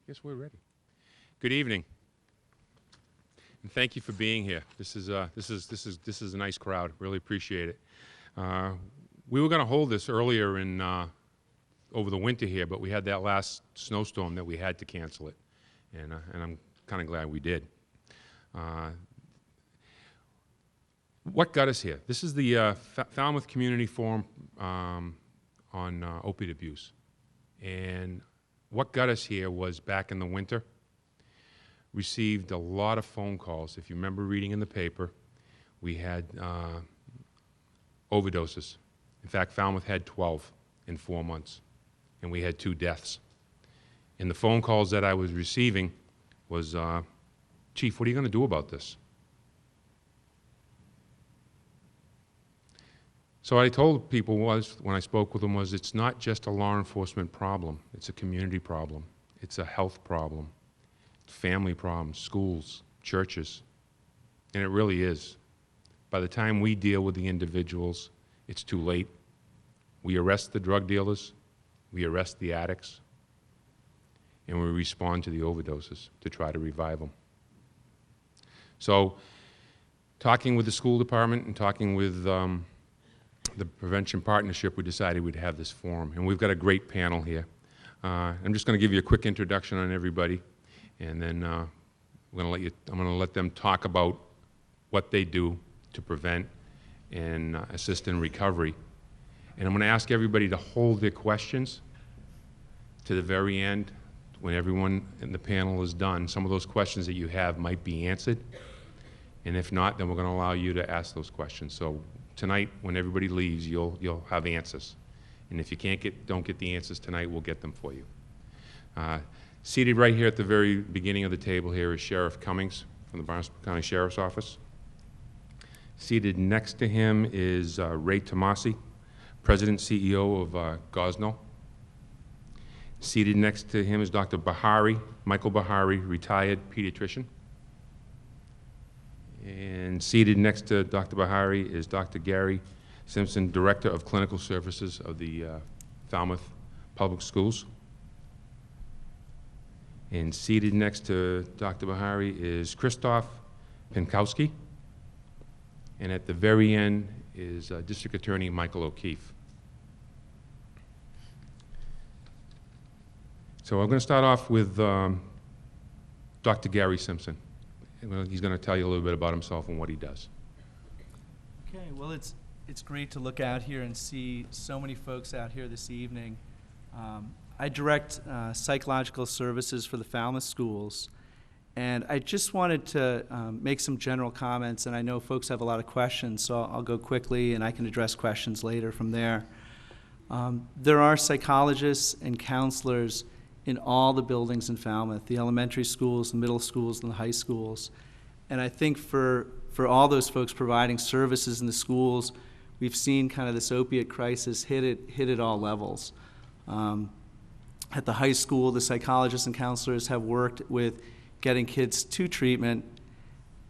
Guess we're ready. Good evening, and thank you for being here. This is a nice crowd. Really appreciate it. We were going to hold this earlier in over the winter here, but we had that last snowstorm that we had to cancel it, and I'm kind of glad we did. What got us here? This is the Falmouth Community Forum on opiate abuse, and what got us here was back in the winter. Received a lot of phone calls. If you remember reading in the paper, we had overdoses. In fact, Falmouth had 12 in 4 months, and we had 2 deaths. And the phone calls that I was receiving was, Chief, what are you going to do about this? So what I told people was, when I spoke with them, was it's not just a law enforcement problem. It's a community problem. It's a health problem. Family problems, schools, churches. And it really is. By the time we deal with the individuals, it's too late. We arrest the drug dealers, we arrest the addicts, and we respond to the overdoses to try to revive them. So, talking with the school department and talking with the Prevention Partnership, we decided we'd have this forum. And we've got a great panel here. I'm just going to give you a quick introduction on everybody, and then I'm going to let them talk about what they do to prevent and assist in recovery. And I'm going to ask everybody to hold their questions to the very end. When everyone in the panel is done, some of those questions that you have might be answered. And if not, then we're going to allow you to ask those questions. So tonight, when everybody leaves, you'll have answers. And if you don't get the answers tonight, we'll get them for you. Seated right here at the very beginning of the table here is Sheriff Cummings from the Barnstable County Sheriff's Office. Seated next to him is Ray Tomasi, President CEO of Gosnold. Seated next to him is Dr. Bahari, Michael Bahari, retired pediatrician. And seated next to Dr. Bahari is Dr. Gary Simpson, Director of Clinical Services of the Falmouth Public Schools. And seated next to Dr. Bahari is Christoph Pinkowski. And at the very end is District Attorney Michael O'Keefe. So I'm going to start off with Dr. Gary Simpson. He's going to tell you a little bit about himself and what he does. Okay, well, it's great to look out here and see so many folks out here this evening. I direct psychological services for the Falmouth schools, and I just wanted to make some general comments, and I know folks have a lot of questions, so I'll go quickly and I can address questions later from there. There are psychologists and counselors in all the buildings in Falmouth, the elementary schools, the middle schools, and the high schools. And I think for all those folks providing services in the schools, we've seen kind of this opiate crisis hit at all levels. At the high school, the psychologists and counselors have worked with getting kids to treatment.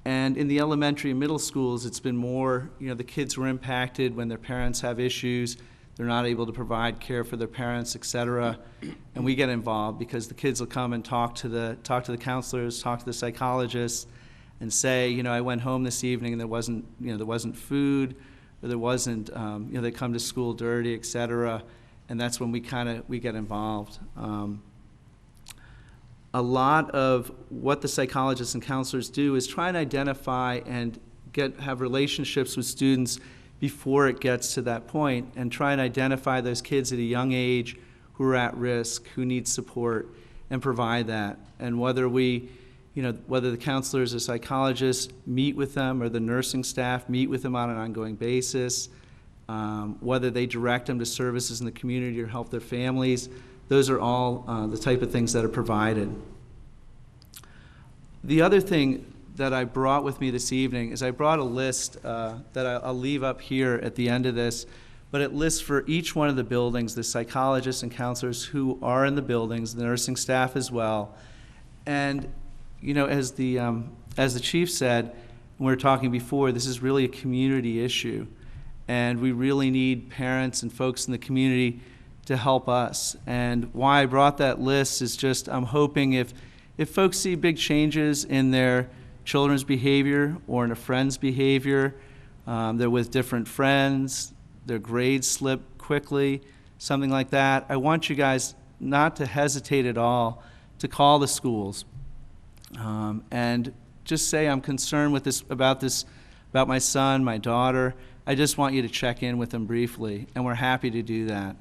And in the elementary and middle schools, it's been more, the kids were impacted when their parents have issues. They're not able to provide care for their parents, et cetera, and we get involved because the kids will come and talk to the counselors, talk to the psychologists, and say, I went home this evening and there wasn't food, or there wasn't, they come to school dirty, et cetera, and that's when we get involved. A lot of what the psychologists and counselors do is try and identify and have relationships with students before it gets to that point, and try and identify those kids at a young age who are at risk, who need support, and provide that. And whether whether the counselors or psychologists meet with them or the nursing staff meet with them on an ongoing basis, whether they direct them to services in the community or help their families, those are all the type of things that are provided. The other thing that I brought with me this evening is I brought a list that I'll leave up here at the end of this, but it lists for each one of the buildings the psychologists and counselors who are in the buildings, the nursing staff as well. And as the chief said, when we were talking before, this is really a community issue, and we really need parents and folks in the community to help us. And why I brought that list is just I'm hoping if folks see big changes in their children's behavior or in a friend's behavior, they're with different friends, their grades slip quickly, something like that, I want you guys not to hesitate at all to call the schools and just say, I'm concerned with about my son, my daughter. I just want you to check in with them briefly, and we're happy to do that.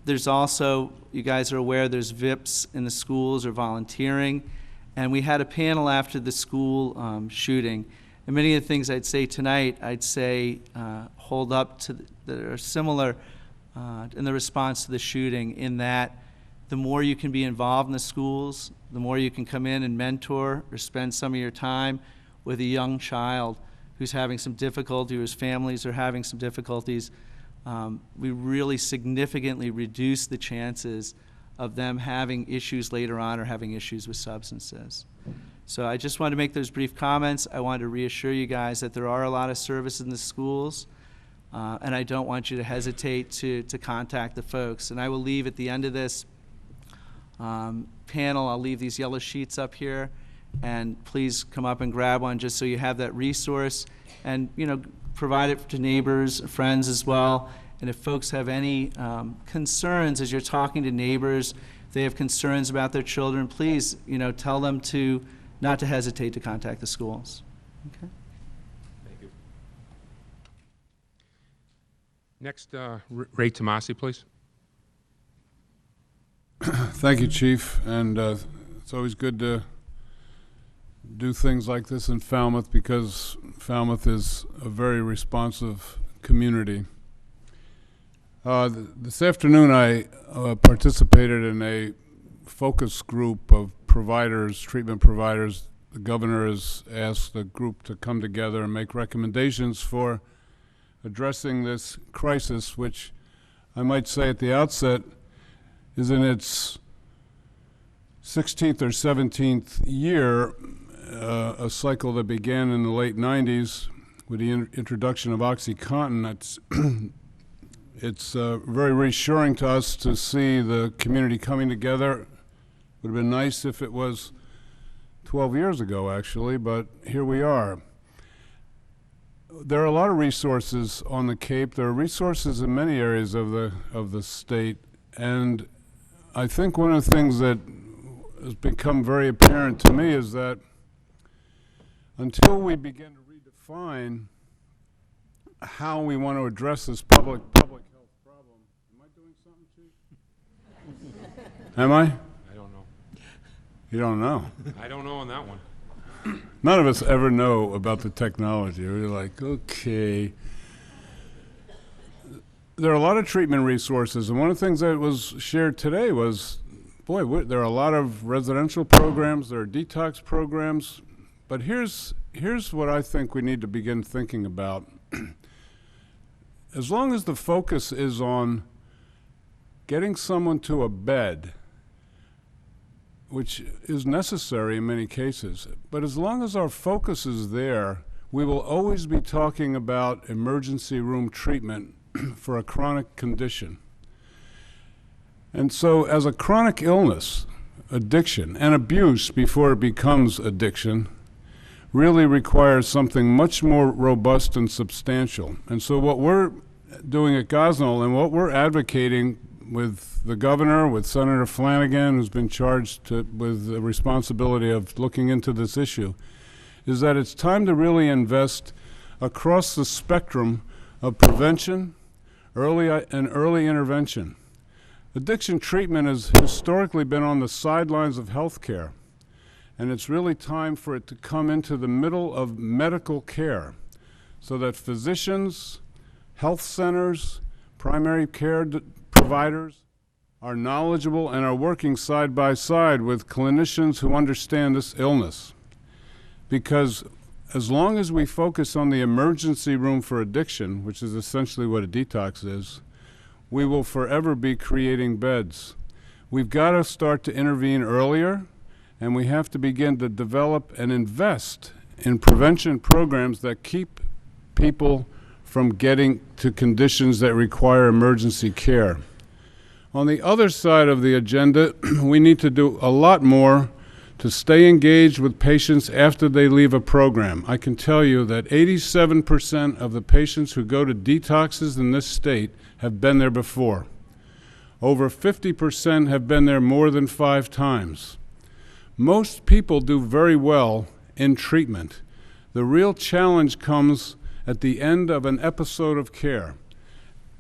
There's also, you guys are aware, there's VIPs in the schools or volunteering, and we had a panel after the school shooting, and many of the things I'd say tonight, I'd say hold up to that are similar in the response to the shooting, in that the more you can be involved in the schools, the more you can come in and mentor or spend some of your time with a young child who's having some difficulty, whose families are having some difficulties. We really significantly reduce the chances of them having issues later on or having issues with substances. So I just wanted to make those brief comments. I wanted to reassure you guys that there are a lot of services in the schools, and I don't want you to hesitate to contact the folks. And I will leave at the end of this panel, I'll leave these yellow sheets up here, and please come up and grab one just so you have that resource, and provide it to neighbors, friends as well. And if folks have any concerns as you're talking to neighbors, if they have concerns about their children, please tell them not to hesitate to contact the schools. Okay. Thank you. Next, Ray Tomasi, please. Thank you, Chief, and it's always good to do things like this in Falmouth, because Falmouth is a very responsive community. This afternoon I participated in a focus group of providers, treatment providers. The governor has asked the group to come together and make recommendations for addressing this crisis, which I might say at the outset is in its 16th or 17th year, a cycle that began in the late 90s with the introduction of OxyContin. It's very reassuring to us to see the community coming together. It would have been nice if it was 12 years ago, actually, but here we are. There are a lot of resources on the Cape. There are resources in many areas of the state, and I think one of the things that has become very apparent to me is that until we begin to redefine how we want to address this public health problem. Am I doing something, Chief? Am I? I don't know. You don't know? I don't know on that one. None of us ever know about the technology. We're like, okay. There are a lot of treatment resources, and one of the things that was shared today was, boy, there are a lot of residential programs, there are detox programs, but here's what I think we need to begin thinking about. As long as the focus is on getting someone to a bed, which is necessary in many cases, but as long as our focus is there, we will always be talking about emergency room treatment for a chronic condition. And so as a chronic illness, addiction, and abuse before it becomes addiction really requires something much more robust and substantial. And so what we're doing at Gosnold and what we're advocating with the governor, with Senator Flanagan, who's been charged with the responsibility of looking into this issue, is that it's time to really invest across the spectrum of prevention, early intervention. Addiction treatment has historically been on the sidelines of healthcare, and it's really time for it to come into the middle of medical care so that physicians, health centers, primary care providers are knowledgeable and are working side by side with clinicians who understand this illness. Because as long as we focus on the emergency room for addiction, which is essentially what a detox is, we will forever be creating beds. We've got to start to intervene earlier, and we have to begin to develop and invest in prevention programs that keep people from getting to conditions that require emergency care. On the other side of the agenda, we need to do a lot more to stay engaged with patients after they leave a program. I can tell you that 87% of the patients who go to detoxes in this state have been there before. Over 50% have been there more than 5 times. Most people do very well in treatment. The real challenge comes at the end of an episode of care.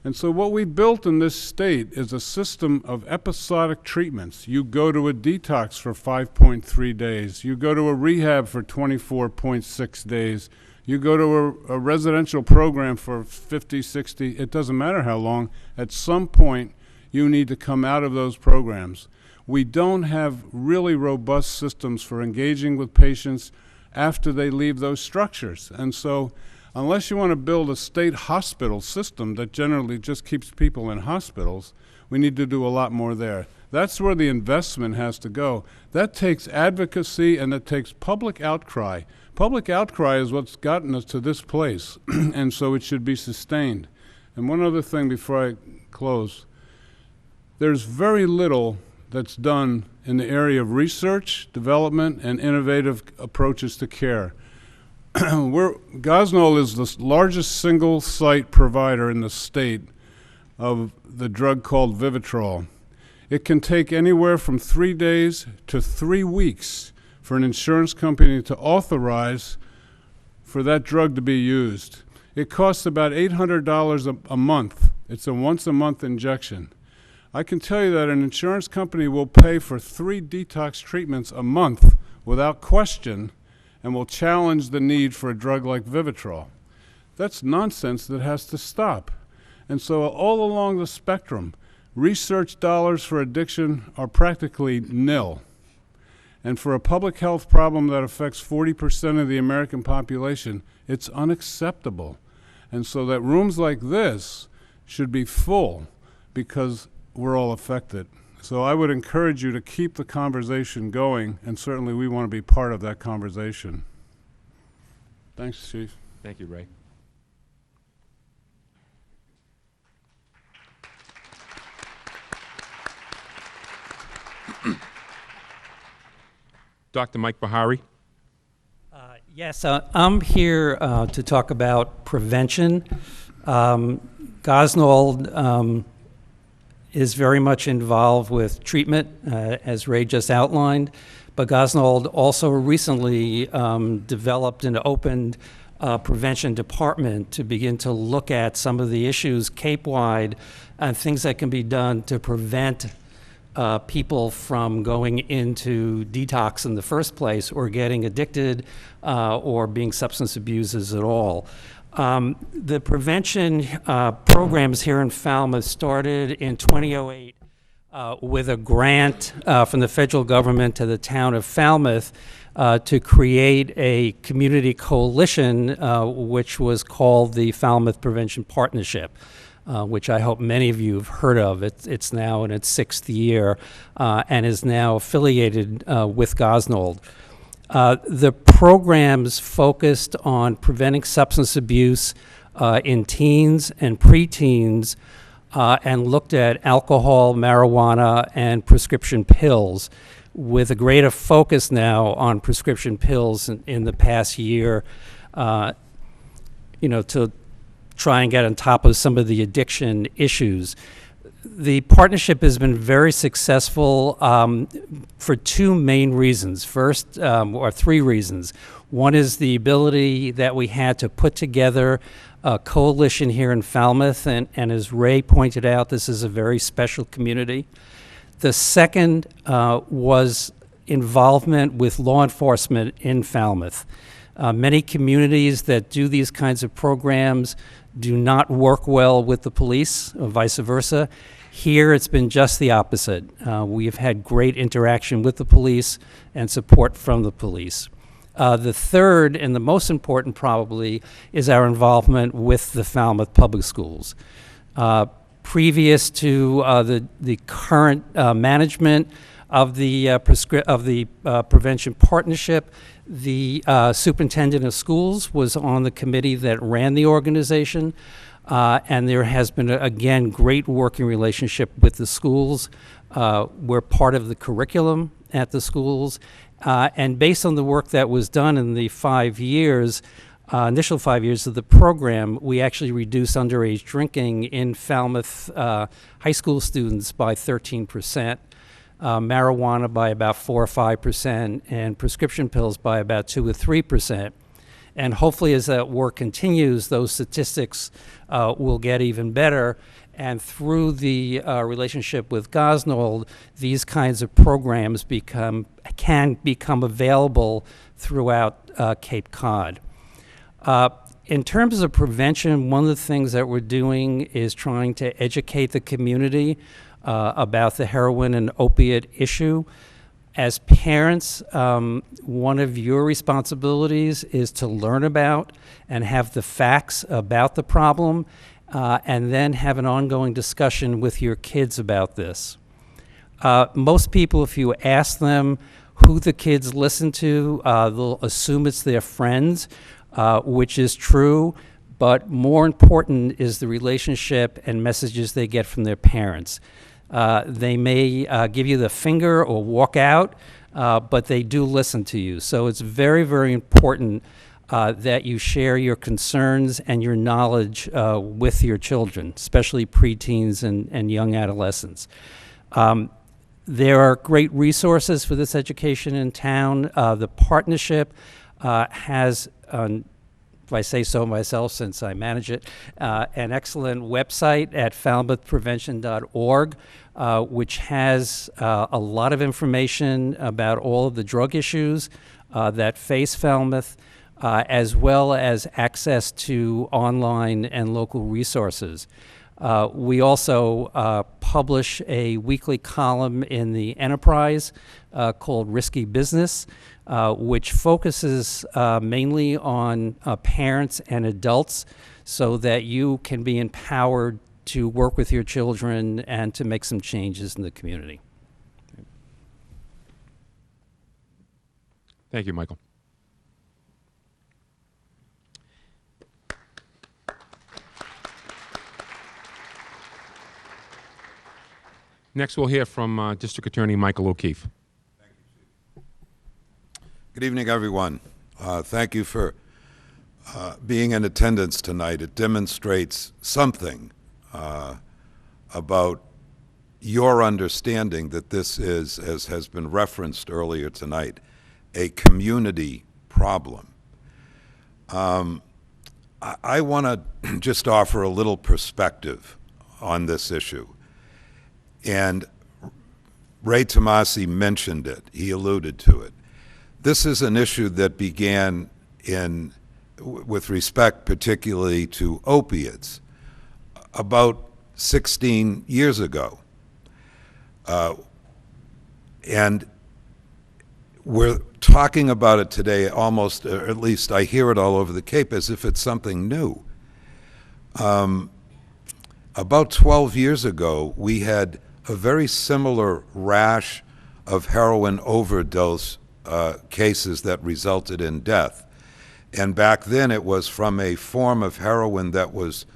And so what we built in this state is a system of episodic treatments. You go to a detox for 5.3 days. You go to a rehab for 24.6 days. You go to a residential program for 50, 60, it doesn't matter how long. At some point, you need to come out of those programs. We don't have really robust systems for engaging with patients after they leave those structures. And so unless you want to build a state hospital system that generally just keeps people in hospitals, we need to do a lot more there. That's where the investment has to go. That takes advocacy and that takes public outcry. Public outcry is what's gotten us to this place, and so it should be sustained. And one other thing before I close. There's very little that's done in the area of research, development, and innovative approaches to care. Gosnold is the largest single-site provider in the state of the drug called Vivitrol. It can take anywhere from 3 days to 3 weeks for an insurance company to authorize for that drug to be used. It costs about $800 a month. It's a once-a-month injection. I can tell you that an insurance company will pay for 3 detox treatments a month without question and will challenge the need for a drug like Vivitrol. That's nonsense that has to stop. And so all along the spectrum, research dollars for addiction are practically nil. And for a public health problem that affects 40% of the American population, it's unacceptable. And so that rooms like this should be full because we're all affected. So I would encourage you to keep the conversation going, and certainly we want to be part of that conversation. Thanks, Chief. Thank you, Ray. Dr. Mike Bahari. Yes, I'm here to talk about prevention. Gosnold is very much involved with treatment, as Ray just outlined, but Gosnold also recently developed and opened a prevention department to begin to look at some of the issues Cape-wide and things that can be done to prevent people from going into detox in the first place or getting addicted or being substance abusers at all. The prevention programs here in Falmouth started in 2008 with a grant from the federal government to the town of Falmouth to create a community coalition which was called the Falmouth Prevention Partnership, which I hope many of you have heard of. It's now in its 6th year and is now affiliated with Gosnold. The programs focused on preventing substance abuse in teens and preteens and looked at alcohol, marijuana, and prescription pills, with a greater focus now on prescription pills in the past year, to try and get on top of some of the addiction issues. The partnership has been very successful for 2 main reasons. First, or 3 reasons. One is the ability that we had to put together a coalition here in Falmouth, and as Ray pointed out, this is a very special community. The second was involvement with law enforcement in Falmouth. Many communities that do these kinds of programs do not work well with the police, or vice versa. Here, it's been just the opposite. We have had great interaction with the police and support from the police. The third, and the most important probably, is our involvement with the Falmouth Public Schools. Previous to the current management of the Prevention Partnership, the superintendent of schools was on the committee that ran the organization. And there has been, again, great working relationship with the schools. We're part of the curriculum at the schools. And based on the work that was done in the 5 years, initial 5 years of the program, we actually reduced underage drinking in Falmouth high school students by 13%, marijuana by about 4 or 5%, and prescription pills by about 2 or 3%. And hopefully as that work continues, those statistics will get even better. And through the relationship with Gosnold, these kinds of programs can become available throughout Cape Cod. In terms of prevention, one of the things that we're doing is trying to educate the community about the heroin and opiate issue. As parents, one of your responsibilities is to learn about and have the facts about the problem, and then have an ongoing discussion with your kids about this. Most people, if you ask them who the kids listen to, they'll assume it's their friends, which is true, but more important is the relationship and messages they get from their parents. They may give you the finger or walk out, but they do listen to you. So it's very, very important that you share your concerns and your knowledge with your children, especially preteens and young adolescents. There are great resources for this education in town. The partnership has, if I say so myself since I manage it, an excellent website at falmouthprevention.org, which has a lot of information about all of the drug issues that face Falmouth, as well as access to online and local resources. We also publish a weekly column in the Enterprise called Risky Business, which focuses mainly on parents and adults so that you can be empowered to work with your children and to make some changes in the community. Thank you, Michael. Next, we'll hear from District Attorney Michael O'Keefe. Good evening, everyone. Thank you for being in attendance tonight. It demonstrates something about your understanding that this is, as has been referenced earlier tonight, a community problem. I want to just offer a little perspective on this issue. And Ray Tomasi mentioned it. He alluded to it. This is an issue that began with respect particularly to opiates about 16 years ago. And we're talking about it today almost, or at least I hear it all over the Cape, as if it's something new. About 12 years ago, we had a very similar rash of heroin overdose cases that resulted in death. And back then it was from a form of heroin that was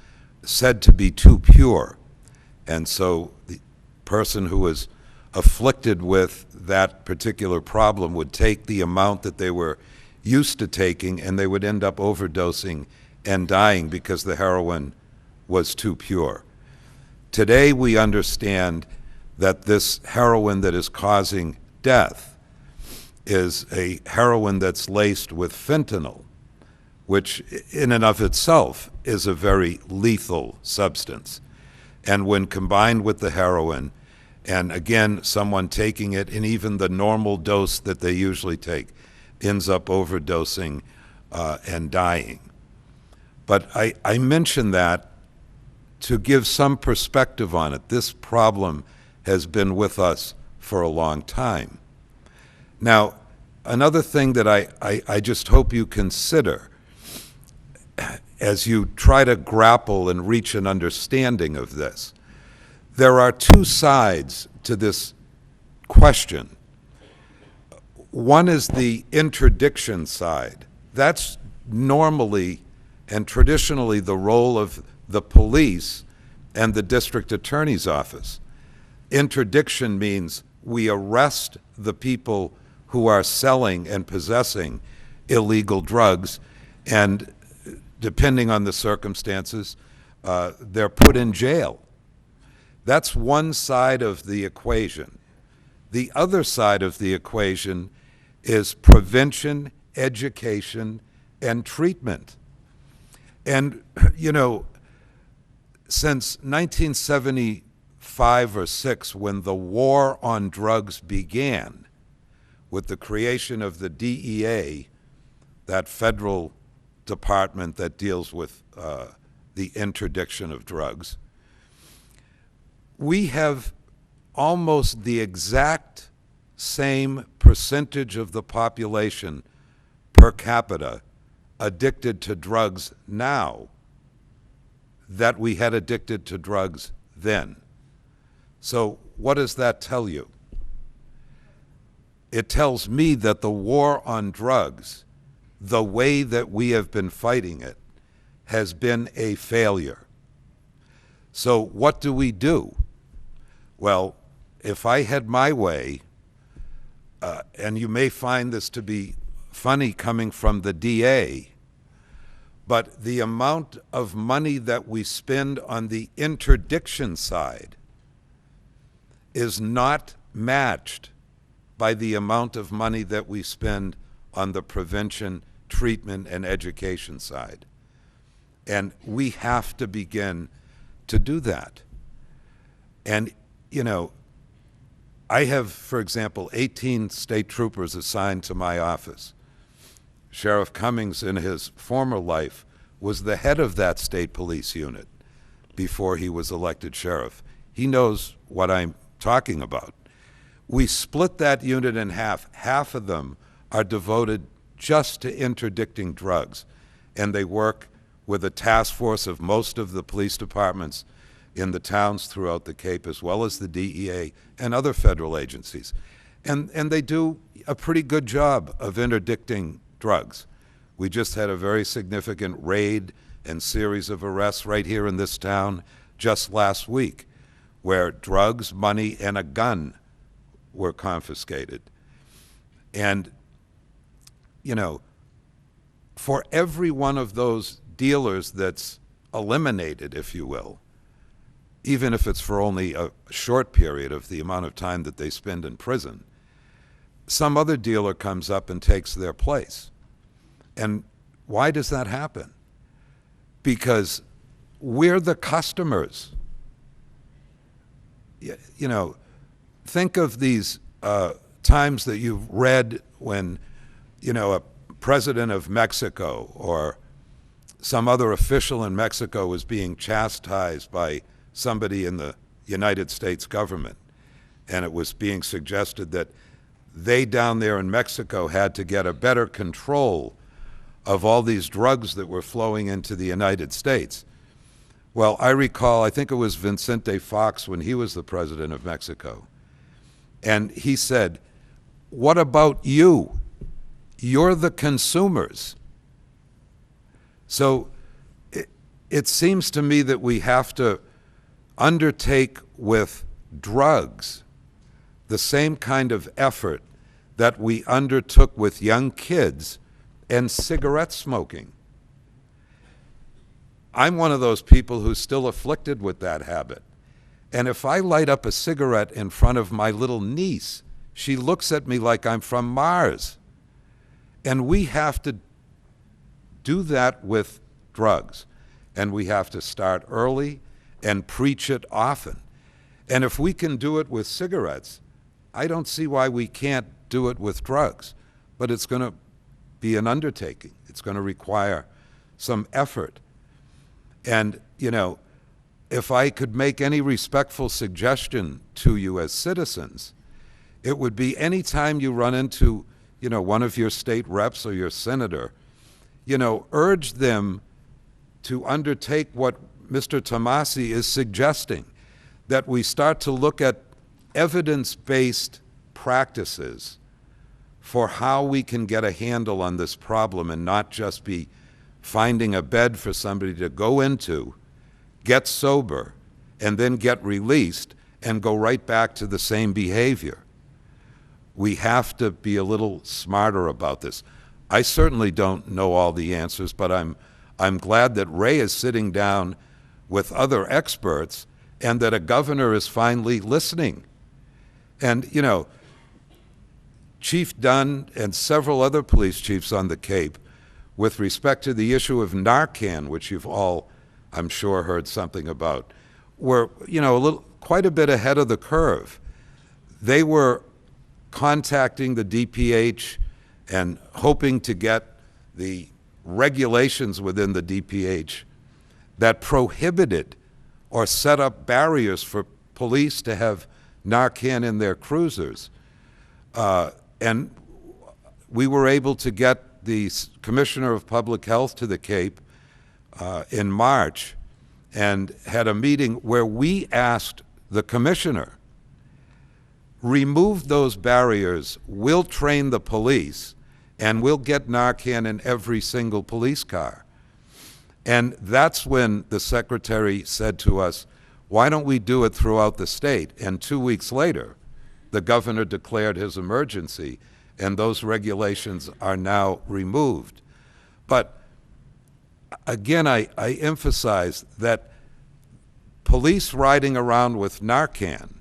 said to be too pure. And so the person who was afflicted with that particular problem would take the amount that they were used to taking, and they would end up overdosing and dying because the heroin was too pure. Today we understand that this heroin that is causing death is a heroin that's laced with fentanyl, which in and of itself is a very lethal substance. And when combined with the heroin, and again, someone taking it in even the normal dose that they usually take, ends up overdosing and dying. But I mention that to give some perspective on it. This problem has been with us for a long time. Now, another thing that I just hope you consider as you try to grapple and reach an understanding of this, there are two sides to this question. One is the interdiction side. That's normally and traditionally the role of the police, and the district attorney's office. Interdiction means we arrest the people who are selling and possessing illegal drugs, and depending on the circumstances, they're put in jail. That's one side of the equation. The other side of the equation is prevention, education, and treatment. And, you know, since 1975 or 6, when the war on drugs began, with the creation of the DEA, that federal department that deals with the interdiction of drugs, we have almost the exact same percentage of the population per capita addicted to drugs now that we had addicted to drugs then. So what does that tell you? It tells me that the war on drugs, the way that we have been fighting it, has been a failure. So what do we do? Well, if I had my way, and you may find this to be funny coming from the DA, but the amount of money that we spend on the interdiction side is not matched by the amount of money that we spend on the prevention, treatment, and education side. And we have to begin to do that. And, you know, I have, for example, 18 state troopers assigned to my office. Sheriff Cummings, in his former life, was the head of that state police unit before he was elected sheriff. He knows what I'm talking about. We split that unit in half. Half of them are devoted just to interdicting drugs, and they work with a task force of most of the police departments in the towns throughout the Cape, as well as the DEA and other federal agencies. And they do a pretty good job of interdicting drugs. We just had a very significant raid and series of arrests right here in this town just last week, where drugs, money, and a gun were confiscated. And, you know, for every one of those dealers that's eliminated, if you will, even if it's for only a short period of the amount of time that they spend in prison, some other dealer comes up and takes their place. And why does that happen? Because we're the customers. You know, think of these times that you've read when, you know, a president of Mexico or some other official in Mexico was being chastised by somebody in the United States government, and it was being suggested that they down there in Mexico had to get a better control of all these drugs that were flowing into the United States. Well, I recall, I think it was Vicente Fox when he was the president of Mexico, and he said, "What about you? You're the consumers." So it seems to me that we have to undertake with drugs the same kind of effort that we undertook with young kids and cigarette smoking. I'm one of those people who's still afflicted with that habit. And if I light up a cigarette in front of my little niece, she looks at me like I'm from Mars. And we have to do that with drugs. And we have to start early and preach it often. And if we can do it with cigarettes, I don't see why we can't do it with drugs. But it's going to be an undertaking. It's going to require some effort. And, you know, if I could make any respectful suggestion to you as citizens, it would be any time you run into, you know, one of your state reps or your senator, you know, urge them to undertake what Mr. Tomasi is suggesting, that we start to look at evidence-based practices for how we can get a handle on this problem and not just be finding a bed for somebody to go into get sober, and then get released and go right back to the same behavior. We have to be a little smarter about this. I certainly don't know all the answers, but I'm glad that Ray is sitting down with other experts and that a governor is finally listening. And, you know, Chief Dunn and several other police chiefs on the Cape, with respect to the issue of Narcan, which you've all, I'm sure, heard something about, were, you know, quite a bit ahead of the curve. They were contacting the DPH and hoping to get the regulations within the DPH that prohibited or set up barriers for police to have Narcan in their cruisers. And we were able to get the Commissioner of Public Health to the Cape in March and had a meeting where we asked the Commissioner, remove those barriers, we'll train the police, and we'll get Narcan in every single police car. And that's when the Secretary said to us, why don't we do it throughout the state? And 2 weeks later, the governor declared his emergency, and those regulations are now removed. But again, I emphasize that police riding around with Narcan,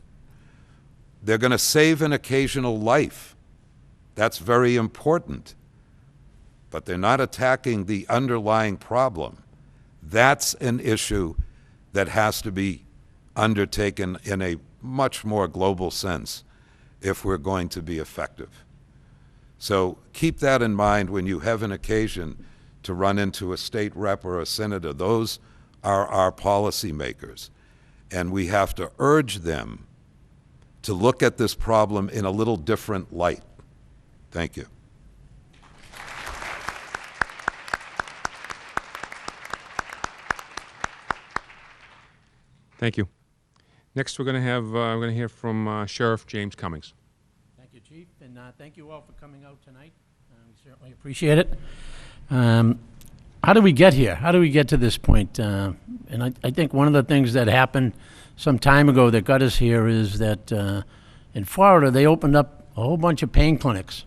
they're going to save an occasional life. That's very important. But they're not attacking the underlying problem. That's an issue that has to be undertaken in a much more global sense if we're going to be effective. So keep that in mind when you have an occasion to run into a state rep or a senator. Those are our policymakers, and we have to urge them to look at this problem in a little different light. Thank you. Thank you. Next, we're going to hear from Sheriff James Cummings. Thank you, Chief, and thank you all for coming out tonight. We certainly appreciate it. How do we get here? How do we get to this point? And I think one of the things that happened some time ago that got us here is that in Florida they opened up a whole bunch of pain clinics,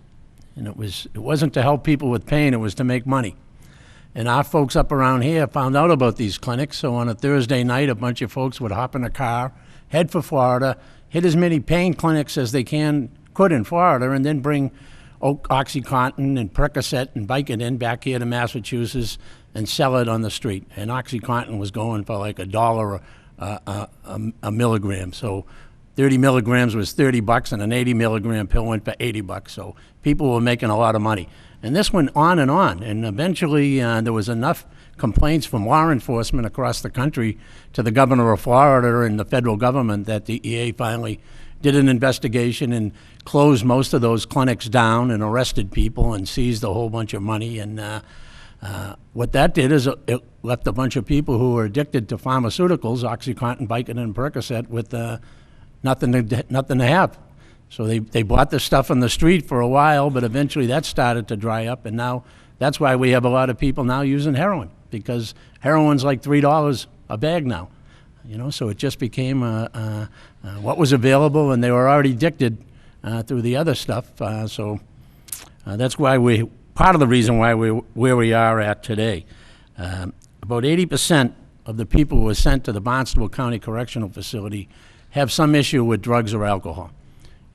and it wasn't to help people with pain; it was to make money. And our folks up around here found out about these clinics, so on a Thursday night, a bunch of folks would hop in a car, head for Florida, hit as many pain clinics as they could in Florida, and then bring OxyContin and Percocet and Vicodin back here to Massachusetts and sell it on the street. And OxyContin was going for like $1 a milligram. So 30 milligrams was $30, and an 80 milligram pill went for $80. So people were making a lot of money. And this went on, and eventually there was enough complaints from law enforcement across the country to the governor of Florida and the federal government that the EA finally did an investigation and closed most of those clinics down and arrested people and seized a whole bunch of money. And what that did is it left a bunch of people who were addicted to pharmaceuticals, OxyContin, Vicodin, and Percocet, with nothing to have. So they bought the stuff on the street for a while, but eventually that started to dry up, and now that's why we have a lot of people now using heroin, because heroin's like $3 a bag now. You know, so it just became what was available, and they were already addicted through the other stuff. So that's why part of the reason why we're where we are at today. About 80% of the people who were sent to the Barnstable County Correctional Facility have some issue with drugs or alcohol.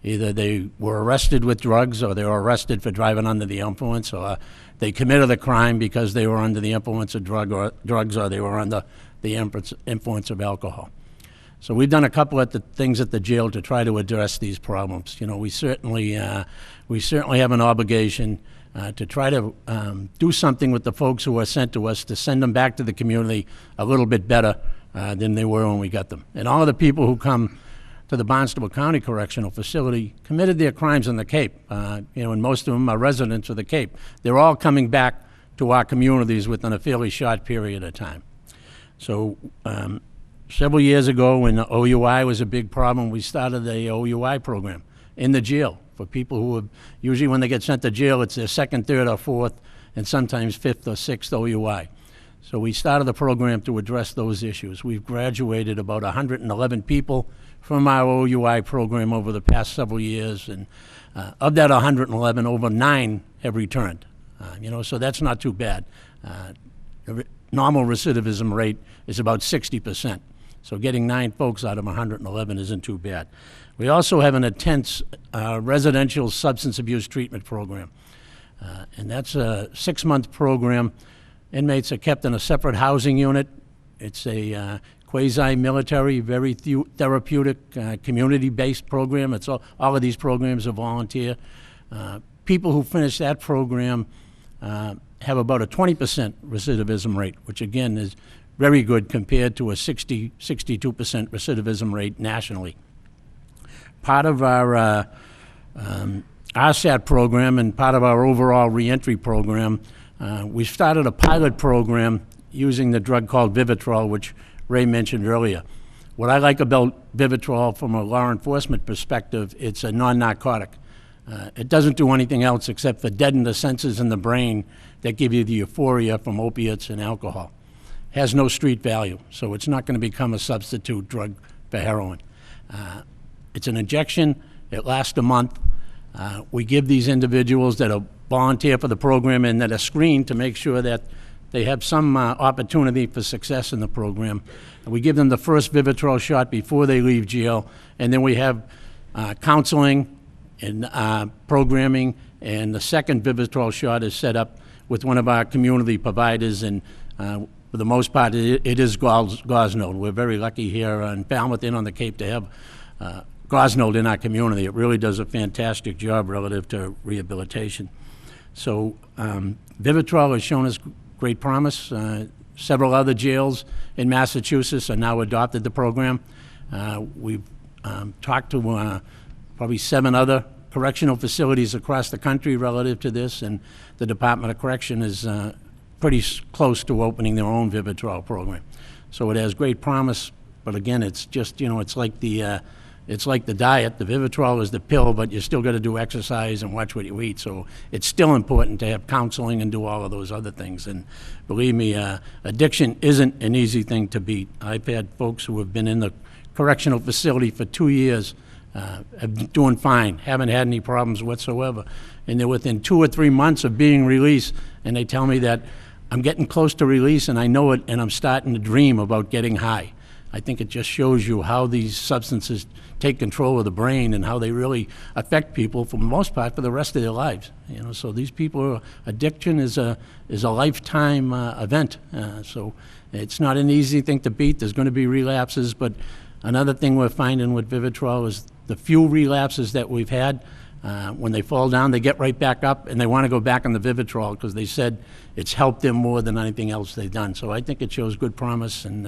Either they were arrested with drugs, or they were arrested for driving under the influence, or they committed a crime because they were under the influence of drugs, or they were under the influence of alcohol. So we've done a couple of things at the jail to try to address these problems. You know, we certainly have an obligation to try to do something with the folks who are sent to us, to send them back to the community a little bit better than they were when we got them. And all of the people who come to the Barnstable County Correctional Facility committed their crimes in the Cape. You know, and most of them are residents of the Cape. They're all coming back to our communities within a fairly short period of time. So several years ago, when OUI was a big problem, we started the OUI program in the jail for people who have, usually when they get sent to jail, it's their second, third, or fourth, and sometimes fifth or sixth OUI. So we started the program to address those issues. We've graduated about 111 people from our OUI program over the past several years, and of that 111, over 9 have returned. So that's not too bad. The normal recidivism rate is about 60%. So getting 9 folks out of 111 isn't too bad. We also have an intense residential substance abuse treatment program. And that's a 6-month program. Inmates are kept in a separate housing unit. It's a quasi-military, very therapeutic, community-based program. All of these programs are volunteer. People who finish that program have about a 20% recidivism rate, which again is very good compared to a 62% recidivism rate nationally. Part of our RSAT program and part of our overall reentry program, we started a pilot program using the drug called Vivitrol, which Ray mentioned earlier. What I like about Vivitrol from a law enforcement perspective, it's a non-narcotic. It doesn't do anything else except for deaden the senses in the brain that give you the euphoria from opiates and alcohol. Has no street value, so it's not going to become a substitute drug for heroin. It's an injection. It lasts a month. We give these individuals that are volunteer for the program and that are screened to make sure that they have some opportunity for success in the program. We give them the first Vivitrol shot before they leave jail, and then we have counseling and programming, and the second Vivitrol shot is set up with one of our community providers, and for the most part, it is Gosnold. We're very lucky here in Falmouth and on the Cape to have Gosnold in our community. It really does a fantastic job relative to rehabilitation. So Vivitrol has shown us great promise. Several other jails in Massachusetts are now adopted the program. We've talked to probably 7 other correctional facilities across the country relative to this, and the Department of Correction is pretty close to opening their own Vivitrol program. So it has great promise, but again, it's just, it's like the diet. The Vivitrol is the pill, but you still got to do exercise and watch what you eat. So it's still important to have counseling and do all of those other things. And believe me, addiction isn't an easy thing to beat. I've had folks who have been in the correctional facility for 2 years, have been doing fine, haven't had any problems whatsoever. And they're within 2 or 3 months of being released, and they tell me that I'm getting close to release and I know it, and I'm starting to dream about getting high. I think it just shows you how these substances take control of the brain and how they really affect people, for the most part, for the rest of their lives. So these people, addiction is a lifetime event. So it's not an easy thing to beat. There's going to be relapses, but another thing we're finding with Vivitrol is the few relapses that we've had, when they fall down, they get right back up and they want to go back on the Vivitrol because they said it's helped them more than anything else they've done. So I think it shows good promise, and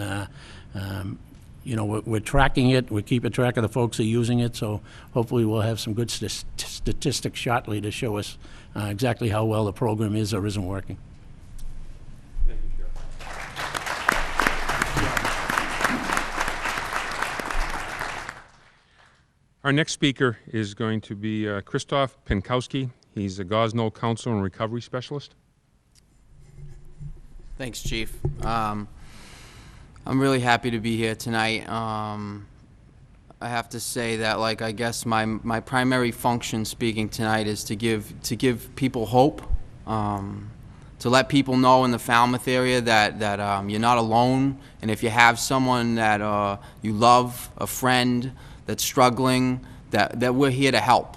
we're tracking it. We're keeping track of the folks who are using it, so hopefully we'll have some good statistics shortly to show us exactly how well the program is or isn't working. Thank you, Sheriff. Our next speaker is going to be Krzysztof Pinkowski. He's a Gosnold Counselor and Recovery Specialist. Thanks, Chief. I'm really happy to be here tonight. I have to say that, I guess my primary function speaking tonight is to give people hope, to let people know in the Falmouth area that you're not alone, and if you have someone that you love, a friend that's struggling, that we're here to help.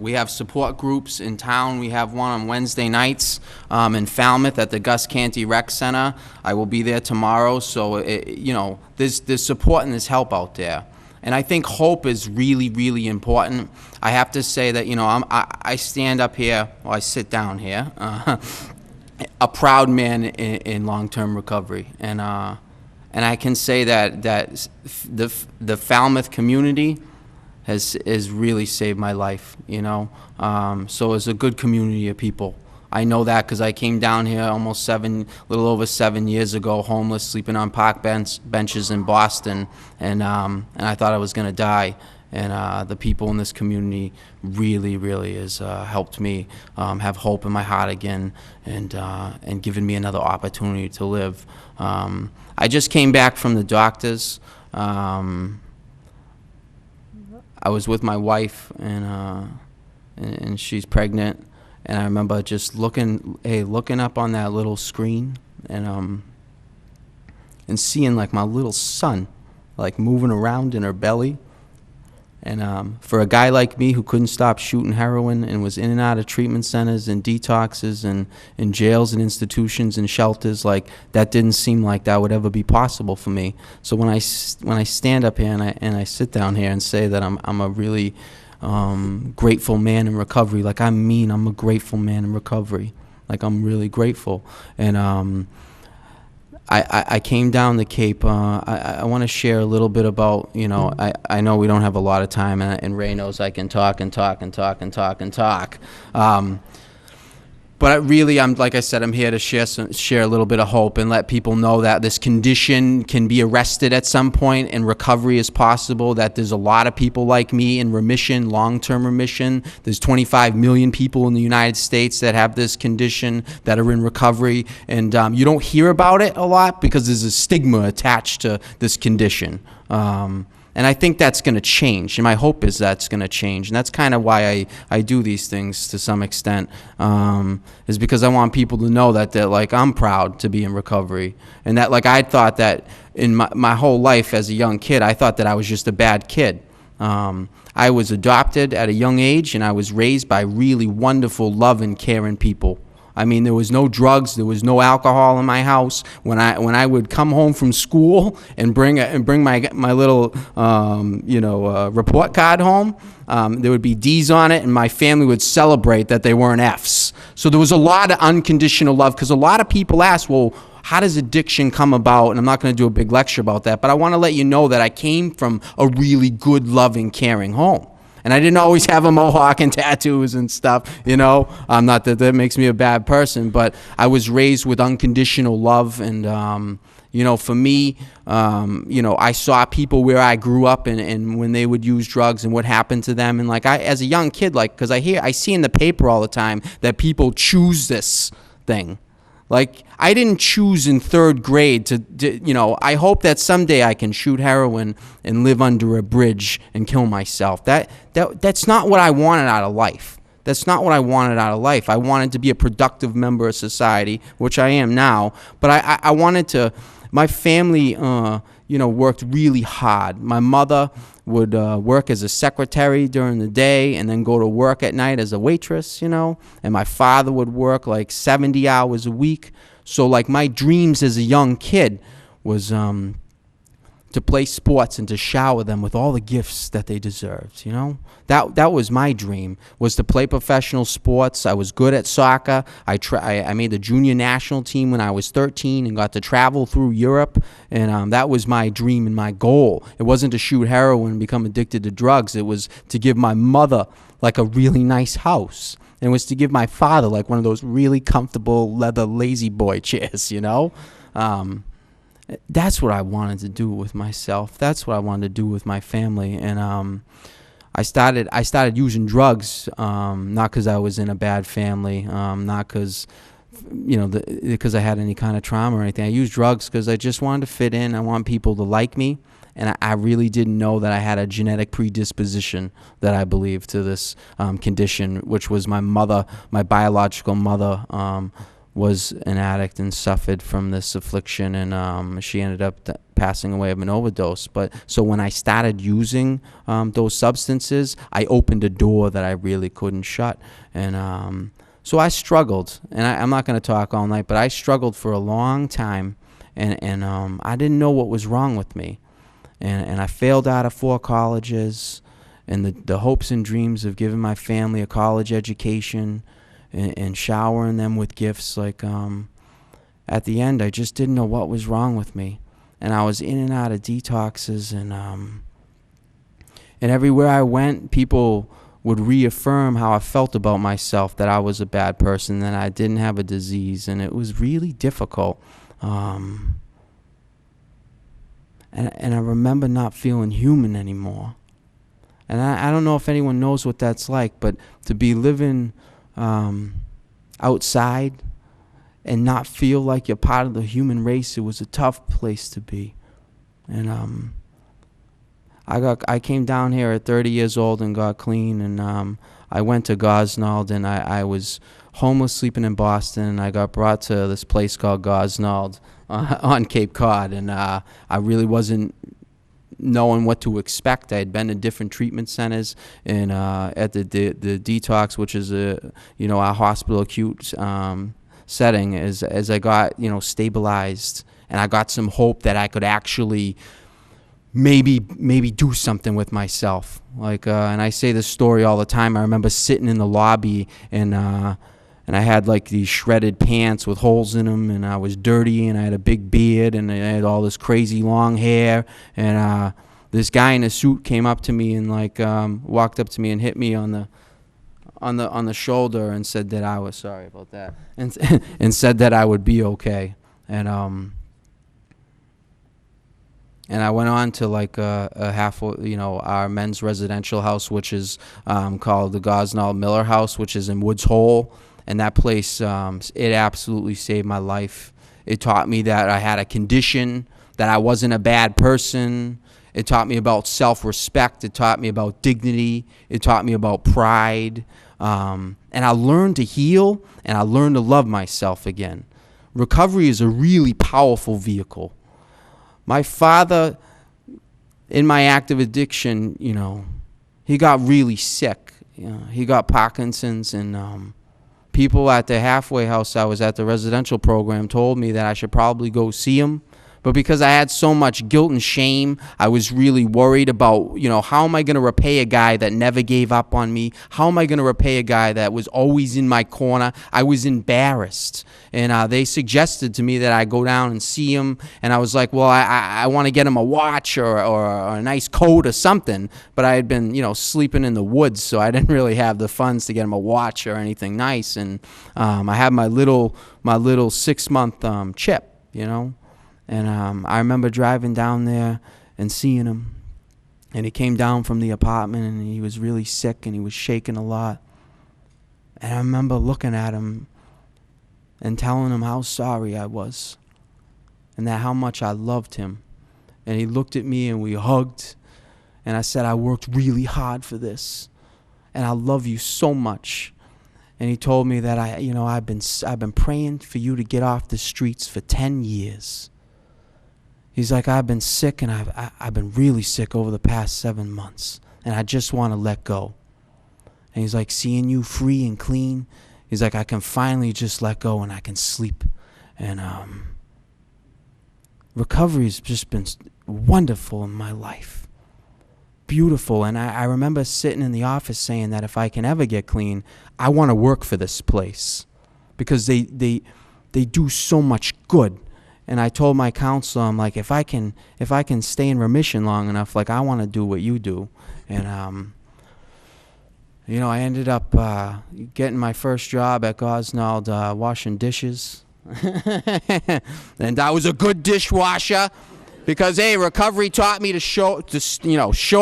We have support groups in town. We have one on Wednesday nights in Falmouth at the Gus Canty Rec Center. I will be there tomorrow. So, there's support and there's help out there. And I think hope is really, really important. I have to say that, I stand up here, I sit down here, a proud man in long-term recovery. And I can say that the Falmouth community has really saved my life, So it's a good community of people. I know that because I came down here a little over 7 years ago, homeless, sleeping on park benches in Boston, and I thought I was going to die. and the people in this community really has helped me have hope in my heart again, and given me another opportunity to live. I just came back from the doctors. I was with my wife, and she's pregnant, and I remember just looking up on that little screen, and seeing like my little son like moving around in her belly. And for a guy like me who couldn't stop shooting heroin and was in and out of treatment centers and detoxes and in jails and institutions and shelters, like that didn't seem like that would ever be possible for me. So when I stand up here and I sit down here and say that I'm a really grateful man in recovery, like I'm a grateful man in recovery. Like I'm really grateful. And I came down the Cape. I want to share a little bit about, I know we don't have a lot of time, and Ray knows I can talk and talk and talk and talk and talk. But really, like I said, I'm here to share a little bit of hope and let people know that this condition can be arrested at some point and recovery is possible, that there's a lot of people like me in remission, long-term remission. There's 25 million people in the United States that have this condition that are in recovery. And you don't hear about it a lot because there's a stigma attached to this condition. And I think that's going to change, and my hope is that's going to change. And that's kind of why I do these things to some extent, is because I want people to know that like I'm proud to be in recovery, and that like I thought that in my whole life as a young kid, I thought that I was just a bad kid. I was adopted at a young age, and I was raised by really wonderful, loving, caring people. I mean, there was no drugs, there was no alcohol in my house. When I would come home from school and bring my little report card home, there would be D's on it, and my family would celebrate that they weren't F's. So there was a lot of unconditional love, because a lot of people ask, well, how does addiction come about? And I'm not going to do a big lecture about that, but I want to let you know that I came from a really good, loving, caring home. And I didn't always have a mohawk and tattoos and stuff, Not that makes me a bad person, but I was raised with unconditional love. And, for me, I saw people where I grew up and when they would use drugs and what happened to them. And like as a young kid, like, because I see in the paper all the time that people choose this thing. Like, I didn't choose in third grade to, I hope that someday I can shoot heroin and live under a bridge and kill myself. That's not what I wanted out of life. That's not what I wanted out of life. I wanted to be a productive member of society, which I am now. But I wanted to, my family, worked really hard. My mother would work as a secretary during the day and then go to work at night as a waitress, and my father would work like 70 hours a week. So like my dreams as a young kid was to play sports and to shower them with all the gifts that they deserved, That was my dream, was to play professional sports. I was good at soccer. I made the junior national team when I was 13 and got to travel through Europe, and that was my dream and my goal. It wasn't to shoot heroin and become addicted to drugs. It was to give my mother like a really nice house. And it was to give my father like one of those really comfortable leather lazy boy chairs, That's what I wanted to do with myself. That's what I wanted to do with my family. And I started using drugs, not because I was in a bad family, not because because I had any kind of trauma or anything. I used drugs because I just wanted to fit in. I want people to like me. And I really didn't know that I had a genetic predisposition that I believe to this condition, which was my biological mother, was an addict and suffered from this affliction, and she ended up passing away of an overdose. But so when I started using those substances, I opened a door that I really couldn't shut, and so I struggled. And I'm not going to talk all night, but I struggled for a long time, and I didn't know what was wrong with me, and I failed out of 4 colleges, and the hopes and dreams of giving my family a college education and showering them with gifts, like at the end I just didn't know what was wrong with me, and I was in and out of detoxes, and everywhere I went people would reaffirm how I felt about myself, that I was a bad person, that I didn't have a disease, and it was really difficult. And I remember not feeling human anymore. And I don't know if anyone knows what that's like, but to be living outside and not feel like you're part of the human race, it was a tough place to be. And I came down here at 30 years old and got clean, and I went to Gosnold, and I was homeless sleeping in Boston, and I got brought to this place called Gosnold on Cape Cod, and I really wasn't knowing what to expect. I had been to different treatment centers, and at the detox, which is our hospital acute setting, as I got stabilized, and I got some hope that I could actually maybe do something with myself. And I say this story all the time. I remember sitting in the lobby, and I had like these shredded pants with holes in them, and I was dirty, and I had a big beard, and I had all this crazy long hair, and this guy in a suit came up to me and walked up to me and hit me on the shoulder and said that I was sorry about that, and said that I would be okay, and I went on to our men's residential house, which is called the Gosnold Miller House, which is in Woods Hole. And that place, it absolutely saved my life. It taught me that I had a condition, that I wasn't a bad person. It taught me about self-respect. It taught me about dignity. It taught me about pride. And I learned to heal, and I learned to love myself again. Recovery is a really powerful vehicle. My father, in my active addiction, he got really sick. He got Parkinson's, and people at the halfway house I was at, the residential program, told me that I should probably go see him. But because I had so much guilt and shame, I was really worried about, how am I going to repay a guy that never gave up on me? How am I going to repay a guy that was always in my corner? I was embarrassed. And they suggested to me that I go down and see him. And I was like, well, I want to get him a watch or a nice coat or something. But I had been, sleeping in the woods, so I didn't really have the funds to get him a watch or anything nice. And I had my little 6-month chip, And I remember driving down there and seeing him. And he came down from the apartment, and he was really sick, and he was shaking a lot. And I remember looking at him and telling him how sorry I was, and that how much I loved him. And he looked at me, and we hugged. And I said, I worked really hard for this, and I love you so much. And he told me that I've been praying for you to get off the streets for 10 years. He's like, I've been sick, and I've been really sick over the past 7 months, and I just want to let go. And he's like, seeing you free and clean, he's like, I can finally just let go, and I can sleep. And recovery has just been wonderful in my life, beautiful. And I remember sitting in the office saying that if I can ever get clean, I want to work for this place, because they do so much good. And I told my counselor, I'm like, if I can stay in remission long enough, I want to do what you do. And I ended up getting my first job at Gosnold washing dishes. And I was a good dishwasher, because recovery taught me to show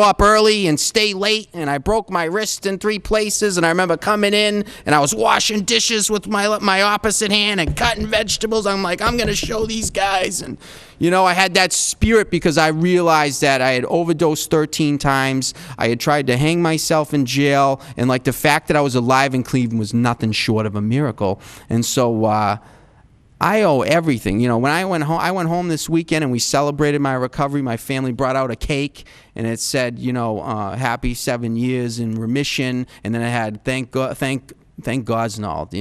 up early and stay late. And I broke my wrist in 3 places, and I remember coming in and I was washing dishes with my opposite hand and cutting vegetables. I'm like, I'm gonna show these guys. And I had that spirit, because I realized that I had overdosed 13 times. I had tried to hang myself in jail, and the fact that I was alive in Cleveland was nothing short of a miracle. And so I owe everything. When I went home this weekend and we celebrated my recovery. My family brought out a cake, and it said, happy 7 years in remission. And then it had thank Gosnold,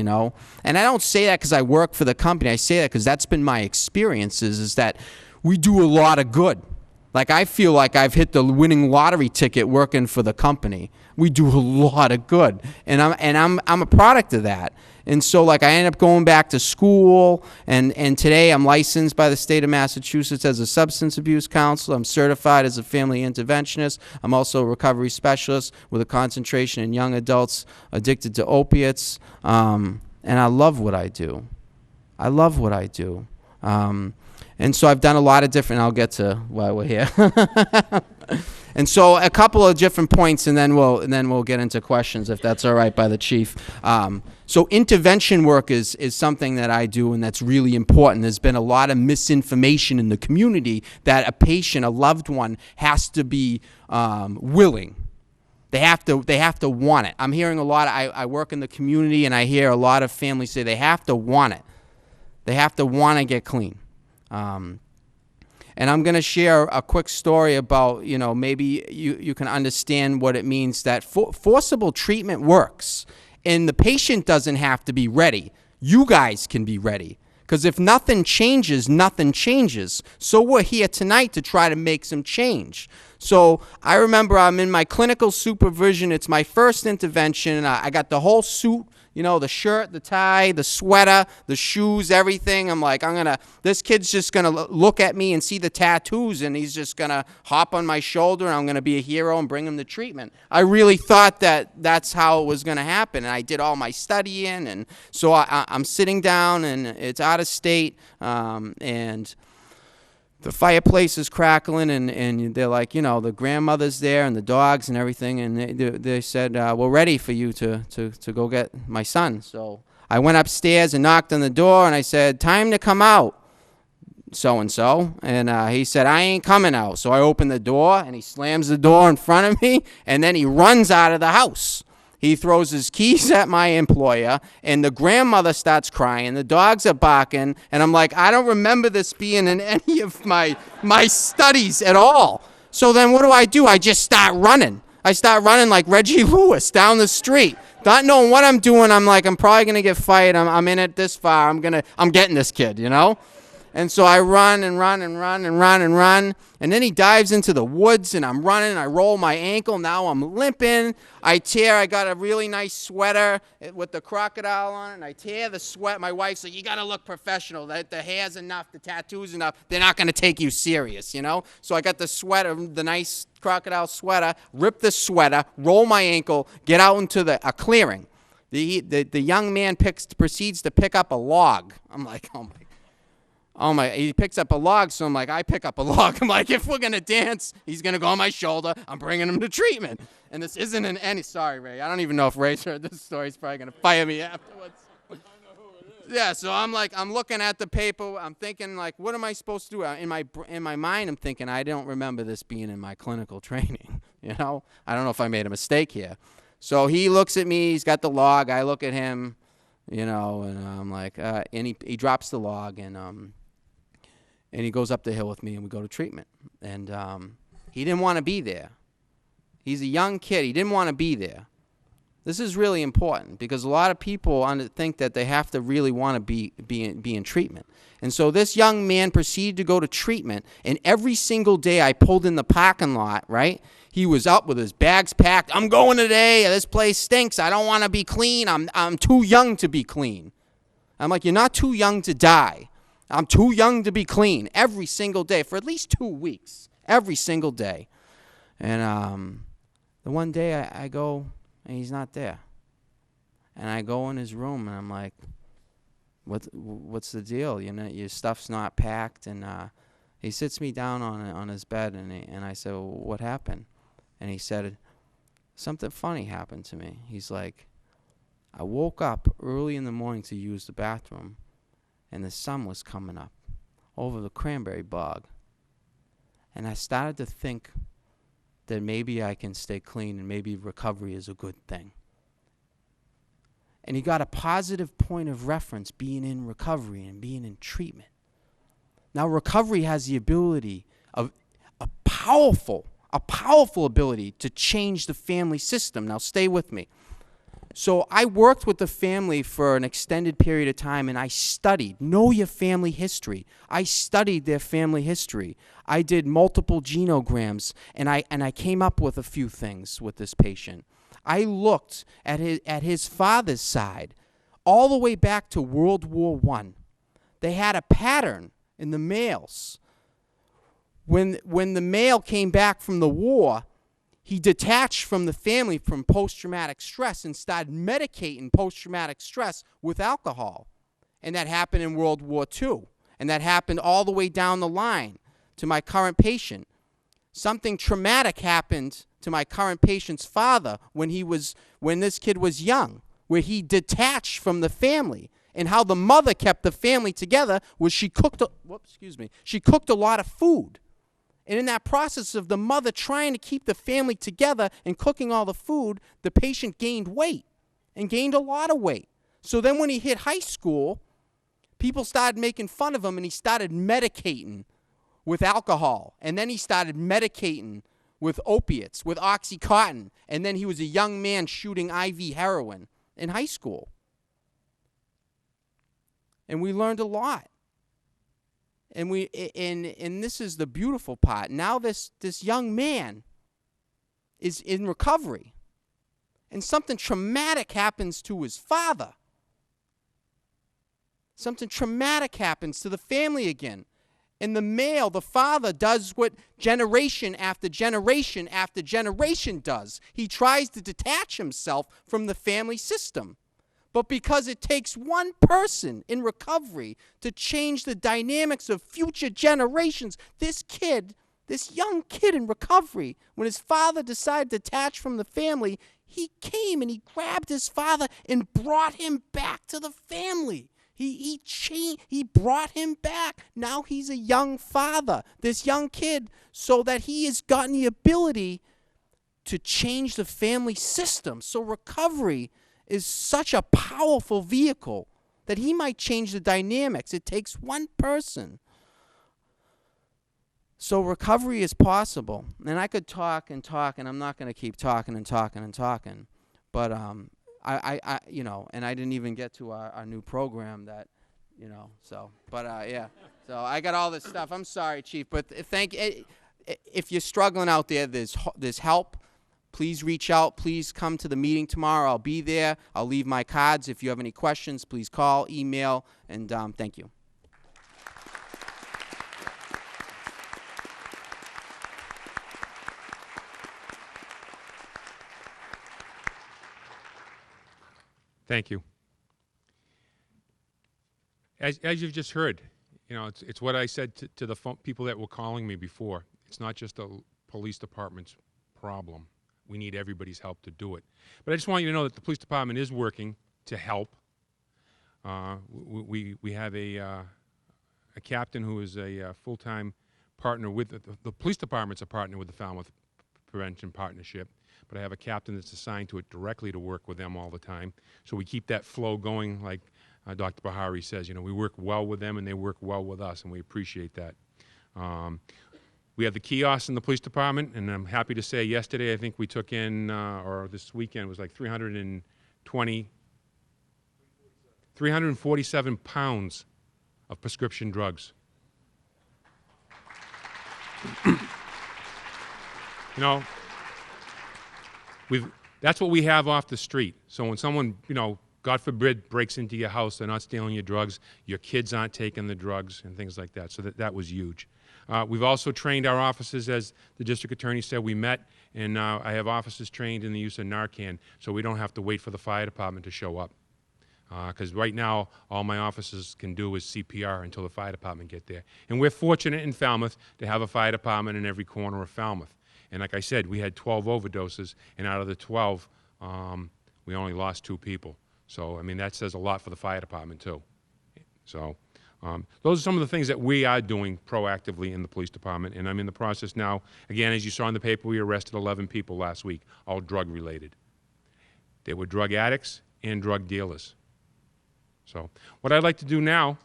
And I don't say that because I work for the company. I say that because that's been my experiences, is that we do a lot of good. I feel like I've hit the winning lottery ticket working for the company. We do a lot of good, and I'm a product of that. And so I ended up going back to school, and today I'm licensed by the state of Massachusetts as a substance abuse counselor. I'm certified as a family interventionist. I'm also a recovery specialist with a concentration in young adults addicted to opiates. And I love what I do. And so I've done a lot of different, I'll get to why we're here. And so a couple of different points, and then we'll get into questions, if that's all right by the chief. So intervention work is something that I do, and that's really important. There's been a lot of misinformation in the community that a patient, a loved one, has to be willing. They have to want it. I'm hearing a lot. I work in the community, and I hear a lot of families say they have to want it. They have to want to get clean. And I'm going to share a quick story about, maybe you can understand what it means that forcible treatment works. And the patient doesn't have to be ready. You guys can be ready. Because if nothing changes, nothing changes. So we're here tonight to try to make some change. So I remember I'm in my clinical supervision. It's my first intervention. I got the whole suit, the shirt, the tie, the sweater, the shoes, everything. I'm like, this kid's just going to look at me and see the tattoos, and he's just going to hop on my shoulder, and I'm going to be a hero and bring him to treatment. I really thought that that's how it was going to happen, and I did all my studying, and so I'm sitting down, and it's out of state, and the fireplace is crackling, and they're like, the grandmother's there and the dogs and everything, and they said, we're ready for you to go get my son. So I went upstairs and knocked on the door, and I said, time to come out, so-and-so. And he said, I ain't coming out. So I opened the door, and he slams the door in front of me, and then he runs out of the house. He throws his keys at my employer, and the grandmother starts crying. The dogs are barking, and I'm like, I don't remember this being in any of my studies at all. So then what do? I just start running. I start running like Reggie Lewis down the street, not knowing what I'm doing. I'm like, I'm probably gonna get fired. I'm in it this far. I'm getting this kid, And so I run and run and run and run and run. And then he dives into the woods, and I'm running. I roll my ankle. Now I'm limping. I got a really nice sweater with the crocodile on it, and I tear the sweat. My wife's like, you got to look professional. The hair's enough. The tattoo's enough. They're not going to take you serious, So I got the sweater, the nice crocodile sweater, rip the sweater, roll my ankle, get out into a clearing. The young man proceeds to pick up a log. I'm like, oh my, he picks up a log, so I'm like, I pick up a log. I'm like, if we're going to dance, he's going to go on my shoulder. I'm bringing him to treatment. And this isn't sorry, Ray. I don't even know if Ray's heard this story. He's probably going to fire me afterwards. I know who it is. Yeah, so I'm looking at the paper. I'm thinking, like, what am I supposed to do? In my mind, I'm thinking, I don't remember this being in my clinical training. I don't know if I made a mistake here. So he looks at me. He's got the log. I look at him, and I'm like, and he drops the log, and he goes up the hill with me, and we go to treatment. And he didn't want to be there. He's a young kid. He didn't want to be there. This is really important because a lot of people think that they have to really want to be in treatment. And so this young man proceeded to go to treatment, and every single day I pulled in the parking lot, right? He was up with his bags packed. I'm going today. This place stinks. I don't want to be clean. I'm too young to be clean. I'm like, you're not too young to die. I'm too young to be clean every single day for at least 2 weeks, every single day. And the one day I go, and he's not there. And I go in his room, and I'm like, what's the deal? Your stuff's not packed. And he sits me down on his bed, and I said, well, what happened? And he said, something funny happened to me. He's like, I woke up early in the morning to use the bathroom, and the sun was coming up over the cranberry bog. And I started to think that maybe I can stay clean and maybe recovery is a good thing. And he got a positive point of reference being in recovery and being in treatment. Now, recovery has the ability of a powerful ability to change the family system. Now, stay with me. So I worked with the family for an extended period of time, and I studied. Know your family history. I studied their family history. I did multiple genograms, and I came up with a few things with this patient. I looked at his father's side all the way back to World War I. They had a pattern in the males. When the male came back from the war, he detached from the family from post-traumatic stress and started medicating post-traumatic stress with alcohol. And that happened in World War II. And that happened all the way down the line to my current patient. Something traumatic happened to my current patient's father when this kid was young, where he detached from the family. And how the mother kept the family together was she cooked a lot of food. And in that process of the mother trying to keep the family together and cooking all the food, the patient gained weight and gained a lot of weight. So then when he hit high school, people started making fun of him, and he started medicating with alcohol. And then he started medicating with opiates, with Oxycontin. And then he was a young man shooting IV heroin in high school. And we learned a lot. And this is the beautiful part. Now this young man is in recovery. And something traumatic happens to his father. Something traumatic happens to the family again. And the father, does what generation after generation after generation does. He tries to detach himself from the family system. But because it takes one person in recovery to change the dynamics of future generations, this young kid in recovery, when his father decided to detach from the family, he came and he grabbed his father and brought him back to the family. He brought him back. Now he's a young father, this young kid, so that he has gotten the ability to change the family system. So recovery is such a powerful vehicle that he might change the dynamics. It takes one person. So recovery is possible. And I could talk, and I'm not going to keep talking and talking. But I and I didn't even get to our new program that, yeah. So I got all this stuff. I'm sorry, Chief, but if you're struggling out there, there's help. Please reach out. Please come to the meeting tomorrow. I'll be there. I'll leave my cards. If you have any questions, please call, email, and thank you. Thank you. As you've just heard, it's what I said to the people that were calling me before. It's not just the police department's problem. We need everybody's help to do it. But I just want you to know that the police department is working to help. We have a captain who is a full-time partner with the police department's a partner with the Falmouth Prevention Partnership. But I have a captain that's assigned to it directly to work with them all the time. So we keep that flow going, like Dr. Bahari says. We work well with them, and they work well with us, and we appreciate that. We have the kiosks in the police department, and I'm happy to say yesterday I think we took in, or this weekend, was like 347 pounds of prescription drugs. That's what we have off the street. So when someone, God forbid, breaks into your house, they're not stealing your drugs, your kids aren't taking the drugs, and things like that. So that was huge. We've also trained our officers, as the district attorney said. We met, and I have officers trained in the use of Narcan, so we don't have to wait for the fire department to show up. Because right now, all my officers can do is CPR until the fire department get there. And we're fortunate in Falmouth to have a fire department in every corner of Falmouth. And like I said, we had 12 overdoses, and out of the 12, we only lost 2 people. So, that says a lot for the fire department, too. So, those are some of the things that we are doing proactively in the police department, and I'm in the process now. Again, as you saw in the paper, we arrested 11 people last week, all drug-related. They were drug addicts and drug dealers. So, what I'd like to do now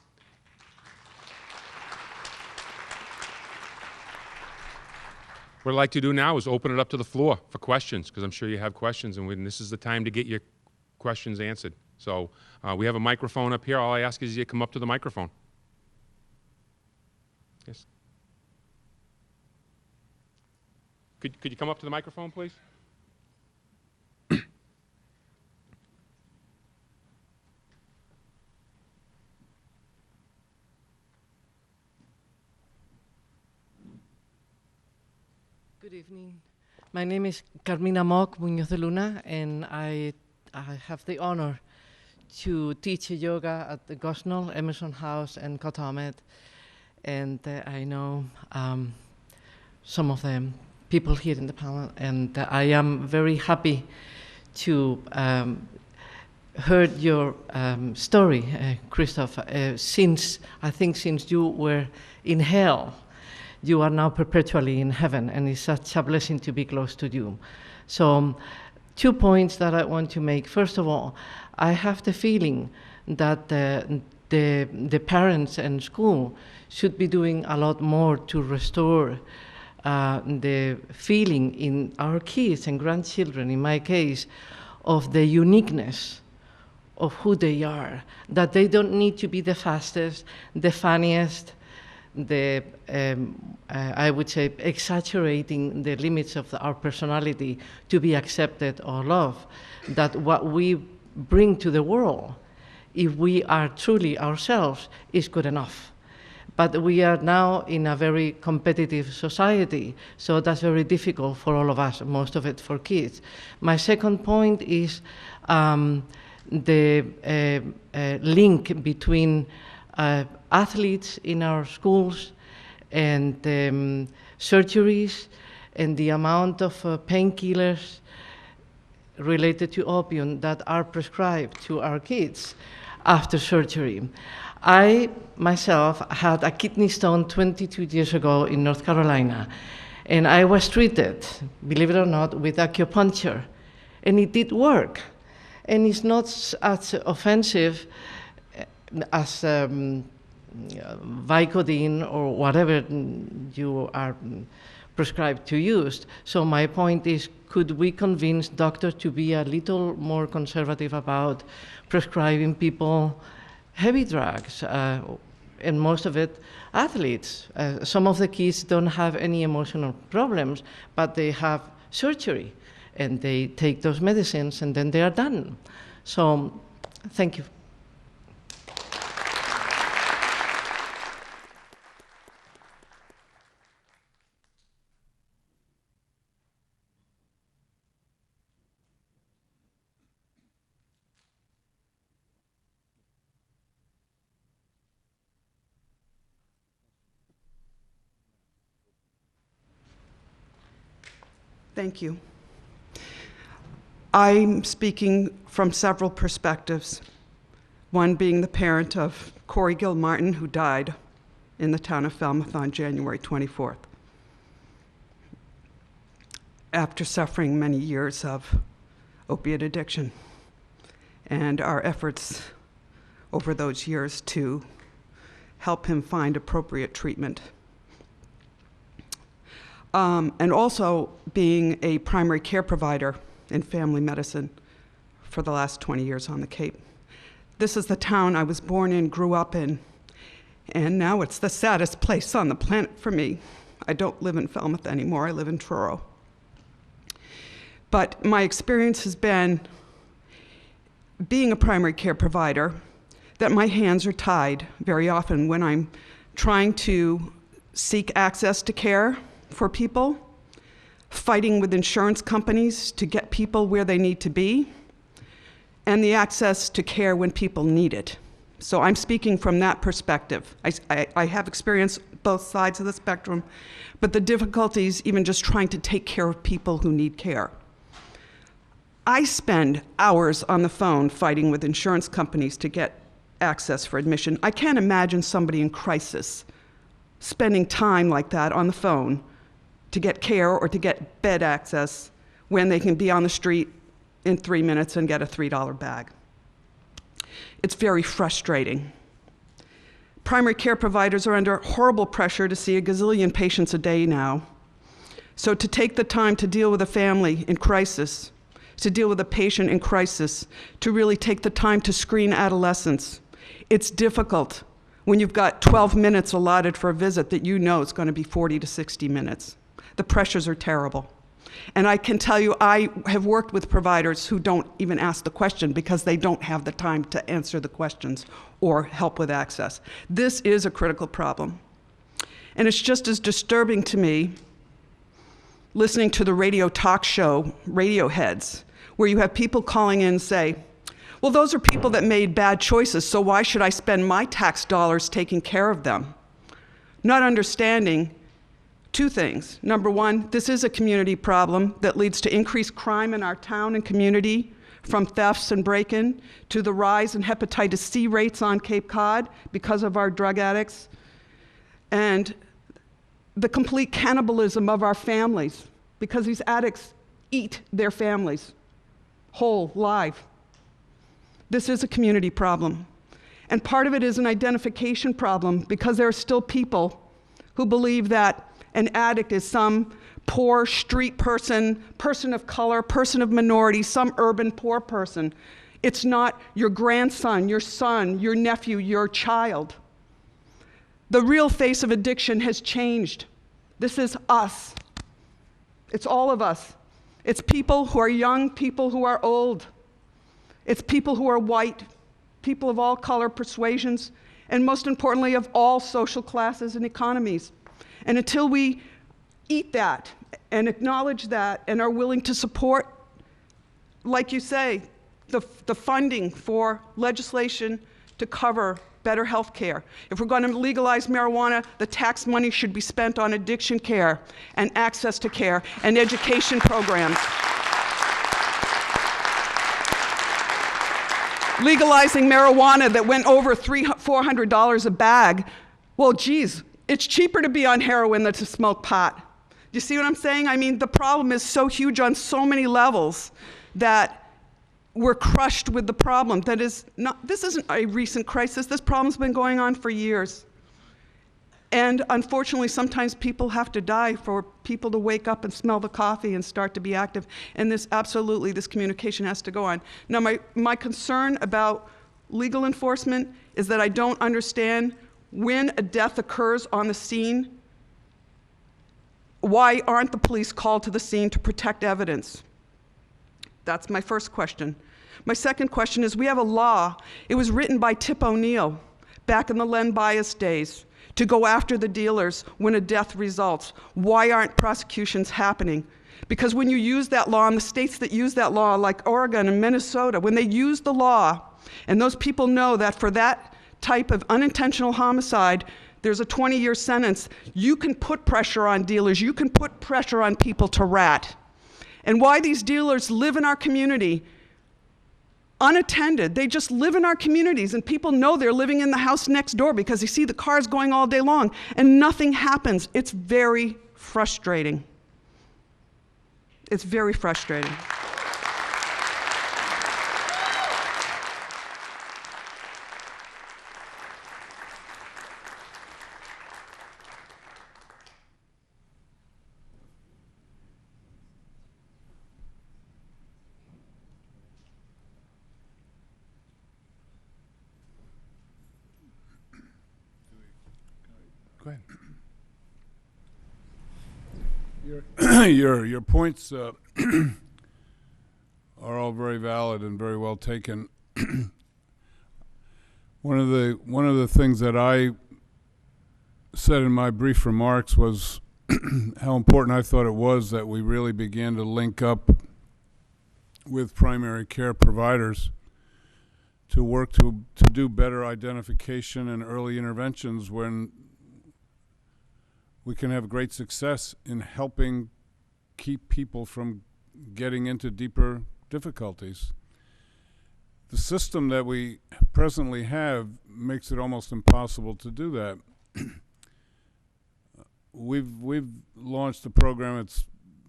is open it up to the floor for questions, because I'm sure you have questions, and this is the time to get your questions answered. So we have a microphone up here. All I ask is you come up to the microphone. Yes. Could you come up to the microphone, please? Good evening. My name is Carmina Mock Muñoz de Luna, and I have the honor to teach yoga at the Gosnold, Emerson House, and Kotomet. And I know some of the people here in the panel, and I am very happy to heard your story, Christoph. Since you were in hell, you are now perpetually in heaven, and it's such a blessing to be close to you. So 2 points that I want to make. First of all, I have the feeling that the parents and school should be doing a lot more to restore the feeling in our kids and grandchildren, in my case, of the uniqueness of who they are, that they don't need to be the fastest, the funniest, I would say, exaggerating the limits of our personality to be accepted or loved, that what we bring to the world, if we are truly ourselves, is good enough. But we are now in a very competitive society, so that's very difficult for all of us, most of it for kids. My second point is the link between athletes in our schools and surgeries and the amount of painkillers related to opium that are prescribed to our kids after surgery. I myself had a kidney stone 22 years ago in North Carolina, and I was treated, believe it or not, with acupuncture, and it did work. And it's not as offensive as Vicodin or whatever you are prescribed to use. So my point is, could we convince doctors to be a little more conservative about prescribing people heavy drugs, and most of it athletes? Some of the kids don't have any emotional problems, but they have surgery, and they take those medicines, and then they are done. So, thank you. Thank you. I'm speaking from several perspectives, one being the parent of Corey Gilmartin, who died in the town of Falmouth on January 24th, after suffering many years of opiate addiction, and our efforts over those years to help him find appropriate treatment. And also being a primary care provider in family medicine for the last 20 years on the Cape. This is the town I was born in, grew up in, and now it's the saddest place on the planet for me. I don't live in Falmouth anymore, I live in Truro. But my experience has been, being a primary care provider, that my hands are tied very often when I'm trying to seek access to care for people, fighting with insurance companies to get people where they need to be, and the access to care when people need it. So I'm speaking from that perspective. I have experienced both sides of the spectrum, but the difficulties even just trying to take care of people who need care. I spend hours on the phone fighting with insurance companies to get access for admission. I can't imagine somebody in crisis spending time like that on the phone to get care or to get bed access when they can be on the street in 3 minutes and get a $3 bag. It's very frustrating. Primary care providers are under horrible pressure to see a gazillion patients a day now. So to take the time to deal with a family in crisis, to deal with a patient in crisis, to really take the time to screen adolescents, it's difficult when you've got 12 minutes allotted for a visit that you know is going to be 40 to 60 minutes. The pressures are terrible. And I can tell you, I have worked with providers who don't even ask the question because they don't have the time to answer the questions or help with access. This is a critical problem. And it's just as disturbing to me listening to the radio talk show, Radioheads, where you have people calling in and say, well, those are people that made bad choices, so why should I spend my tax dollars taking care of them? Not understanding Two things. Number one, this is a community problem that leads to increased crime in our town and community, from thefts and break-in to the rise in hepatitis C rates on Cape Cod because of our drug addicts, and the complete cannibalism of our families because these addicts eat their families whole, live. This is a community problem. And part of it is an identification problem because there are still people who believe that an addict is some poor street person, person of color, person of minority, some urban poor person. It's not your grandson, your son, your nephew, your child. The real face of addiction has changed. This is us. It's all of us. It's people who are young, people who are old. It's people who are white, people of all color, persuasions, and most importantly, of all social classes and economies. And until we eat that and acknowledge that and are willing to support, like you say, the funding for legislation to cover better health care. If we're going to legalize marijuana, the tax money should be spent on addiction care and access to care and education programs. Legalizing marijuana that went over $400 a bag, well, geez, it's cheaper to be on heroin than to smoke pot. Do you see what I'm saying? I mean, the problem is so huge on so many levels that we're crushed with the problem. That is not, this isn't a recent crisis. This problem's been going on for years. And unfortunately, sometimes people have to die for people to wake up and smell the coffee and start to be active. And this, absolutely, this communication has to go on. Now, my concern about legal enforcement is that I don't understand when a death occurs on the scene, why aren't the police called to the scene to protect evidence? That's my first question. My second question is, we have a law. It was written by Tip O'Neill back in the Len Bias days to go after the dealers when a death results. Why aren't prosecutions happening? Because when you use that law, and the states that use that law, like Oregon and Minnesota, when they use the law, and those people know that for that type of unintentional homicide, there's a 20-year sentence, you can put pressure on dealers, you can put pressure on people to rat. And why these dealers live in our community unattended. They just live in our communities, and people know they're living in the house next door because they see the cars going all day long, and nothing happens. It's very frustrating. It's very frustrating. Go ahead. Your points are all very valid and very well taken. One of the things that I said in my brief remarks was how important I thought it was that we really began to link up with primary care providers to work to do better identification and early interventions when we can have great success in helping keep people from getting into deeper difficulties. The system that we presently have makes it almost impossible to do that. We've launched a program, it's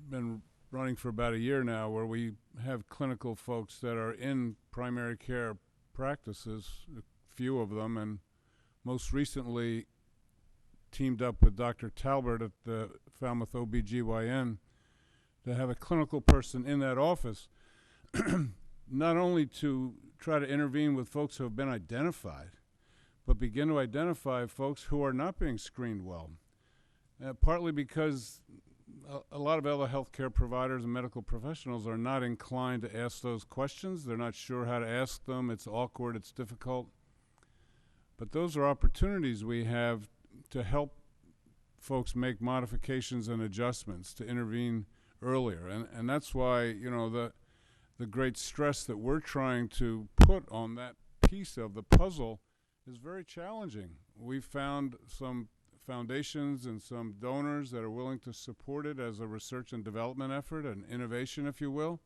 been running for about a year now, where we have clinical folks that are in primary care practices, a few of them, and most recently teamed up with Dr. Talbert at the Falmouth OBGYN to have a clinical person in that office, not only to try to intervene with folks who have been identified, but begin to identify folks who are not being screened well. Partly because a lot of other healthcare providers and medical professionals are not inclined to ask those questions. They're not sure how to ask them. It's awkward, it's difficult. But those are opportunities we have to help folks make modifications and adjustments, to intervene earlier. And that's why, you know, the great stress that we're trying to put on that piece of the puzzle is very challenging. We've found some foundations and some donors that are willing to support it as a research and development effort, an innovation, if you will.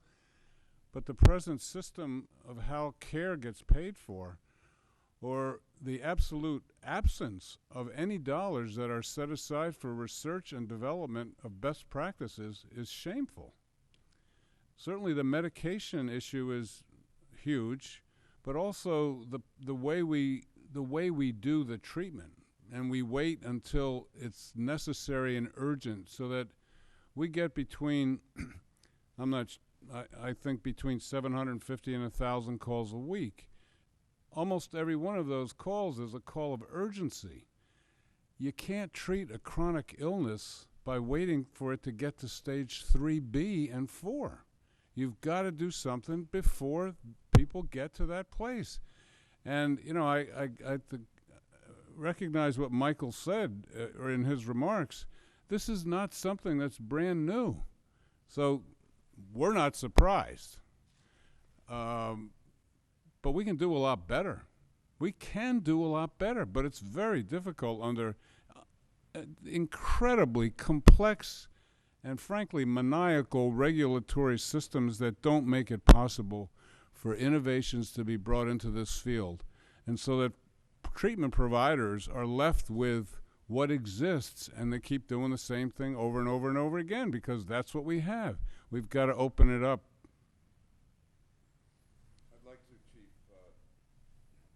But the present system of how care gets paid for, or the absolute absence of any dollars that are set aside for research and development of best practices, is shameful. Certainly the medication issue is huge, but also the way we do the treatment, and we wait until it's necessary and urgent, so that we get between I think between 750 and 1,000 calls a week. Almost every one of those calls is a call of urgency. You can't treat a chronic illness by waiting for it to get to stage 3B and 4. You've got to do something before people get to that place. And, you know, I recognize what Michael said or in his remarks. This is not something that's brand new. So we're not surprised. But we can do a lot better. We can do a lot better, but it's very difficult under incredibly complex and frankly maniacal regulatory systems that don't make it possible for innovations to be brought into this field. And so that treatment providers are left with what exists, and they keep doing the same thing over and over and over again, because that's what we have. We've got to open it up. I'd like to, Chief,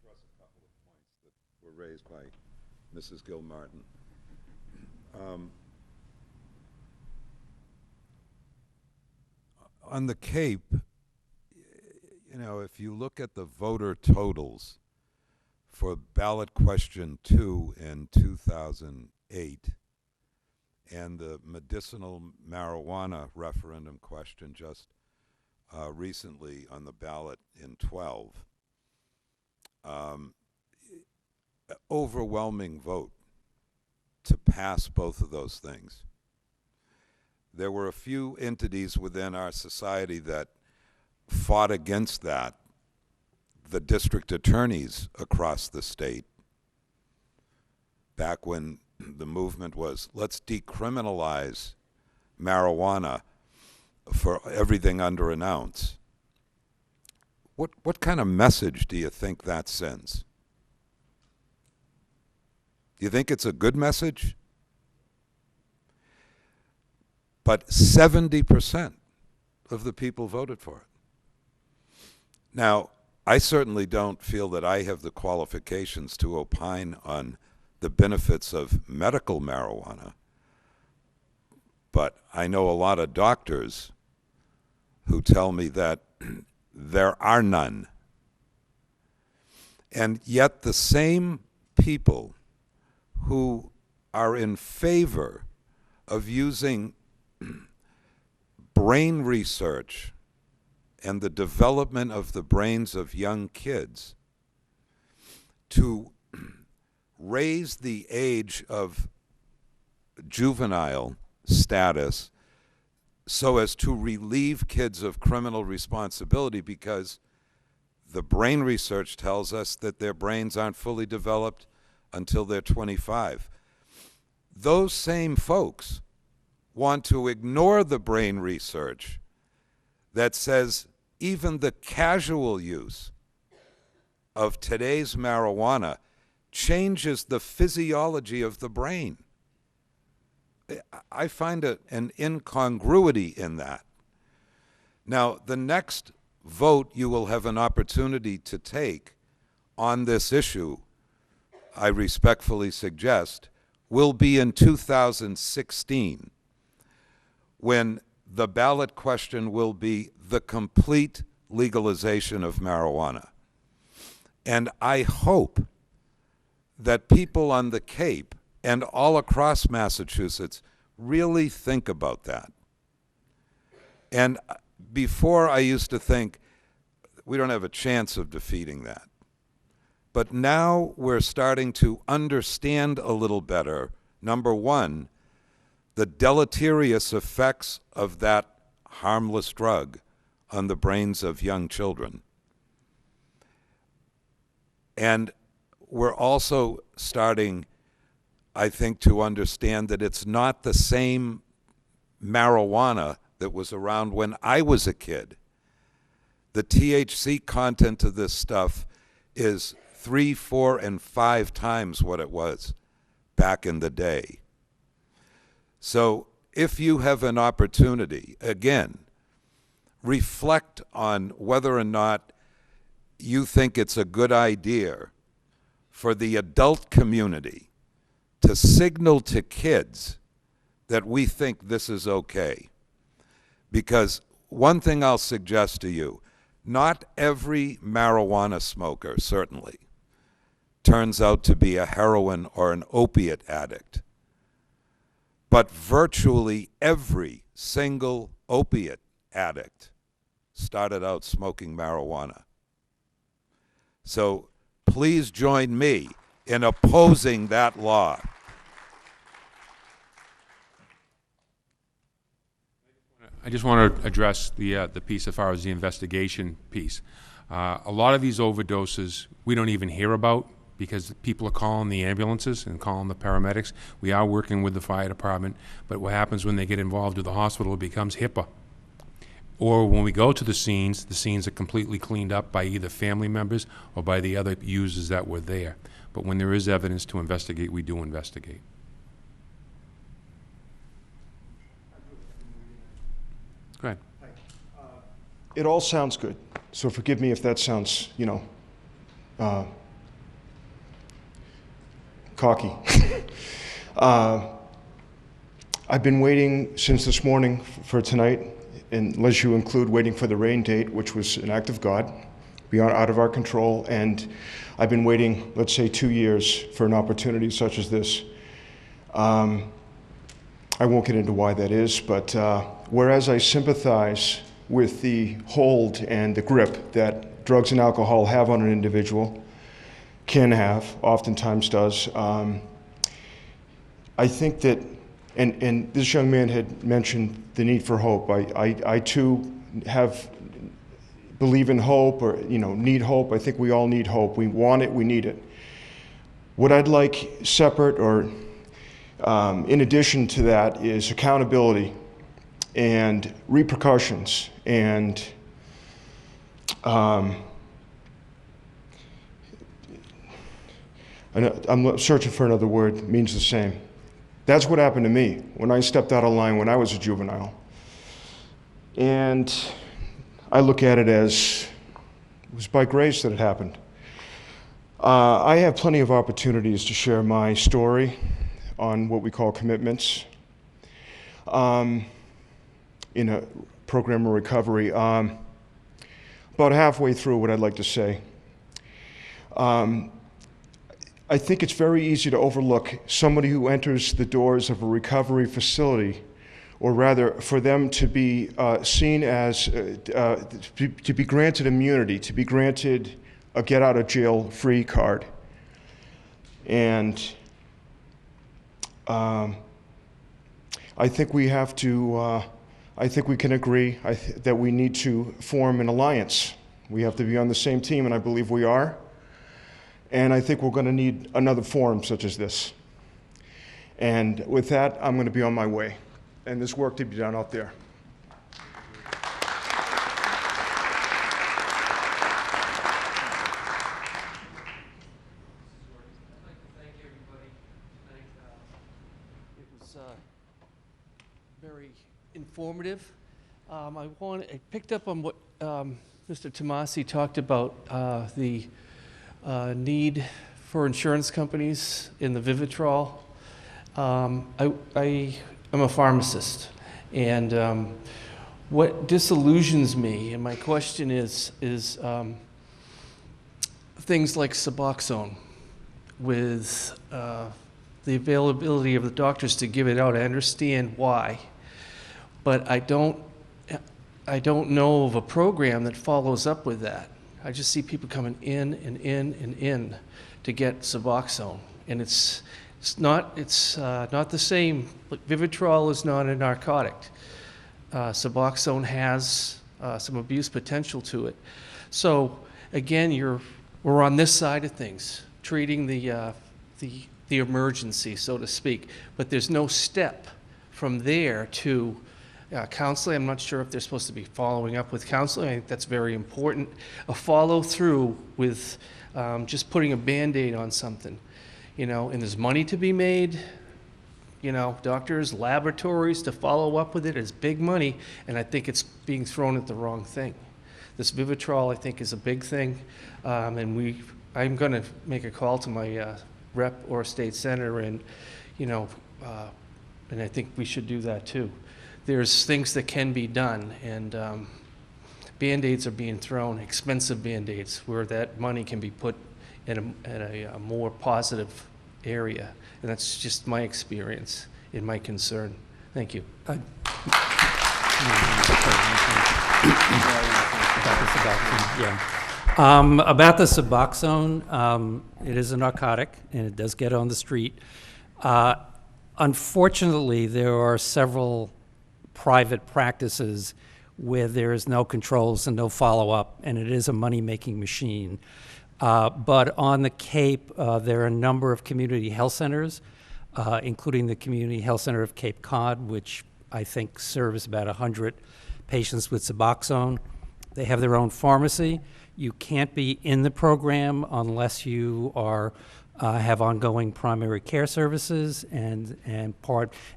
address a couple of points that were raised by Mrs. Gilmartin. On the Cape, you know, if you look at the voter totals for ballot question 2 in 2008 and the medicinal marijuana referendum question just recently on the ballot in 12, overwhelming vote to pass both of those things. There were a few entities within our society that fought against that. The district attorneys across the state, back when the movement was, let's decriminalize marijuana for everything under an ounce. What kind of message do you think that sends? Do you think it's a good message? But 70% of the people voted for it. Now, I certainly don't feel that I have the qualifications to opine on the benefits of medical marijuana, but I know a lot of doctors who tell me that there are none. And yet the same people who are in favor of using brain research and the development of the brains of young kids to raise the age of juvenile status so as to relieve kids of criminal responsibility, because the brain research tells us that their brains aren't fully developed until they're 25. Those same folks want to ignore the brain research that says even the casual use of today's marijuana changes the physiology of the brain. I find an incongruity in that. Now, the next vote you will have an opportunity to take on this issue, I respectfully suggest, will be in 2016, when the ballot question will be the complete legalization of marijuana. And I hope that people on the Cape and all across Massachusetts really think about that. And before, I used to think, we don't have a chance of defeating that. But now we're starting to understand a little better, number one, the deleterious effects of that harmless drug on the brains of young children. And we're also starting I think, to understand that it's not the same marijuana that was around when I was a kid. The THC content of this stuff is 3, 4, and 5 times what it was back in the day. So if you have an opportunity, again, reflect on whether or not you think it's a good idea for the adult community to signal to kids that we think this is okay. Because one thing I'll suggest to you, not every marijuana smoker, certainly, turns out to be a heroin or an opiate addict. But virtually every single opiate addict started out smoking marijuana. So please join me in opposing that law. I just want to address the piece as far as the investigation piece. A lot of these overdoses we don't even hear about because people are calling the ambulances and calling the paramedics. We are working with the fire department, but what happens when they get involved with the hospital, it becomes HIPAA. Or when we go to the scenes are completely cleaned up by either family members or by the other users that were there. But when there is evidence to investigate, we do investigate. Go ahead. It all sounds good, so forgive me if that sounds, cocky. I've been waiting since this morning for tonight, unless you include waiting for the rain date, which was an act of God, beyond out of our control, and I've been waiting, let's say, 2 years for an opportunity such as this. I won't get into why that is, but whereas I sympathize with the hold and the grip that drugs and alcohol have on an individual, can have, oftentimes does, I think that, and this young man had mentioned the need for hope. I too believe in hope, or need hope. I think we all need hope. We want it, we need it. What I'd like separate or in addition to that is accountability and repercussions and I'm searching for another word that means the same. That's what happened to me when I stepped out of line when I was a juvenile. And I look at it as it was by grace that it happened. I have plenty of opportunities to share my story on what we call commitments in a program of recovery. About halfway through what I'd like to say. I think it's very easy to overlook somebody who enters the doors of a recovery facility, or rather for them to be seen as, to be granted immunity, to be granted a get out of jail free card. And I think we have to, I think we can agree that we need to form an alliance. We have to be on the same team, and I believe we are. And I think we're going to need another forum such as this. And with that, I'm going to be on my way. And there's work to be done out there. Very informative. I picked up on what Mr. Tomasi talked about, the need for insurance companies in the Vivitrol. I am a pharmacist, and what disillusions me, and my question is things like Suboxone, with the availability of the doctors to give it out. I understand why, but I don't know of a program that follows up with that. I just see people coming in and in and in to get Suboxone, and it's not the same. Like, Vivitrol is not a narcotic. Suboxone has some abuse potential to it. So again, we're on this side of things, treating the the emergency, so to speak. But there's no step from there to counseling. I'm not sure if they're supposed to be following up with counseling. I think that's very important. A follow through with just putting a Band-Aid on something, you know, and there's money to be made. You know, doctors, laboratories to follow up with it is big money, and I think it's being thrown at the wrong thing. This Vivitrol, I think, is a big thing, and I'm going to make a call to my rep or state senator, and you know, and I think we should do that too. There's things that can be done, and Band-Aids are being thrown, expensive Band-Aids, where that money can be put in a more positive area. And that's just my experience and my concern. Thank you. About the Suboxone, it is a narcotic, and it does get on the street. Unfortunately, there are several private practices where there is no controls and no follow-up, and it is a money-making machine. But on the Cape, there are a number of community health centers, including the Community Health Center of Cape Cod, which I think serves about 100 patients with Suboxone. They have their own pharmacy. You can't be in the program unless you are have ongoing primary care services and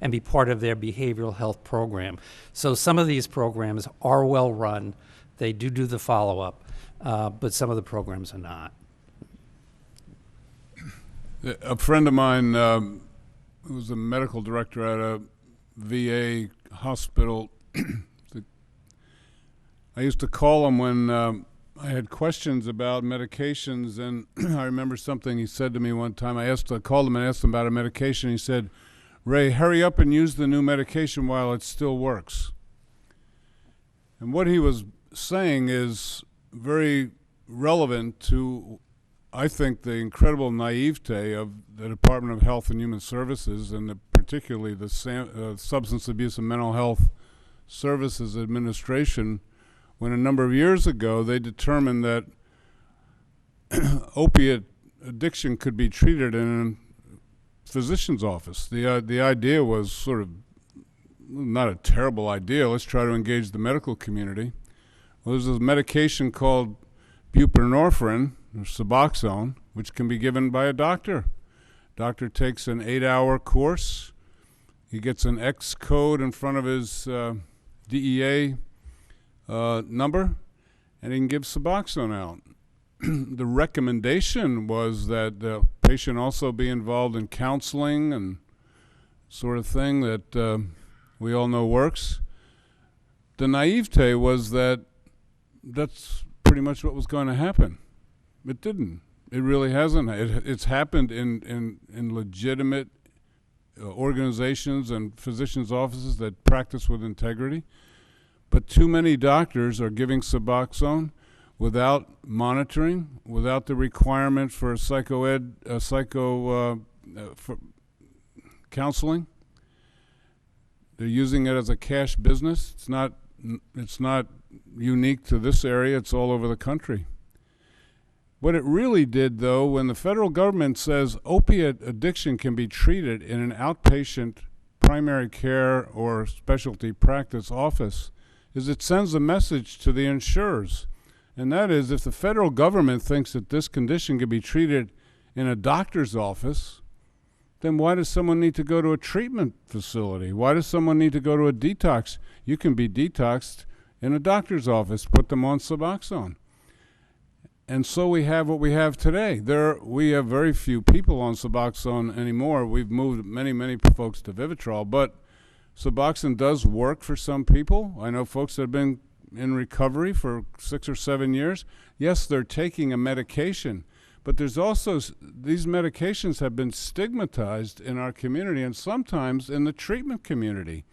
be part of their behavioral health program. So some of these programs are well run. They do the follow-up. But some of the programs are not. A friend of mine who was a medical director at a VA hospital, I used to call him when I had questions about medications, and I remember something he said to me one time. I called him and asked him about a medication. He said, "Ray, hurry up and use the new medication while it still works." And what he was saying is very relevant to, I think, the incredible naivete of the Department of Health and Human Services, and particularly the Substance Abuse and Mental Health Services Administration, when a number of years ago they determined that opiate addiction could be treated in a physician's office. The idea was sort of not a terrible idea. Let's try to engage the medical community. Well, there's a medication called buprenorphine, or Suboxone, which can be given by a doctor. Doctor takes an 8-hour course. He gets an X code in front of his DEA number, and he can give Suboxone out. The recommendation was that the patient also be involved in counseling and sort of thing that we all know works. The naivete was that that's pretty much what was going to happen. It didn't. It really hasn't. It's happened in legitimate organizations and physicians' offices that practice with integrity. But too many doctors are giving Suboxone without monitoring, without the requirement for for counseling. They're using it as a cash business. It's not unique to this area. It's all over the country. What it really did, though, when the federal government says opiate addiction can be treated in an outpatient primary care or specialty practice office, is it sends a message to the insurers. And that is, if the federal government thinks that this condition can be treated in a doctor's office, then why does someone need to go to a treatment facility? Why does someone need to go to a detox? You can be detoxed in a doctor's office, put them on Suboxone. And so we have what we have today. We have very few people on Suboxone anymore. We've moved many folks to Vivitrol, but Suboxone does work for some people. I know folks that have been in recovery for 6 or 7 years. Yes, they're taking a medication, but there's also, these medications have been stigmatized in our community and sometimes in the treatment community.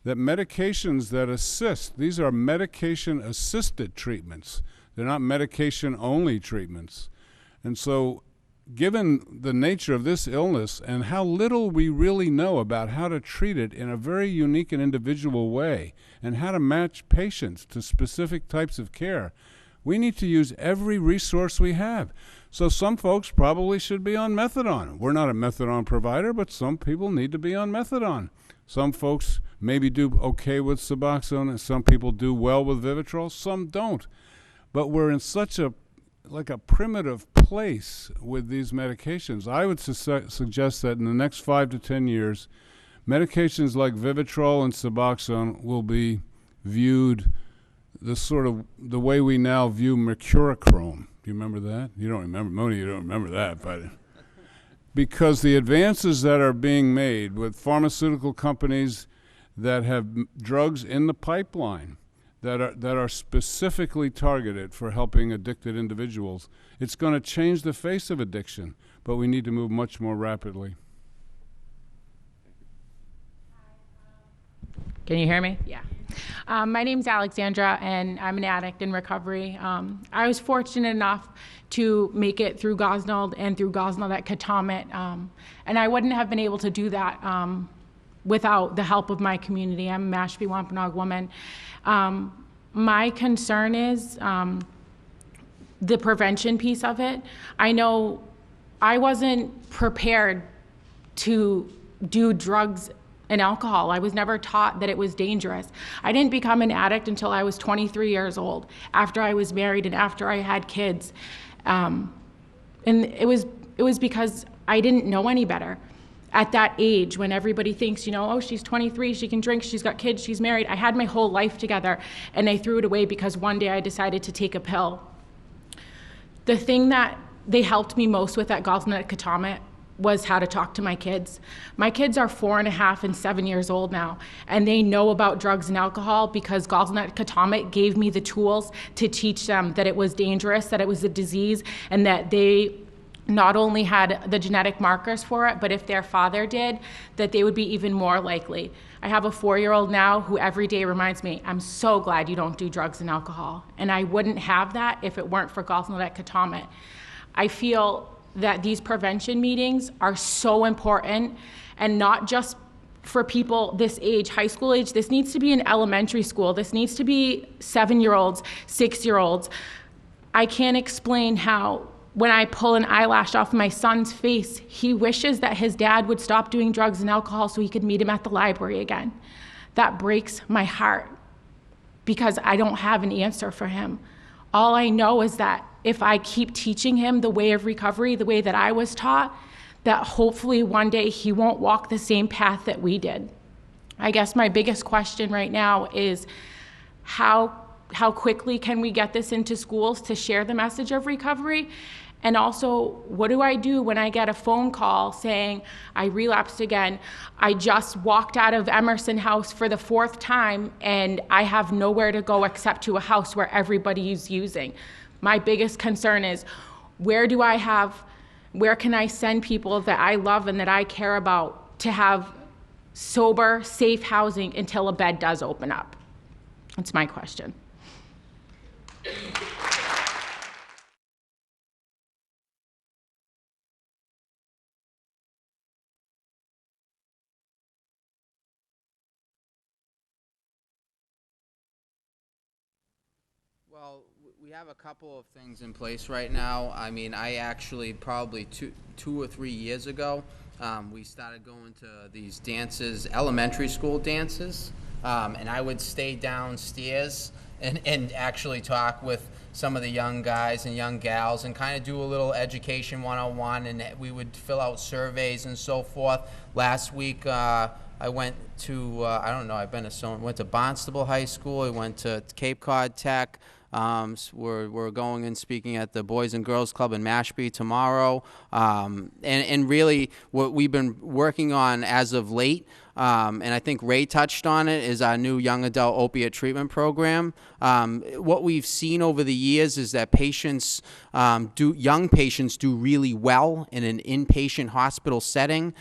That medications that assist, these are medication-assisted treatments. They're not medication-only treatments. And so, given the nature of this illness and how little we really know about how to treat it in a very unique and individual way, and how to match patients to specific types of care, we need to use every resource we have. So some folks probably should be on methadone. We're not a methadone provider, but some people need to be on methadone. Some folks maybe do okay with Suboxone, and some people do well with Vivitrol, some don't. But we're in such a primitive place with these medications. I would suggest that in the next 5 to 10 years, medications like Vivitrol and Suboxone will be viewed the way we now view mercurochrome. Do you remember that? You don't remember, Moni, you don't remember that, but because the advances that are being made with pharmaceutical companies that have drugs in the pipeline that are specifically targeted for helping addicted individuals, it's going to change the face of addiction, but we need to move much more rapidly. Can you hear me? Yeah. My name's Alexandra, and I'm an addict in recovery. I was fortunate enough to make it through Gosnold and through Gosnold at Cape Cod, and I wouldn't have been able to do that without the help of my community. I'm a Mashpee Wampanoag woman. My concern is the prevention piece of it. I know I wasn't prepared to do drugs and alcohol. I was never taught that it was dangerous. I didn't become an addict until I was 23 years old, after I was married and after I had kids. And it was because I didn't know any better. At that age, when everybody thinks, oh, she's 23, she can drink, she's got kids, she's married. I had my whole life together, and I threw it away because one day I decided to take a pill. The thing that they helped me most with at Gosnold of Cape Cod was how to talk to my kids. My kids are 4.5 and 7 years old now, and they know about drugs and alcohol because Gosnold of Cape Cod gave me the tools to teach them that it was dangerous, that it was a disease, and that they not only had the genetic markers for it, but if their father did, that they would be even more likely. I have a 4-year-old now who every day reminds me, I'm so glad you don't do drugs and alcohol. And I wouldn't have that if it weren't for Gosnold of Cape Cod. I feel that these prevention meetings are so important, and not just for people this age, high school age. This needs to be in elementary school. This needs to be 7-year-olds, 6-year-olds. I can't explain how when I pull an eyelash off my son's face, he wishes that his dad would stop doing drugs and alcohol so he could meet him at the library again. That breaks my heart because I don't have an answer for him. All I know is that if I keep teaching him the way of recovery, the way that I was taught, that hopefully one day he won't walk the same path that we did. I guess my biggest question right now is how quickly can we get this into schools to share the message of recovery? And also, what do I do when I get a phone call saying, I relapsed again, I just walked out of Emerson House for the 4th time, and I have nowhere to go except to a house where everybody is using. My biggest concern is, where can I send people that I love and that I care about to have sober, safe housing until a bed does open up? That's my question. Well, we have a couple of things in place right now. I mean, I actually probably two or 3 years ago, we started going to these dances, elementary school dances, and I would stay downstairs and actually talk with some of the young guys and young gals and kind of do a little education one-on-one, and we would fill out surveys and so forth. Last week, I went to, went to Barnstable High School, I went to Cape Cod Tech. We're going and speaking at the Boys and Girls Club in Mashpee tomorrow. And really what we've been working on as of late, and I think Ray touched on it, is our new young adult opiate treatment program. What we've seen over the years is that young patients do really well in an inpatient hospital setting.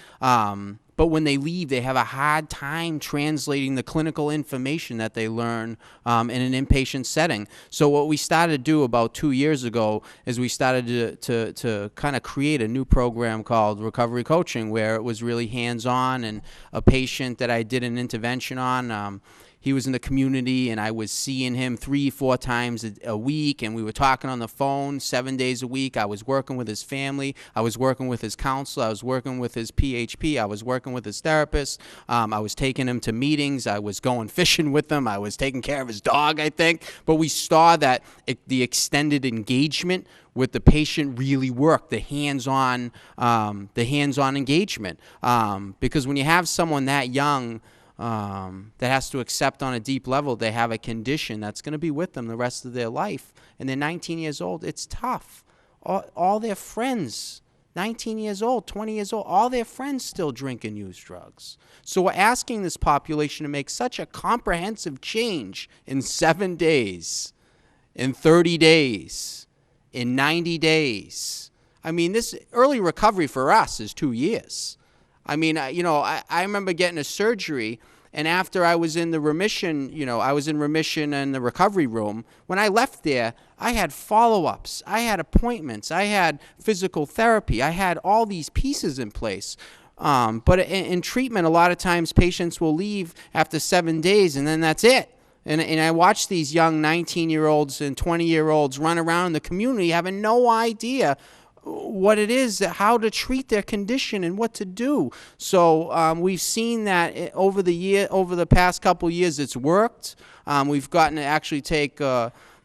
But when they leave, they have a hard time translating the clinical information that they learn in an inpatient setting. So what we started to do about 2 years ago is we started to kind of create a new program called Recovery Coaching, where it was really hands-on, and a patient that I did an intervention on, he was in the community, and I was seeing him 3-4 times a week, and we were talking on the phone 7 days a week. I was working with his family. I was working with his counselor. I was working with his PHP. I was working with his therapist. I was taking him to meetings. I was going fishing with him. I was taking care of his dog, I think. But we saw that the extended engagement with the patient really worked, the hands-on engagement. Because when you have someone that young that has to accept on a deep level they have a condition that's going to be with them the rest of their life, and they're 19 years old, it's tough. All their friends, 19 years old, 20 years old, all their friends still drink and use drugs. So we're asking this population to make such a comprehensive change in 7 days, in 30 days, in 90 days. I mean, this early recovery for us is 2 years. I mean, I remember getting a surgery, and after I was in the remission, I was in remission in the recovery room. When I left there, I had follow-ups, I had appointments, I had physical therapy, I had all these pieces in place. But in treatment, a lot of times patients will leave after 7 days, and then that's it. And I watch these young 19-year-olds and 20-year-olds run around in the community having no idea what it is, how to treat their condition and what to do. So we've seen that over the past couple years, it's worked. We've gotten to actually take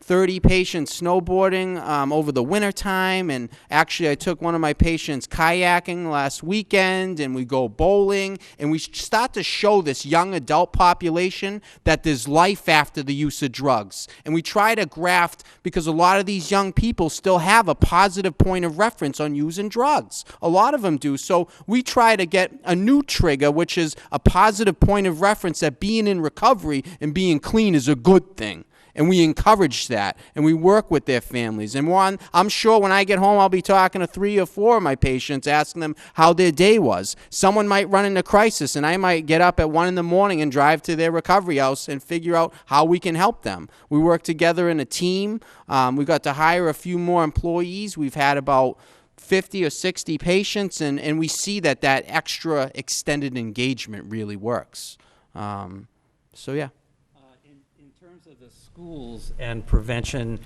30 patients snowboarding over the winter time, and actually I took one of my patients kayaking last weekend, and we go bowling, and we start to show this young adult population that there's life after the use of drugs. And we try to graft, because a lot of these young people still have a positive point of reference on using drugs. A lot of them do. So we try to get a new trigger, which is a positive point of reference that being in recovery and being clean is a good thing. And we encourage that, and we work with their families. And I'm sure when I get home, I'll be talking to 3 or 4 of my patients, asking them how their day was. Someone might run into crisis, and I might get up at 1 in the morning and drive to their recovery house and figure out how we can help them. We work together in a team. We got to hire a few more employees. We've had about 50 or 60 patients, and we see that extra extended engagement really works. So, yeah. Schools and prevention,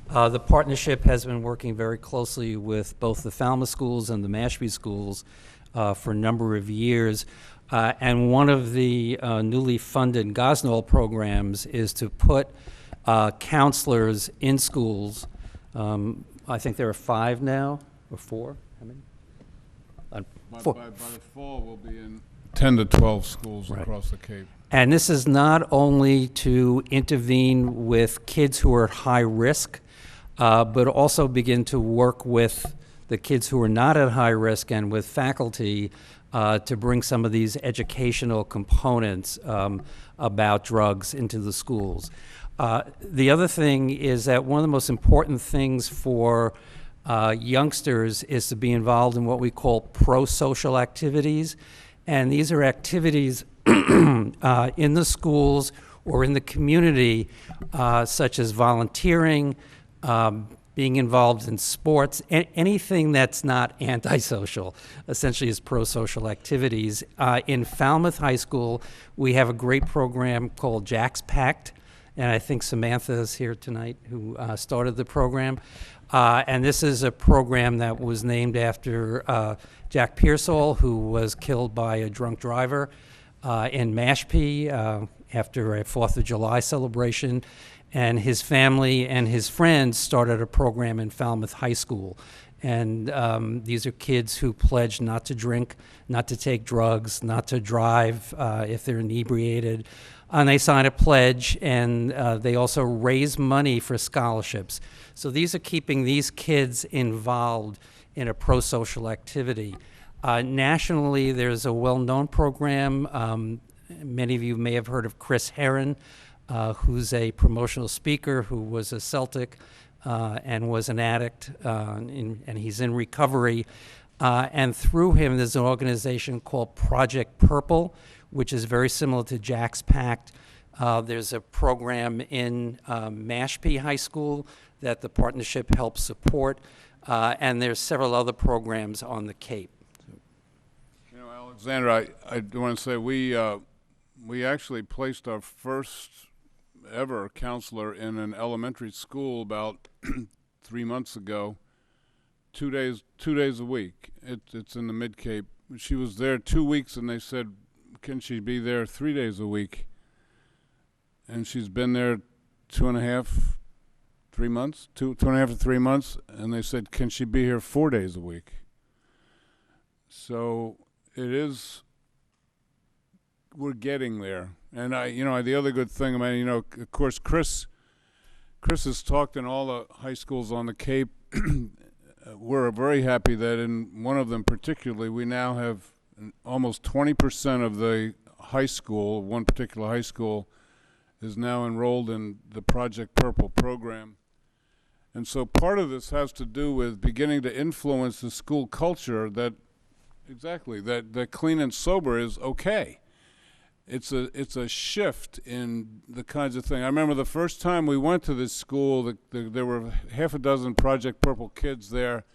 the partnership has been working very closely with both the Falmouth schools and the Mashpee schools for a number of years. And one of the newly funded Gosnold programs is to put counselors in schools. I think there are 5 now, or 4. How many? 4. By the fall, we'll be in 10 to 12 schools across the Cape. And this is not only to intervene with kids who are at high risk, but also begin to work with the kids who are not at high risk and with faculty to bring some of these educational components about drugs into the schools. The other thing is that one of the most important things for youngsters is to be involved in what we call pro-social activities. And these are activities in the schools or in the community, such as volunteering, being involved in sports, anything that's not antisocial, essentially is pro-social activities. In Falmouth High School, we have a great program called Jack's Pact, and I think Samantha is here tonight who started the program. And this is a program that was named after Jack Pearsall, who was killed by a drunk driver in Mashpee after a 4th of July celebration. And his family and his friends started a program in Falmouth High School. And these are kids who pledge not to drink, not to take drugs, not to drive if they're inebriated. And they sign a pledge, and they also raise money for scholarships. So these are keeping these kids involved in a pro-social activity. Nationally, there's a well-known program. Many of you may have heard of Chris Herron, who's a promotional speaker who was a Celtic and was an addict, and he's in recovery. And through him, there's an organization called Project Purple, which is very similar to Jack's Pact. There's a program in Mashpee High School that the partnership helps support, and there's several other programs on the Cape. You know, Alexander, I do want to say we we actually placed our first ever counselor in an elementary school about 3 months ago. 2 days a week. It's in the Mid-Cape. She was there 2 weeks, and they said, can she be there 3 days a week? And she's been there 2.5, 3 months, 2.5 to 3 months, and they said, can she be here 4 days a week? So it is, we're getting there. And the other good thing, of course, Chris has talked in all the high schools on the Cape. We're very happy that in one of them particularly, we now have almost 20% of the high school, one particular high school, is now enrolled in the Project Purple program. And so part of this has to do with beginning to influence the school culture that clean and sober is okay. It's a shift in the kinds of thing. I remember the first time we went to this school, there were half a dozen Project Purple kids there,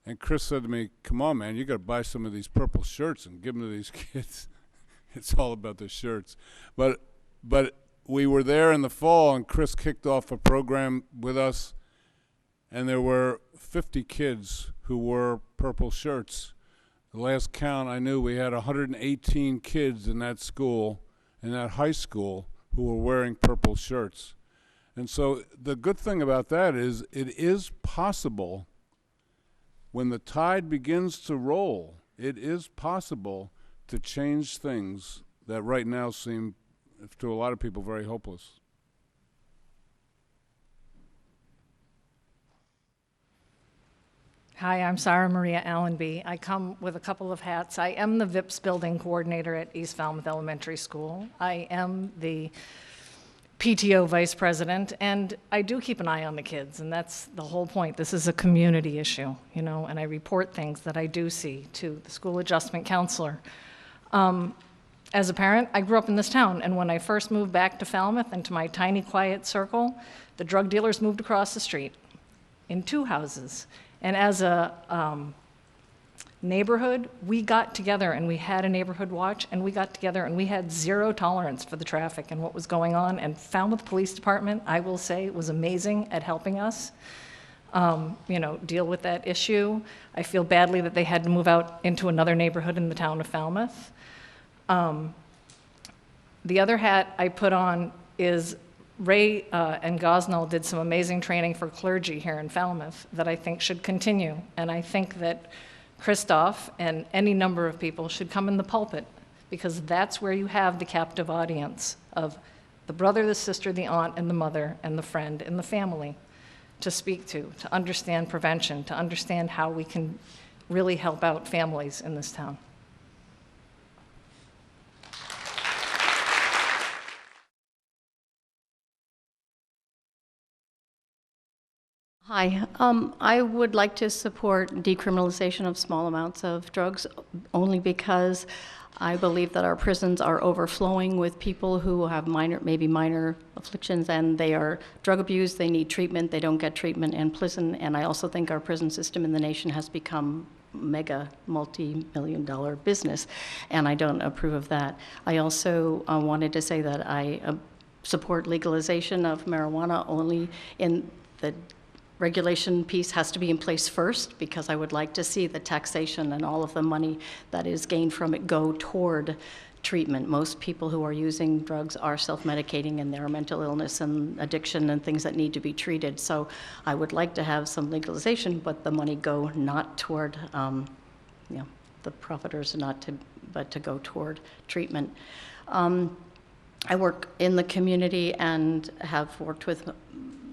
and Chris said to me, come on, man, you got to buy some of these purple shirts and give them to these kids. It's all about the shirts. But we were there in the fall, and Chris kicked off a program with us, and there were 50 kids who wore purple shirts. The last count I knew, we had 118 kids in that school, in that high school, who were wearing purple shirts. And so the good thing about that is it is possible, when the tide begins to roll, it is possible to change things that right now seem, to a lot of people, very hopeless. Hi, I'm Sarah Maria Allenby. I come with a couple of hats. I am the VIPS building coordinator at East Falmouth Elementary School. I am the PTO vice president, and I do keep an eye on the kids, and that's the whole point. This is a community issue, and I report things that I do see to the school adjustment counselor. As a parent, I grew up in this town, and when I first moved back to Falmouth and to my tiny, quiet circle, the drug dealers moved across the street in 2 houses. And as a neighborhood, we got together and we had a neighborhood watch, and we got together and we had zero tolerance for the traffic and what was going on. And Falmouth Police Department, I will say, was amazing at helping us, deal with that issue. I feel badly that they had to move out into another neighborhood in the town of Falmouth. The other hat I put on is Ray and Gosnold did some amazing training for clergy here in Falmouth that I think should continue. And I think that Christoph and any number of people should come in the pulpit, because that's where you have the captive audience of the brother, the sister, the aunt, and the mother, and the friend, and the family to speak to understand prevention, to understand how we can really help out families in this town. Hi, I would like to support decriminalization of small amounts of drugs only because I believe that our prisons are overflowing with people who have maybe minor afflictions, and they are drug abused, they need treatment, they don't get treatment in prison, and I also think our prison system in the nation has become mega multi-million-dollar business, and I don't approve of that. I also wanted to say that I support legalization of marijuana only in the regulation piece has to be in place first, because I would like to see the taxation and all of the money that is gained from it go toward treatment. Most people who are using drugs are self-medicating, and there are mental illness and addiction and things that need to be treated. So I would like to have some legalization, but the money go not toward the profiters, but to go toward treatment. I work in the community and have worked with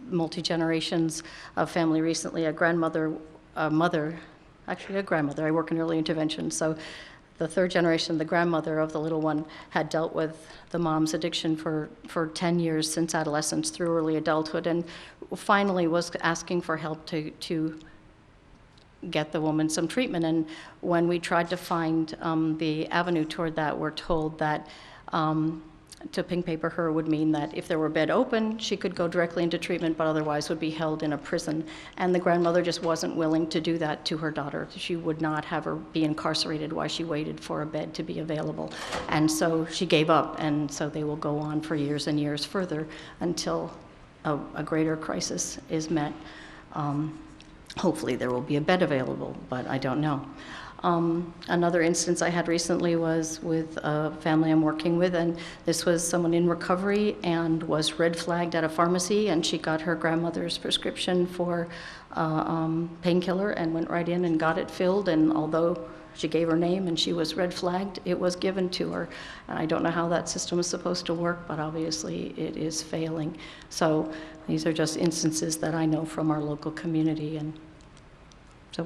multi-generations of family recently. A grandmother. I work in early intervention, so the 3rd generation, the grandmother of the little one, had dealt with the mom's addiction for 10 years since adolescence through early adulthood, and finally was asking for help to get the woman some treatment. And when we tried to find the avenue toward that, we're told that to pink paper her would mean that if there were a bed open, she could go directly into treatment, but otherwise would be held in a prison. And the grandmother just wasn't willing to do that to her daughter. She would not have her be incarcerated while she waited for a bed to be available. And so she gave up, and so they will go on for years and years further until a greater crisis is met. Hopefully there will be a bed available, but I don't know. Another instance I had recently was with a family I'm working with, and this was someone in recovery and was red flagged at a pharmacy, and she got her grandmother's prescription for painkiller and went right in and got it filled, and although she gave her name and she was red flagged, it was given to her. And I don't know how that system is supposed to work, but obviously it is failing. So these are just instances that I know from our local community, and so.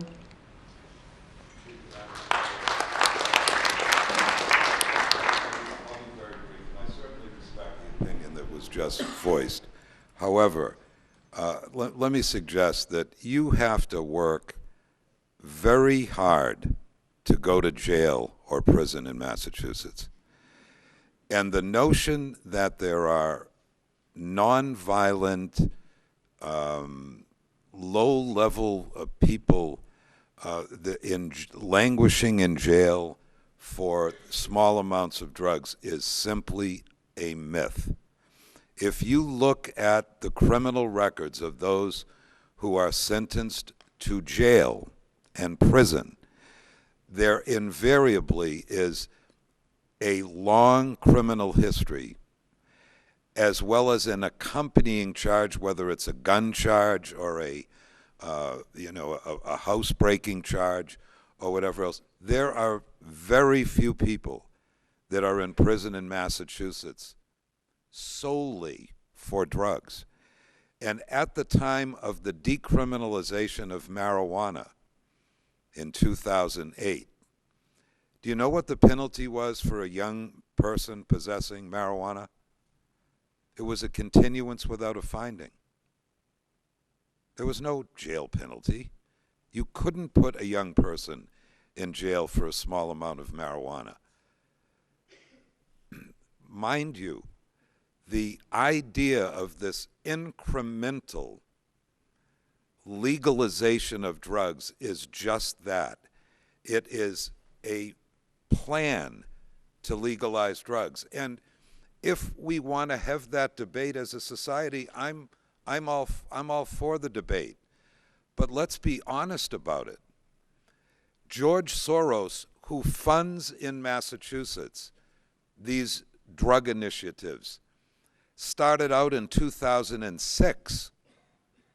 Just voiced. However, let me suggest that you have to work very hard to go to jail or prison in Massachusetts. And the notion that there are nonviolent, low-level people languishing in jail for small amounts of drugs is simply a myth. If you look at the criminal records of those who are sentenced to jail and prison, there invariably is a long criminal history, as well as an accompanying charge, whether it's a gun charge or a housebreaking charge or whatever else. There are very few people that are in prison in Massachusetts solely for drugs. And at the time of the decriminalization of marijuana in 2008, do you know what the penalty was for a young person possessing marijuana? It was a continuance without a finding. There was no jail penalty. You couldn't put a young person in jail for a small amount of marijuana. Mind you, the idea of this incremental legalization of drugs is just that. It is a plan to legalize drugs. And if we want to have that debate as a society, I'm all for the debate. But let's be honest about it. George Soros, who funds in Massachusetts these drug initiatives, started out in 2006,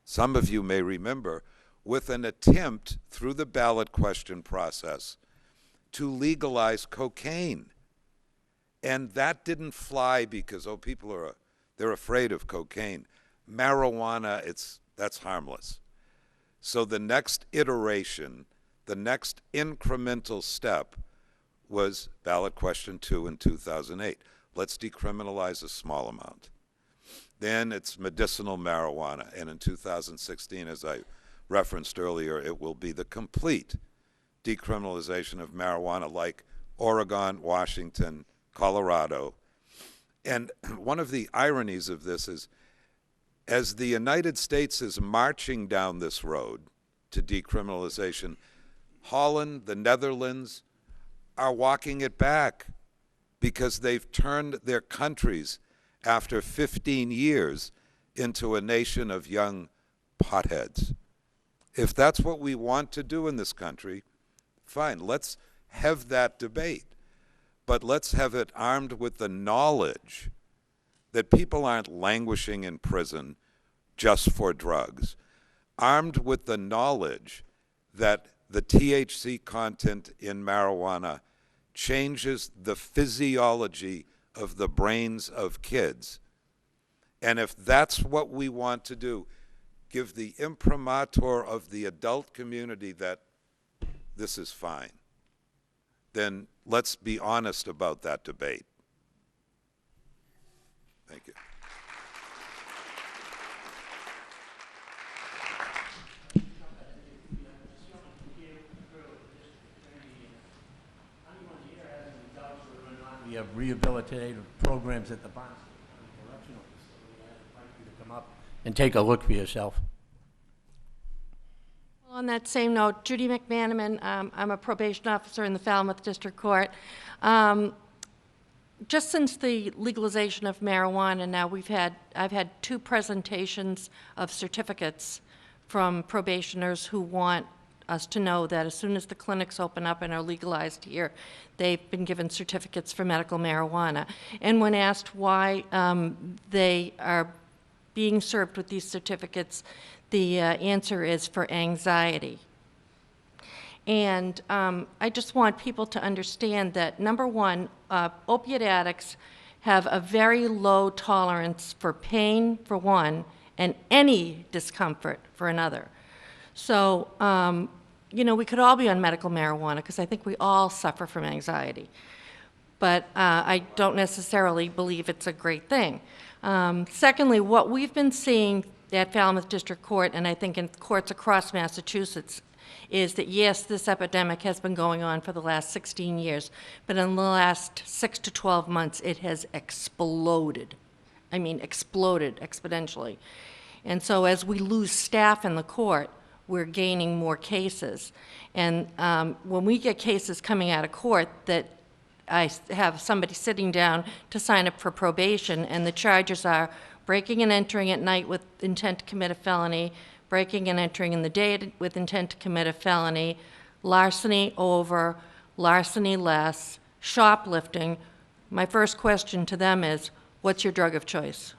some of you may remember, with an attempt through the ballot question process to legalize cocaine. And that didn't fly because, they're afraid of cocaine. Marijuana, that's harmless. So the next iteration, the next incremental step was ballot question 2 in 2008. Let's decriminalize a small amount. Then it's medicinal marijuana, and in 2016, as I referenced earlier, it will be the complete decriminalization of marijuana like Oregon, Washington, Colorado. And one of the ironies of this is, as the United States is marching down this road to decriminalization, Holland, the Netherlands, are walking it back because they've turned their countries after 15 years into a nation of young potheads. If that's what we want to do in this country, fine, let's have that debate. But let's have it armed with the knowledge that people aren't languishing in prison just for drugs, armed with the knowledge that the THC content in marijuana changes the physiology of the brains of kids. And if that's what we want to do, give the imprimatur of the adult community that this is fine, then let's be honest about that debate. Thank you. the rehabilitative programs at the Barnes Correctional Facility. I'd like you to come up and take a look for yourself. Well, on that same note, Judy McManaman, I'm a probation officer in the Falmouth District Court. Just since the legalization of marijuana, now I've had 2 presentations of certificates from probationers who want us to know that as soon as the clinics open up and are legalized here, they've been given certificates for medical marijuana. And when asked why they are being served with these certificates, the answer is for anxiety. And I just want people to understand that, number one, opiate addicts have a very low tolerance for pain, for one, and any discomfort for another. So, you know, we could all be on medical marijuana because I think we all suffer from anxiety. But I don't necessarily believe it's a great thing. Secondly, what we've been seeing at Falmouth District Court, and I think in courts across Massachusetts, is that yes, this epidemic has been going on for the last 16 years, but in the last 6 to 12 months, it has exploded. I mean, exploded exponentially. And so as we lose staff in the court, we're gaining more cases. And when we get cases coming out of court that I have somebody sitting down to sign up for probation, and the charges are breaking and entering at night with intent to commit a felony, breaking and entering in the day with intent to commit a felony, larceny over, larceny less, shoplifting. My first question to them is, what's your drug of choice?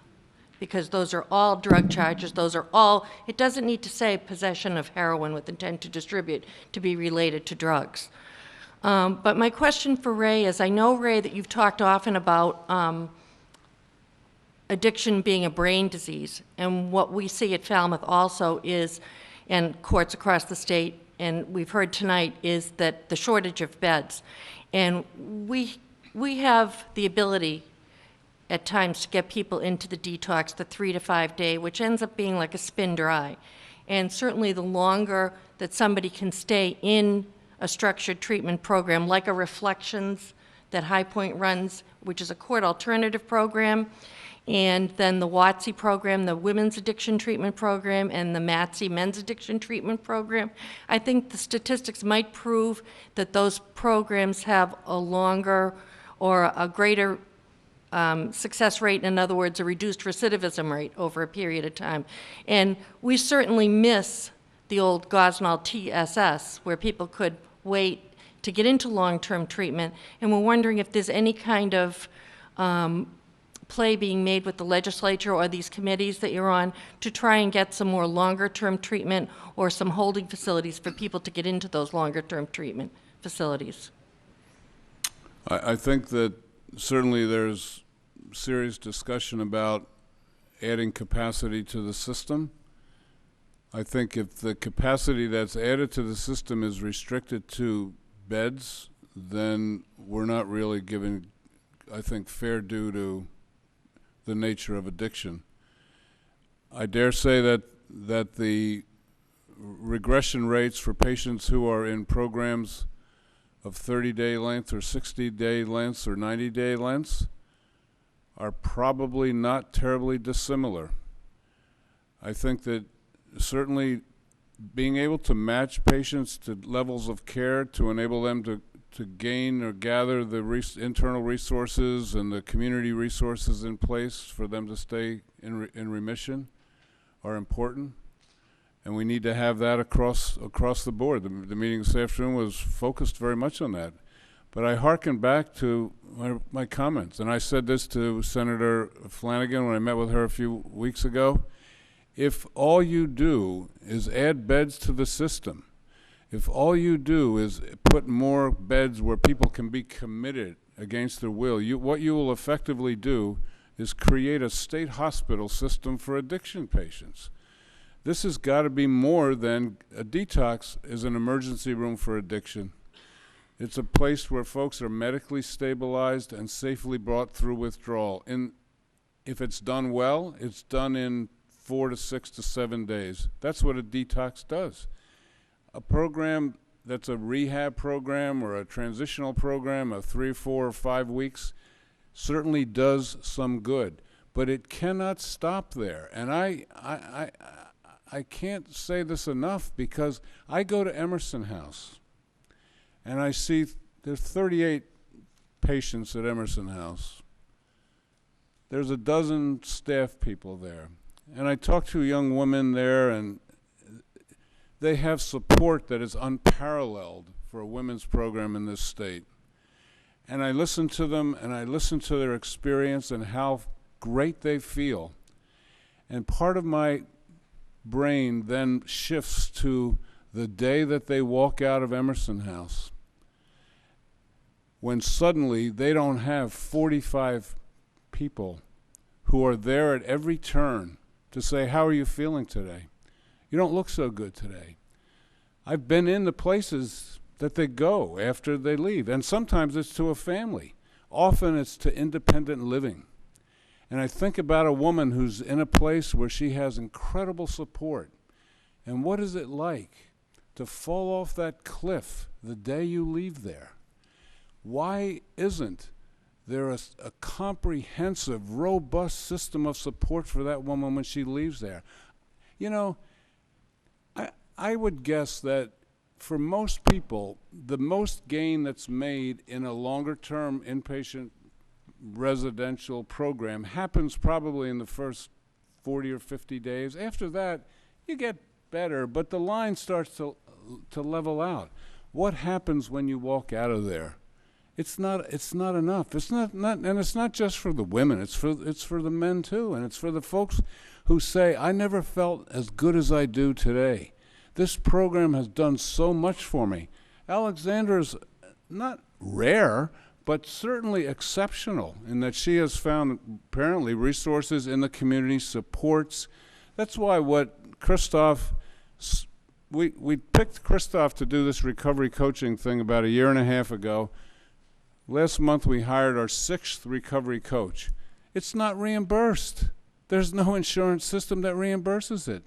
Because those are all drug charges. Those are all, it doesn't need to say possession of heroin with intent to distribute to be related to drugs. But my question for Ray is, I know, Ray, that you've talked often about addiction being a brain disease, and what we see at Falmouth also is, and courts across the state, and we've heard tonight, is that the shortage of beds. And we have the ability at times to get people into the detox, the 3 to 5 day, which ends up being like a spin dry. And certainly the longer that somebody can stay in a structured treatment program, like a Reflections that High Point runs, which is a court alternative program, and then the WATSI program, the Women's Addiction Treatment Program, and the MATSI Men's Addiction Treatment Program. I think the statistics might prove that those programs have a longer or a greater success rate, in other words, a reduced recidivism rate over a period of time. And we certainly miss the old Gosnold TSS, where people could wait to get into long-term treatment, and we're wondering if there's any kind of play being made with the legislature or these committees that you're on to try and get some more longer-term treatment or some holding facilities for people to get into those longer-term treatment facilities. I think that certainly there's serious discussion about adding capacity to the system. I think if the capacity that's added to the system is restricted to beds, then we're not really giving, I think, fair due to the nature of addiction. I dare say that the regression rates for patients who are in programs of 30-day length or 60-day lengths or 90-day lengths are probably not terribly dissimilar. I think that certainly being able to match patients to levels of care to enable them to gain or gather the internal resources and the community resources in place for them to stay in remission are important. And we need to have that across the board. The meeting this afternoon was focused very much on that. But I hearken back to my comments, and I said this to Senator Flanagan when I met with her a few weeks ago. If all you do is add beds to the system, if all you do is put more beds where people can be committed against their will, what you will effectively do is create a state hospital system for addiction patients. This has got to be more than a detox is an emergency room for addiction. It's a place where folks are medically stabilized and safely brought through withdrawal. And if it's done well, it's done in 4 to 6 to 7 days. That's what a detox does. A program that's a rehab program or a transitional program of 3, 4, or 5 weeks certainly does some good, but it cannot stop there. And I can't say this enough, because I go to Emerson House and I see there's 38 patients at Emerson House. There's a dozen staff people there. And I talk to young women there, and they have support that is unparalleled for a women's program in this state. And I listen to them, and I listen to their experience and how great they feel. And part of my brain then shifts to the day that they walk out of Emerson House, when suddenly they don't have 45 people who are there at every turn to say, how are you feeling today? You don't look so good today. I've been in the places that they go after they leave, and sometimes it's to a family. Often it's to independent living. And I think about a woman who's in a place where she has incredible support. And what is it like to fall off that cliff the day you leave there? Why isn't there a comprehensive, robust system of support for that woman when she leaves there? You know, I would guess that for most people, the most gain that's made in a longer-term inpatient residential program happens probably in the first 40 or 50 days. After that, you get better, but the line starts to level out. What happens when you walk out of there? It's not enough. It's not, and it's not just for the women. It's for the men too, and it's for the folks who say, I never felt as good as I do today. This program has done so much for me. Alexandra's not rare, but certainly exceptional in that she has found apparently resources in the community, supports. That's why what Christoph, we picked Christoph to do this recovery coaching thing about 1.5 years ago. Last month we hired our 6th recovery coach. It's not reimbursed. There's no insurance system that reimburses it.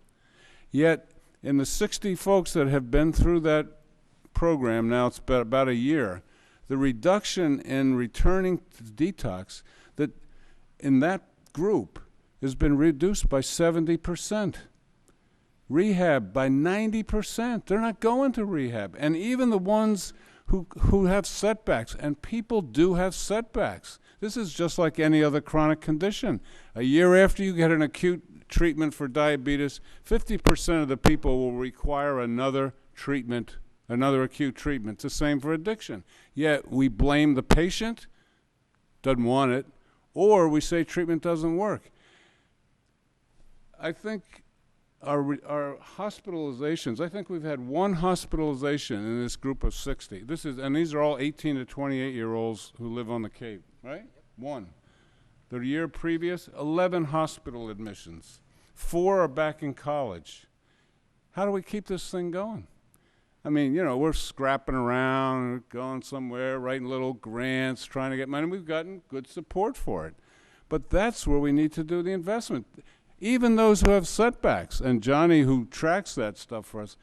Yet in the 60 folks that have been through that program, now it's about a year, the reduction in returning to detox that in that group has been reduced by 70%. Rehab by 90%. They're not going to rehab. And even the ones who have setbacks, and people do have setbacks. This is just like any other chronic condition. A year after you get an acute treatment for diabetes, 50% of the people will require another treatment, another acute treatment. It's the same for addiction. Yet we blame the patient, doesn't want it, or we say treatment doesn't work. I think our hospitalizations, I think we've had 1 hospitalization in this group of 60. And these are all 18 to 28-year-olds who live on the Cape, right? 1. The year previous, 11 hospital admissions. 4 are back in college. How do we keep this thing going? I mean, you know, we're scrapping around, going somewhere, writing little grants, trying to get money. We've gotten good support for it. But that's where we need to do the investment. Even those who have setbacks, and Johnny, who tracks that stuff for us,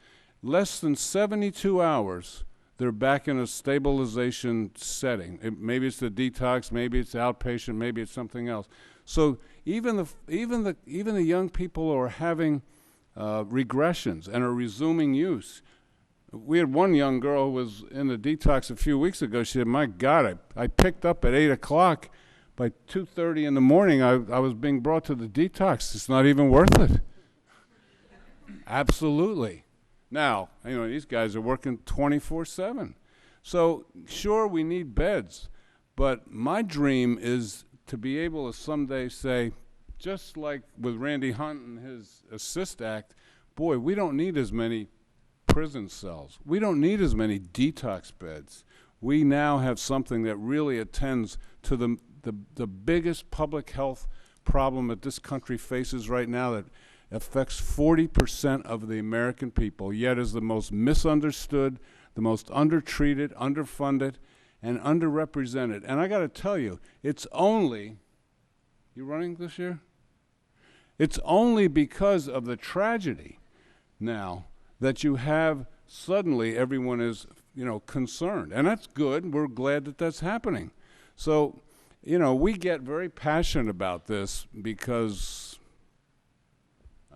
less than 72 hours, they're back in a stabilization setting. Maybe it's the detox, maybe it's outpatient, maybe it's something else. So even the young people who are having regressions and are resuming use. We had one young girl who was in the detox a few weeks ago. She said, my God, I picked up at 8 o'clock. By 2:30 in the morning, I was being brought to the detox. It's not even worth it. Absolutely. Now, you know, these guys are working 24/7. So, sure, we need beds. But my dream is to be able to someday say, just like with Randy Hunt and his Assist Act, boy, we don't need as many prison cells. We don't need as many detox beds. We now have something that really attends to the biggest public health problem that this country faces right now that affects 40% of the American people, yet is the most misunderstood, the most undertreated, underfunded, and underrepresented. And I got to tell you, it's only, you running this year? It's only because of the tragedy now that you have suddenly everyone is, concerned. And that's good. We're glad that that's happening. So, we get very passionate about this because,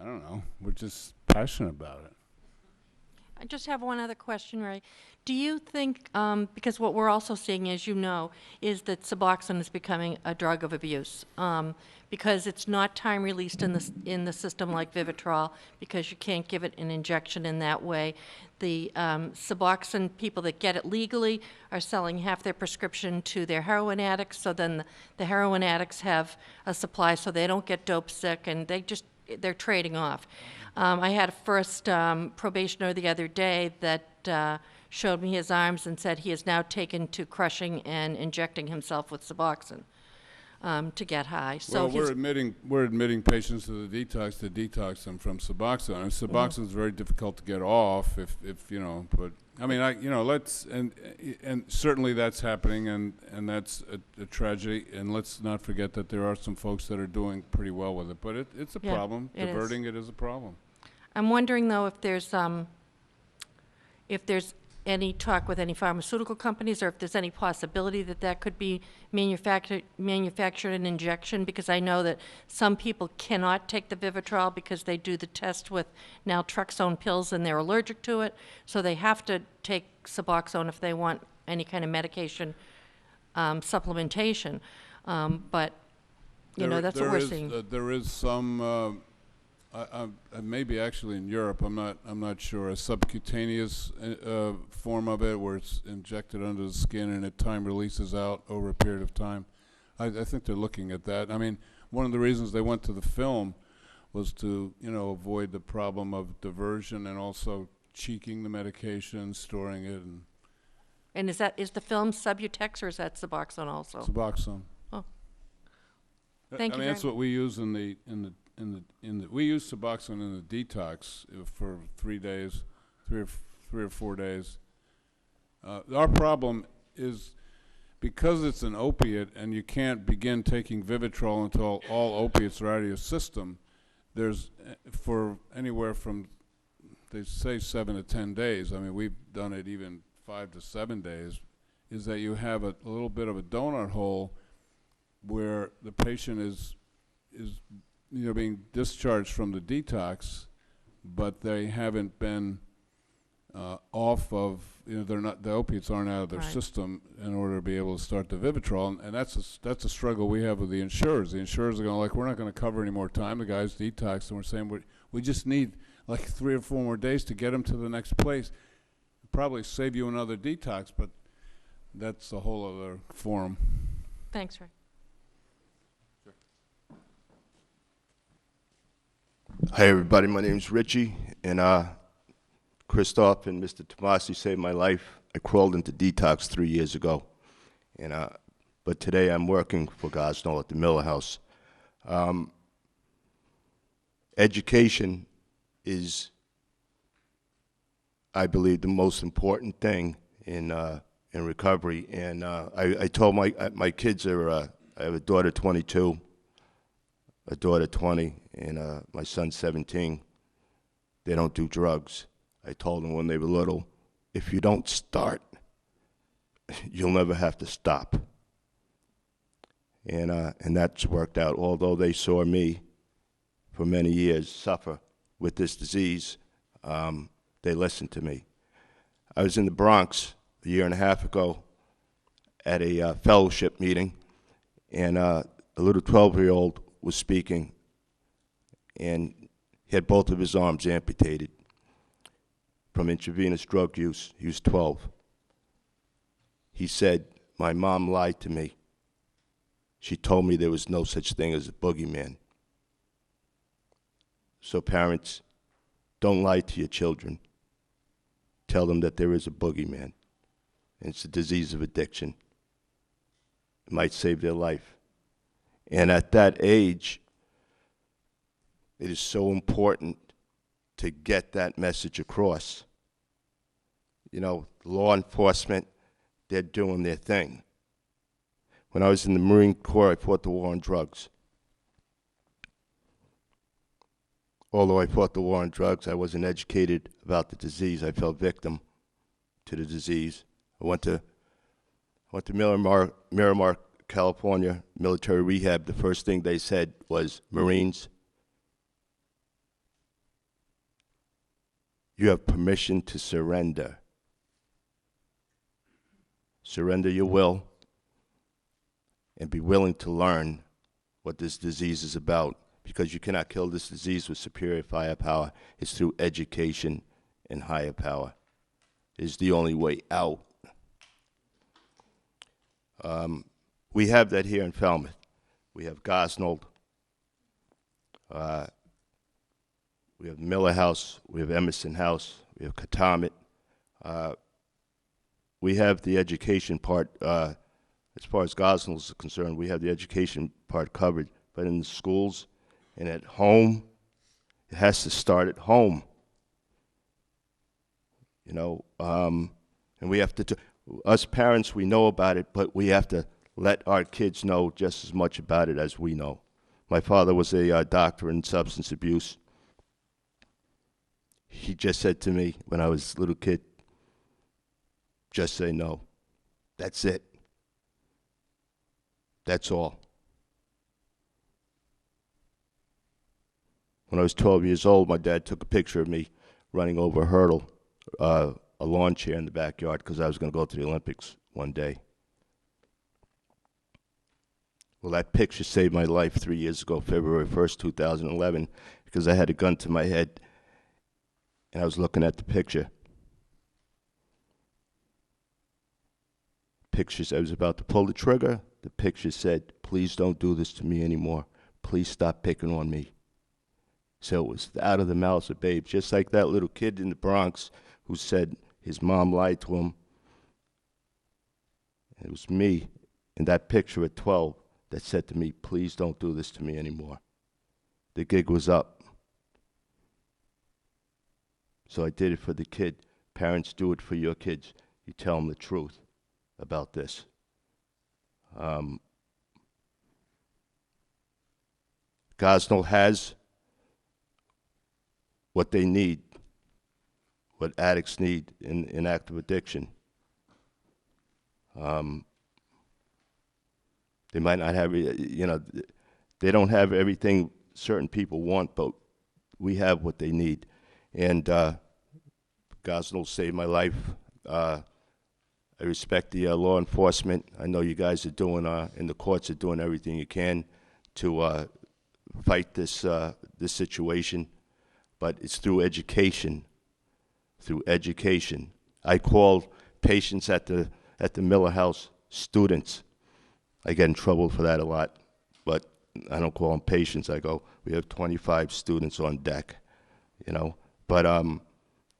I don't know, we're just passionate about it. I just have one other question, Ray. Do you think, because what we're also seeing, as you know, is that Suboxone is becoming a drug of abuse, because it's not time released in the system like Vivitrol, because you can't give it an injection in that way. The Suboxone people that get it legally are selling half their prescription to their heroin addicts, so then the heroin addicts have a supply so they don't get dope sick, and they're trading off. I had a first probationer the other day that showed me his arms and said he is now taken to crushing and injecting himself with Suboxone to get high. So well, we're admitting patients to the detox to detox them from Suboxone. And Suboxone is very difficult to get off if but I mean, let's, and certainly that's happening, and that's a tragedy, and let's not forget that there are some folks that are doing pretty well with it, but it's a problem. Diverting it is a problem. I'm wondering, though, if there's any talk with any pharmaceutical companies, or if there's any possibility that could be manufactured in injection, because I know that some people cannot take the Vivitrol because they do the test with naltrexone pills and they're allergic to it, so they have to take Suboxone if they want any kind of medication supplementation. But that's what we're seeing. There is some. Maybe actually in Europe, I'm not sure, a subcutaneous form of it where it's injected under the skin and it time releases out over a period of time. I think they're looking at that. I mean, one of the reasons they went to the film was to avoid the problem of diversion and also cheeking the medication, storing it, and is the film Subutex or is that Suboxone also? Suboxone. Oh, thank you. That's what we use we use Suboxone in the detox for 3 days, three or 4 days. Our problem is because it's an opiate and you can't begin taking Vivitrol until all opiates are out of your system. There's for anywhere from, they say 7 to 10 days. I mean, we've done it even 5 to 7 days. Is that you have a little bit of a donut hole where the patient is being discharged from the detox, but they haven't been off of, they're not, the opiates aren't out of their system in order to be able to start the Vivitrol, and that's a struggle we have with the insurers. The insurers are going we're not going to cover any more time. The guy's detoxed, and we're saying we just need like 3 or 4 more days to get him to the next place. Probably save you another detox, but that's a whole other forum. Thanks, Ray. Hi, everybody. My name is Richie, and Christoph and Mr. Tomasi saved my life. I crawled into detox 3 years ago, and but today I'm working for Gosnold at the Miller House. Education is, I believe, the most important thing in recovery. And I told my kids I have a daughter 22, a daughter 20, and my son 17. They don't do drugs. I told them when they were little, if you don't start, you'll never have to stop. And that's worked out. Although they saw me for many years suffer with this disease, they listened to me. I was in the Bronx a year and a half ago at a fellowship meeting, and a little 12-year-old was speaking, and he had both of his arms amputated from intravenous drug use. He was 12. He said, "My mom lied to me. She told me there was no such thing as a boogeyman." So parents, don't lie to your children. Tell them that there is a boogeyman. And it's a disease of addiction. It might save their life. And at that age, it is so important to get that message across. Law enforcement, they're doing their thing. When I was in the Marine Corps, I fought the war on drugs. although I fought the war on drugs, I wasn't educated about the disease. I fell victim to the disease. I went to Miramar, California, military rehab. The first thing they said was, Marines, you have permission to surrender. Surrender your will and be willing to learn what this disease is about, because you cannot kill this disease with superior firepower. It's through education and higher power. It's the only way out. We have that here in Falmouth. We have Gosnold. We have Miller House. We have Emerson House. We have Katamet. We have the education part. As far as Gosnold is concerned, we have the education part covered. But in the schools and at home, it has to start at home. You know, and we have to, us parents, we know about it, but we have to let our kids know just as much about it as we know. My father was a doctor in substance abuse. He just said to me when I was a little kid, just say no. That's it. That's all. When I was 12 years old, my dad took a picture of me running over a hurdle, a lawn chair in the backyard, because I was going to go to the Olympics one day. Well, that picture saved my life 3 years ago, February 1st, 2011, because I had a gun to my head, and I was looking at the picture. Pictures, I was about to pull the trigger. The picture said, please don't do this to me anymore. Please stop picking on me. So it was out of the mouths of babes, just like that little kid in the Bronx who said his mom lied to him. It was me in that picture at 12 that said to me, please don't do this to me anymore. The gig was up. So I did it for the kid. Parents, do it for your kids. You tell them the truth about this. Gosnold has what they need, what addicts need in active addiction. They might not have, you know, they don't have everything certain people want, but we have what they need. And Gosnold saved my life. I respect the law enforcement. I know you guys are doing, in the courts, are doing everything you can to fight this this situation, but it's through education. Through education, I call patients at the Miller House students. I get in trouble for that a lot, but I don't call them patients. I go, we have 25 students on deck, you know. But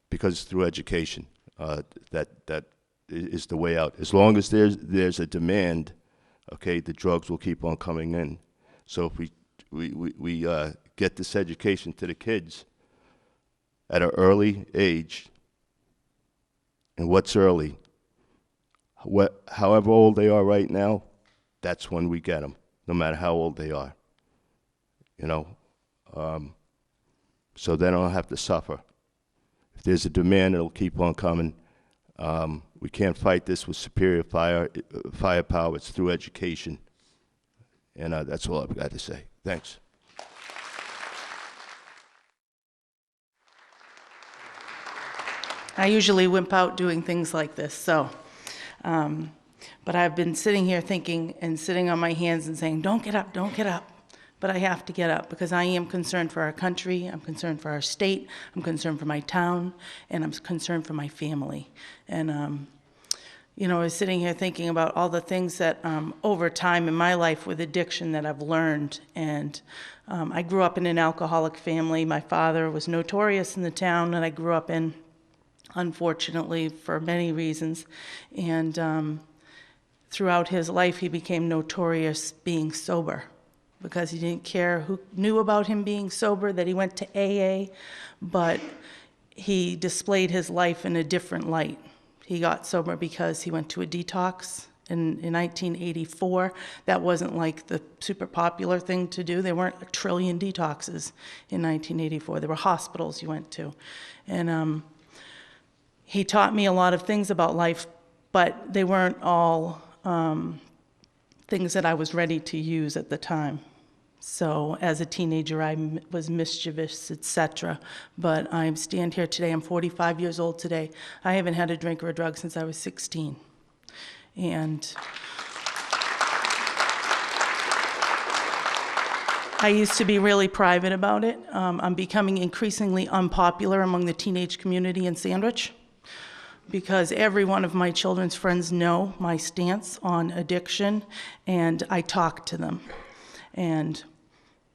because through education, that is the way out. As long as there's a demand, okay, the drugs will keep on coming in. So if we get this education to the kids at an early age, and what's early? However old they are right now, that's when we get them, no matter how old they are, you know. So they don't have to suffer. If there's a demand, it'll keep on coming. We can't fight this with superior firepower. It's through education. And that's all I've got to say. Thanks. I usually wimp out doing things like this, so. But I've been sitting here thinking and sitting on my hands and saying, don't get up, don't get up. But I have to get up because I am concerned for our country, I'm concerned for our state, I'm concerned for my town, and I'm concerned for my family. And, you know, I was sitting here thinking about all the things that over time in my life with addiction that I've learned. And I grew up in an alcoholic family. My father was notorious in the town that I grew up in, unfortunately, for many reasons. And throughout his life, he became notorious being sober because he didn't care who knew about him being sober, that he went to AA, but he displayed his life in a different light. He got sober because he went to a detox in 1984, that wasn't like the super popular thing to do. There weren't a trillion detoxes in 1984. There were hospitals you went to. And he taught me a lot of things about life, but they weren't all things that I was ready to use at the time. So as a teenager, I was mischievous, etc. But I stand here today, I'm 45 years old today. I haven't had a drink or a drug since I was 16. And I used to be really private about it. I'm becoming increasingly unpopular among the teenage community in Sandwich, because every one of my children's friends know my stance on addiction, and I talk to them. And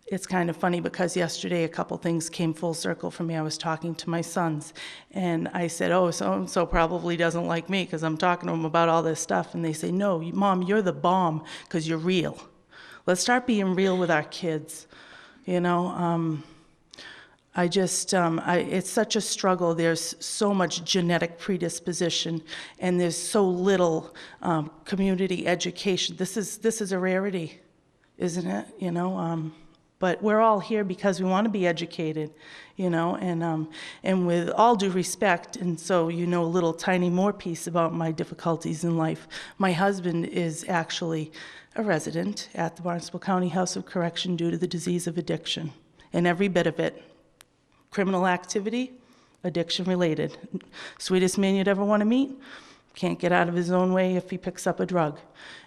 it's kind of funny because yesterday a couple things came full circle for me. I was talking to my sons, and I said, oh, so-and-so probably doesn't like me because I'm talking to them about all this stuff. And they say, no, Mom, you're the bomb because you're real. Let's start being real with our kids. You know, it's such a struggle. There's so much genetic predisposition, and there's so little community education. This is a rarity, isn't it? You know, but we're all here because we want to be educated, you know, and with all due respect, and so you know a little tiny more piece about my difficulties in life. My husband is actually a resident at the Barnstable County House of Correction due to the disease of addiction, and every bit of it. Criminal activity, addiction related. Sweetest man you'd ever want to meet, can't get out of his own way if he picks up a drug.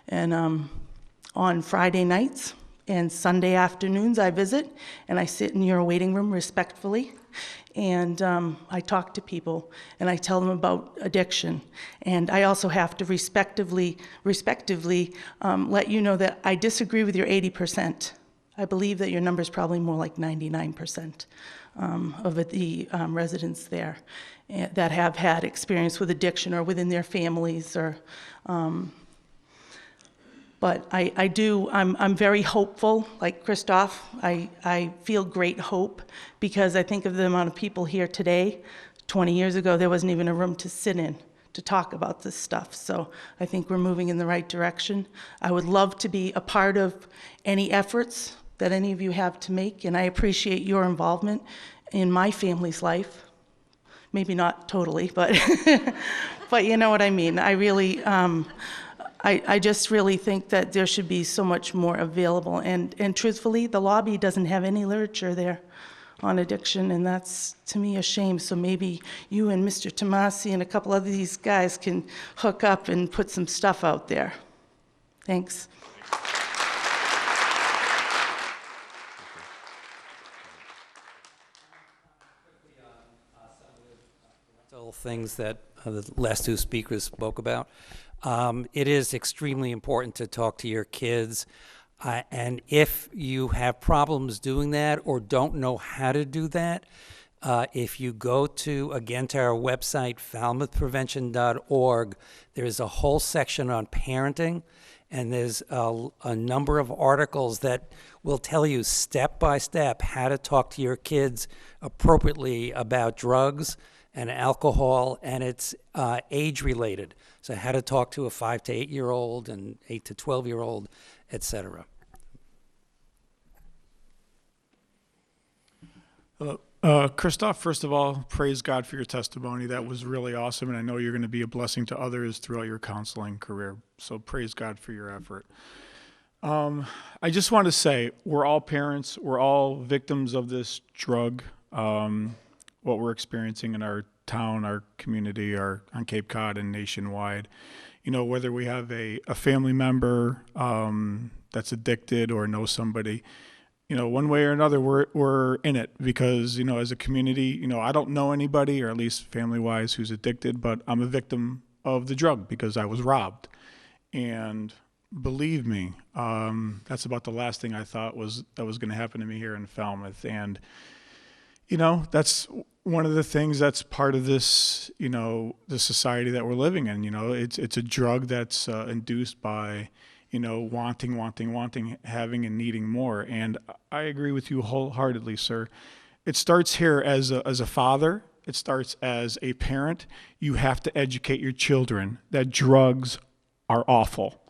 And on Friday nights and Sunday afternoons I visit, and I sit in your waiting room respectfully, and I talk to people, and I tell them about addiction. And I also have to respectively let you know that I disagree with your 80%. I believe that your number is probably more like 99%. Of the residents there that have had experience with addiction or within their families, or but I'm very hopeful, like Christoph. I feel great hope because I think of the amount of people here today. 20 years ago, there wasn't even a room to sit in to talk about this stuff. So I think we're moving in the right direction. I would love to be a part of any efforts that any of you have to make, and I appreciate your involvement in my family's life. Maybe not totally, but but you know what I mean. I really, I just really think that there should be so much more available, and truthfully, the lobby doesn't have any literature there on addiction, and that's, to me, a shame. So maybe you and Mr. Tomasi and a couple of these guys can hook up and put some stuff out there. Thanks. Things that the last two speakers spoke about. It is extremely important to talk to your kids, and if you have problems doing that or don't know how to do that, if you go to our website, falmouthprevention.org, there's a whole section on parenting, and there's a number of articles that will tell you step by step how to talk to your kids appropriately about drugs and alcohol, and it's age related. So how to talk to a 5 to 8 year old and 8 to 12-year-old, etc. Christoph, first of all, praise God for your testimony. That was really awesome, and I know you're going to be a blessing to others throughout your counseling career. So praise God for your effort. I just want to say, we're all parents. We're all victims of this drug. What we're experiencing in our town, our community, on Cape Cod and nationwide. You know, whether we have a family member that's addicted or know somebody, you know, one way or another, we're in it because, you know, as a community, you know, I don't know anybody, or at least family-wise, who's addicted, but I'm a victim of the drug because I was robbed. And believe me, that's about the last thing I thought was going to happen to me here in Falmouth. And you know, that's one of the things that's part of this, you know, the society that we're living in. You know, it's a drug that's induced by, you know, wanting, having and needing more. And I agree with you wholeheartedly, sir. It starts here as a father. It starts as a parent. You have to educate your children that drugs are awful.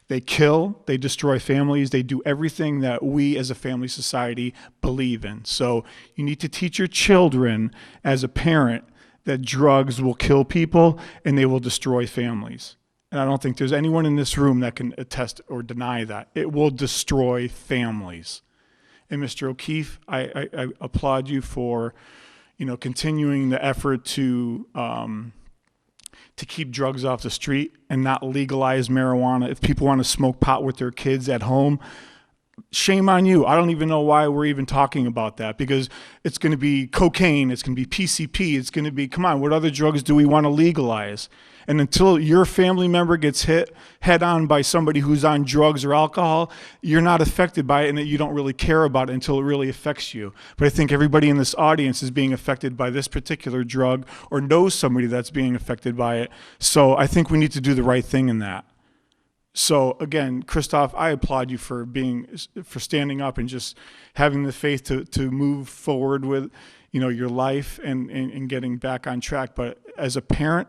They kill, they destroy families, they do everything that we as a family society believe in. So you need to teach your children as a parent that drugs will kill people and they will destroy families. And I don't think there's anyone in this room that can attest or deny that. It will destroy families. And Mr. O'Keefe, I applaud you for, continuing the effort to keep drugs off the street and not legalize marijuana. If people want to smoke pot with their kids at home, shame on you. I don't even know why we're even talking about that, because it's going to be cocaine, it's going to be PCP, it's going to be, come on, what other drugs do we want to legalize? And until your family member gets hit head on by somebody who's on drugs or alcohol, you're not affected by it, and that you don't really care about it until it really affects you. But I think everybody in this audience is being affected by this particular drug or knows somebody that's being affected by it. So I think we need to do the right thing in that. So again, Christoph, I applaud you for standing up and just having the faith to move forward with, your life and getting back on track. But as a parent,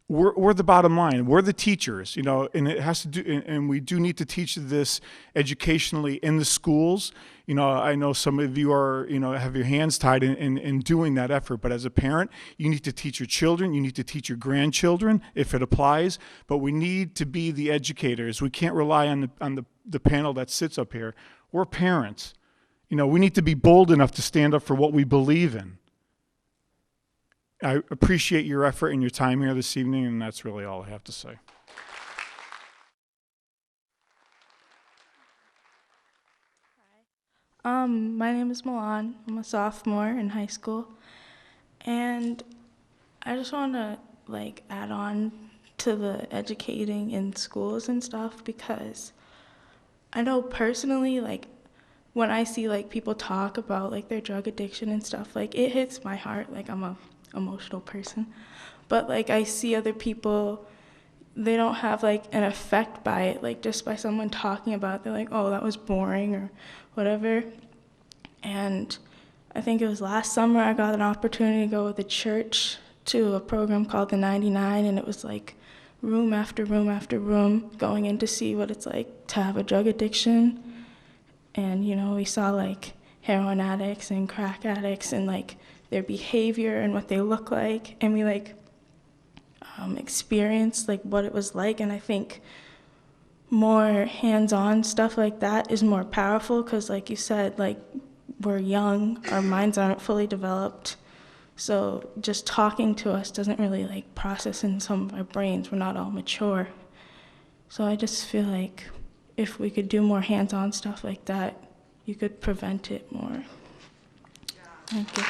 we're the bottom line. We're the teachers, and it has to do, and we do need to teach this educationally in the schools. I know some of you are, have your hands tied in doing that effort, but as a parent, you need to teach your children, you need to teach your grandchildren if it applies, but we need to be the educators. We can't rely on the panel that sits up here. We're parents. We need to be bold enough to stand up for what we believe in. I appreciate your effort and your time here this evening, and that's really all I have to say. My name is Milan. I'm a sophomore in high school, and I just want to add on to the educating in schools and stuff, because I know personally, when I see people talk about their drug addiction and stuff, it hits my heart. I'm a emotional person, but I see other people, they don't have an effect by it, just by someone talking about it, they're like, oh, that was boring or whatever. And I think it was last summer I got an opportunity to go with the church to a program called the 99, and it was room after room after room, going in to see what it's like to have a drug addiction. And we saw heroin addicts and crack addicts and their behavior and what they look like, and we experienced what it was like. And I think more hands-on stuff like that is more powerful, because you said, we're young, our minds aren't fully developed, so just talking to us doesn't really process in some of our brains. We're not all mature. So I just feel if we could do more hands-on stuff like that, you could prevent it more. Thank you.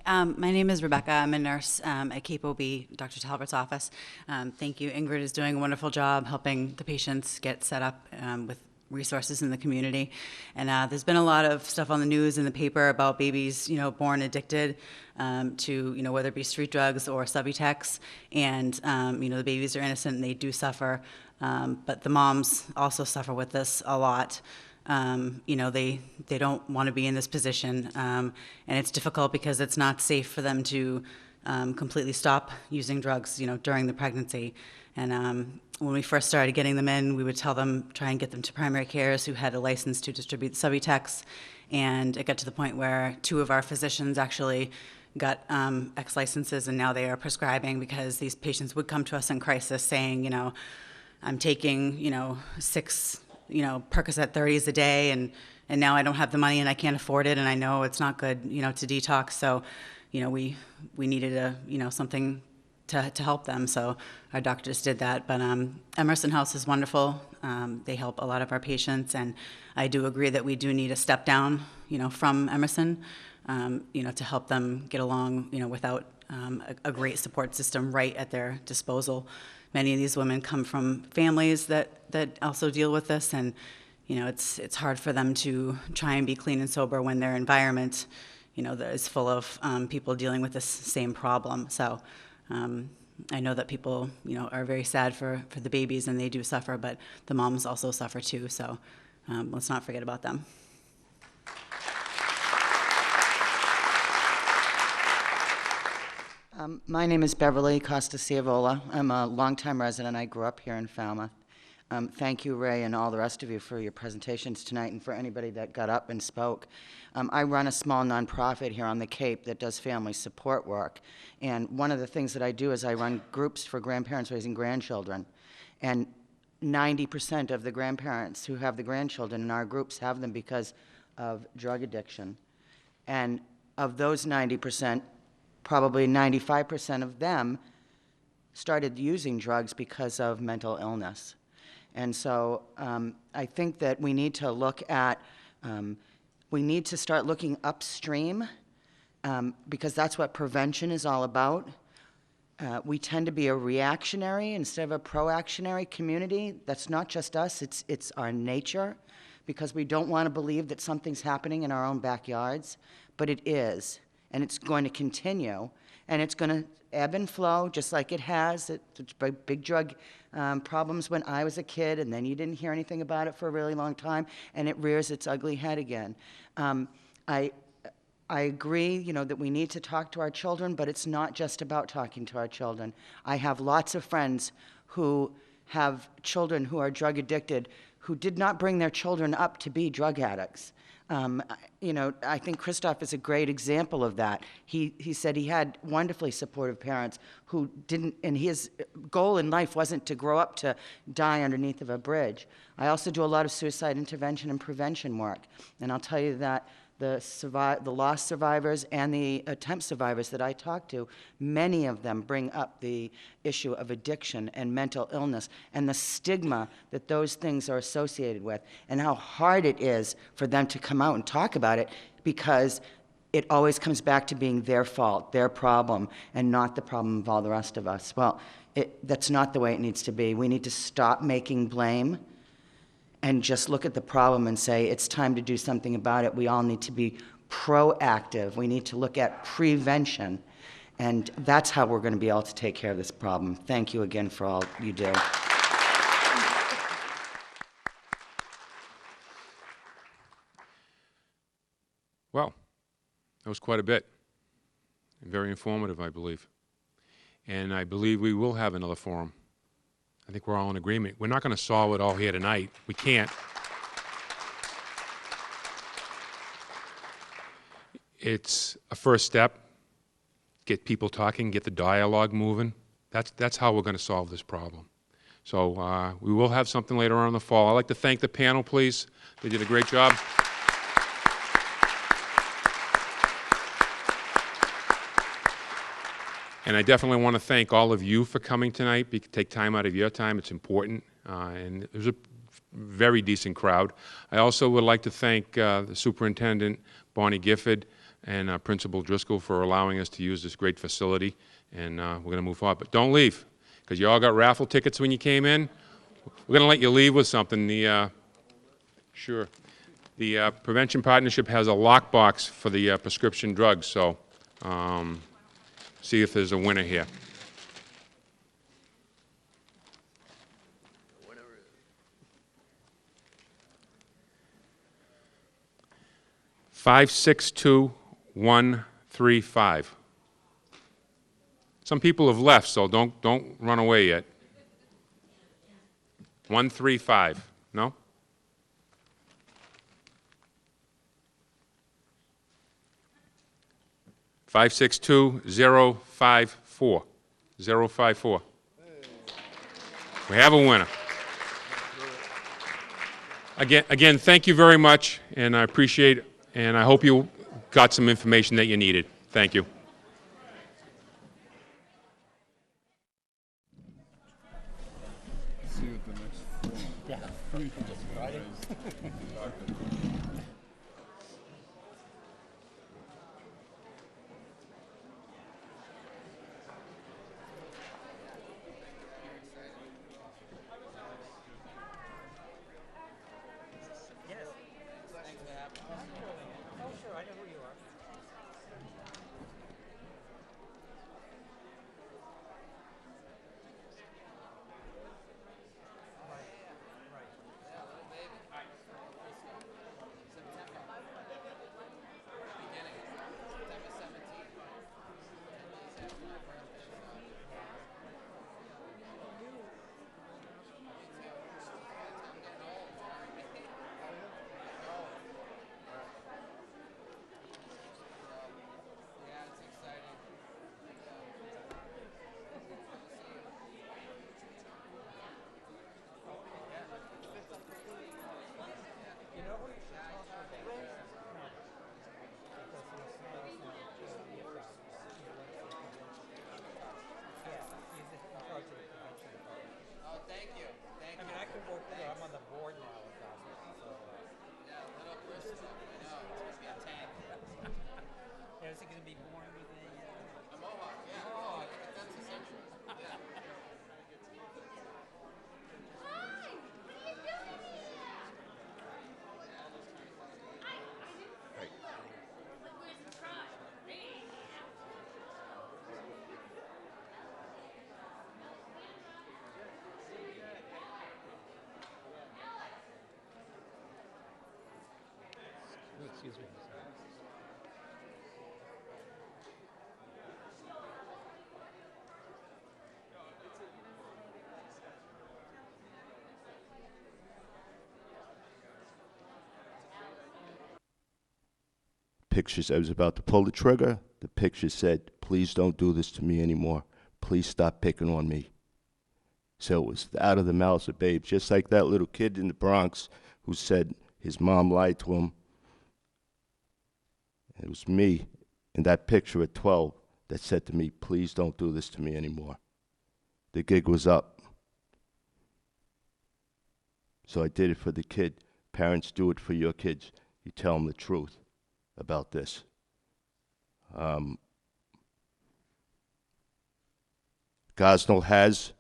Hi, my name is Rebecca. I'm a nurse at Cape OB, Dr. Talbert's office. Thank you. Ingrid is doing a wonderful job helping the patients get set up with resources in the community. And there's been a lot of stuff on the news and the paper about babies, born addicted to, whether it be street drugs or Subutex. And, the babies are innocent and they do suffer. But the moms also suffer with this a lot. They don't want to be in this position, and it's difficult because it's not safe for them to completely stop using drugs, during the pregnancy. And when we first started getting them in, we would tell them, try and get them to primary cares who had a license to distribute Subutex. And it got to the point where 2 of our physicians actually got X licenses, and now they are prescribing, because these patients would come to us in crisis saying, I'm taking, 6 Percocet 30s a day, and now I don't have the money and I can't afford it, and I know it's not good, to detox. So, we needed something to help them. So our doctors did that. But Emerson House is wonderful. They help a lot of our patients, and I do agree that we do need a step down, from Emerson, to help them get along, without a great support system right at their disposal. Many of these women come from families that also deal with this, and it's hard for them to try and be clean and sober when their environment, that is full of people dealing with this same problem. So I know that people, are very sad for the babies, and they do suffer, but the moms also suffer too. So let's not forget about them. My name is Beverly Costa-Ciavola. I'm a longtime resident. I grew up here in Falmouth. Thank you, Ray, and all the rest of you for your presentations tonight, and for anybody that got up and spoke. I run a small nonprofit here on the Cape that does family support work. And one of the things that I do is I run groups for grandparents raising grandchildren. And 90% of the grandparents who have the grandchildren in our groups have them because of drug addiction. And of those 90%, probably 95% of them started using drugs because of mental illness. And so I think that we need to look at, we need to start looking upstream because that's what prevention is all about. We tend to be a reactionary instead of a proactionary community. That's not just us, it's our nature, because we don't want to believe that something's happening in our own backyards, but it is, and it's going to continue, and it's going to ebb and flow just like it has. Big drug problems when I was a kid, and then you didn't hear anything about it for a really long time, and it rears its ugly head again. I agree, that we need to talk to our children, but it's not just about talking to our children. I have lots of friends who have children who are drug addicted who did not bring their children up to be drug addicts. I think Christoph is a great example of that. He said he had wonderfully supportive parents who didn't, and his goal in life wasn't to grow up to die underneath of a bridge. I also do a lot of suicide intervention and prevention work, and I'll tell you that the lost survivors and the attempt survivors that I talk to, many of them bring up the issue of addiction and mental illness and the stigma that those things are associated with, and how hard it is for them to come out and talk about it, because it always comes back to being their fault, their problem, and not the problem of all the rest of us. Well, that's not the way it needs to be. We need to stop making blame and just look at the problem and say, it's time to do something about it. We all need to be proactive. We need to look at prevention. And that's how we're going to be able to take care of this problem. Thank you again for all you do. Well, that was quite a bit. And very informative, I believe. And I believe we will have another forum. I think we're all in agreement. We're not going to solve it all here tonight. We can't. It's a first step. Get people talking, get the dialogue moving. That's how we're going to solve this problem. So we will have something later on in the fall. I'd like to thank the panel, please. They did a great job. And I definitely want to thank all of you for coming tonight. Take time out of your time. It's important. And it was a very decent crowd. I also would like to thank the Superintendent, Bonnie Gifford, and Principal Driscoll for allowing us to use this great facility. And we're going to move forward. But don't leave, because you all got raffle tickets when you came in. We're going to let you leave with something. The Prevention Partnership has a lockbox for the prescription drugs. So see if there's a winner here. Five 562-135. Some people have left, so don't run away yet. 135. No? Five 562-054. 054. We have a winner. Again, thank you very much, and I appreciate it, and I hope you got some information that you needed. Thank you. See you at the next forum. Yeah. Excuse me. Pictures, I was about to pull the trigger. The picture said, please don't do this to me anymore. Please stop picking on me. So it was out of the mouths of babes, just like that little kid in the Bronx who said his mom lied to him. It was me in that picture at 12 that said to me, please don't do this to me anymore. The gig was up. So I did it for the kid. Parents, do it for your kids. You tell them the truth about this. Gosnold has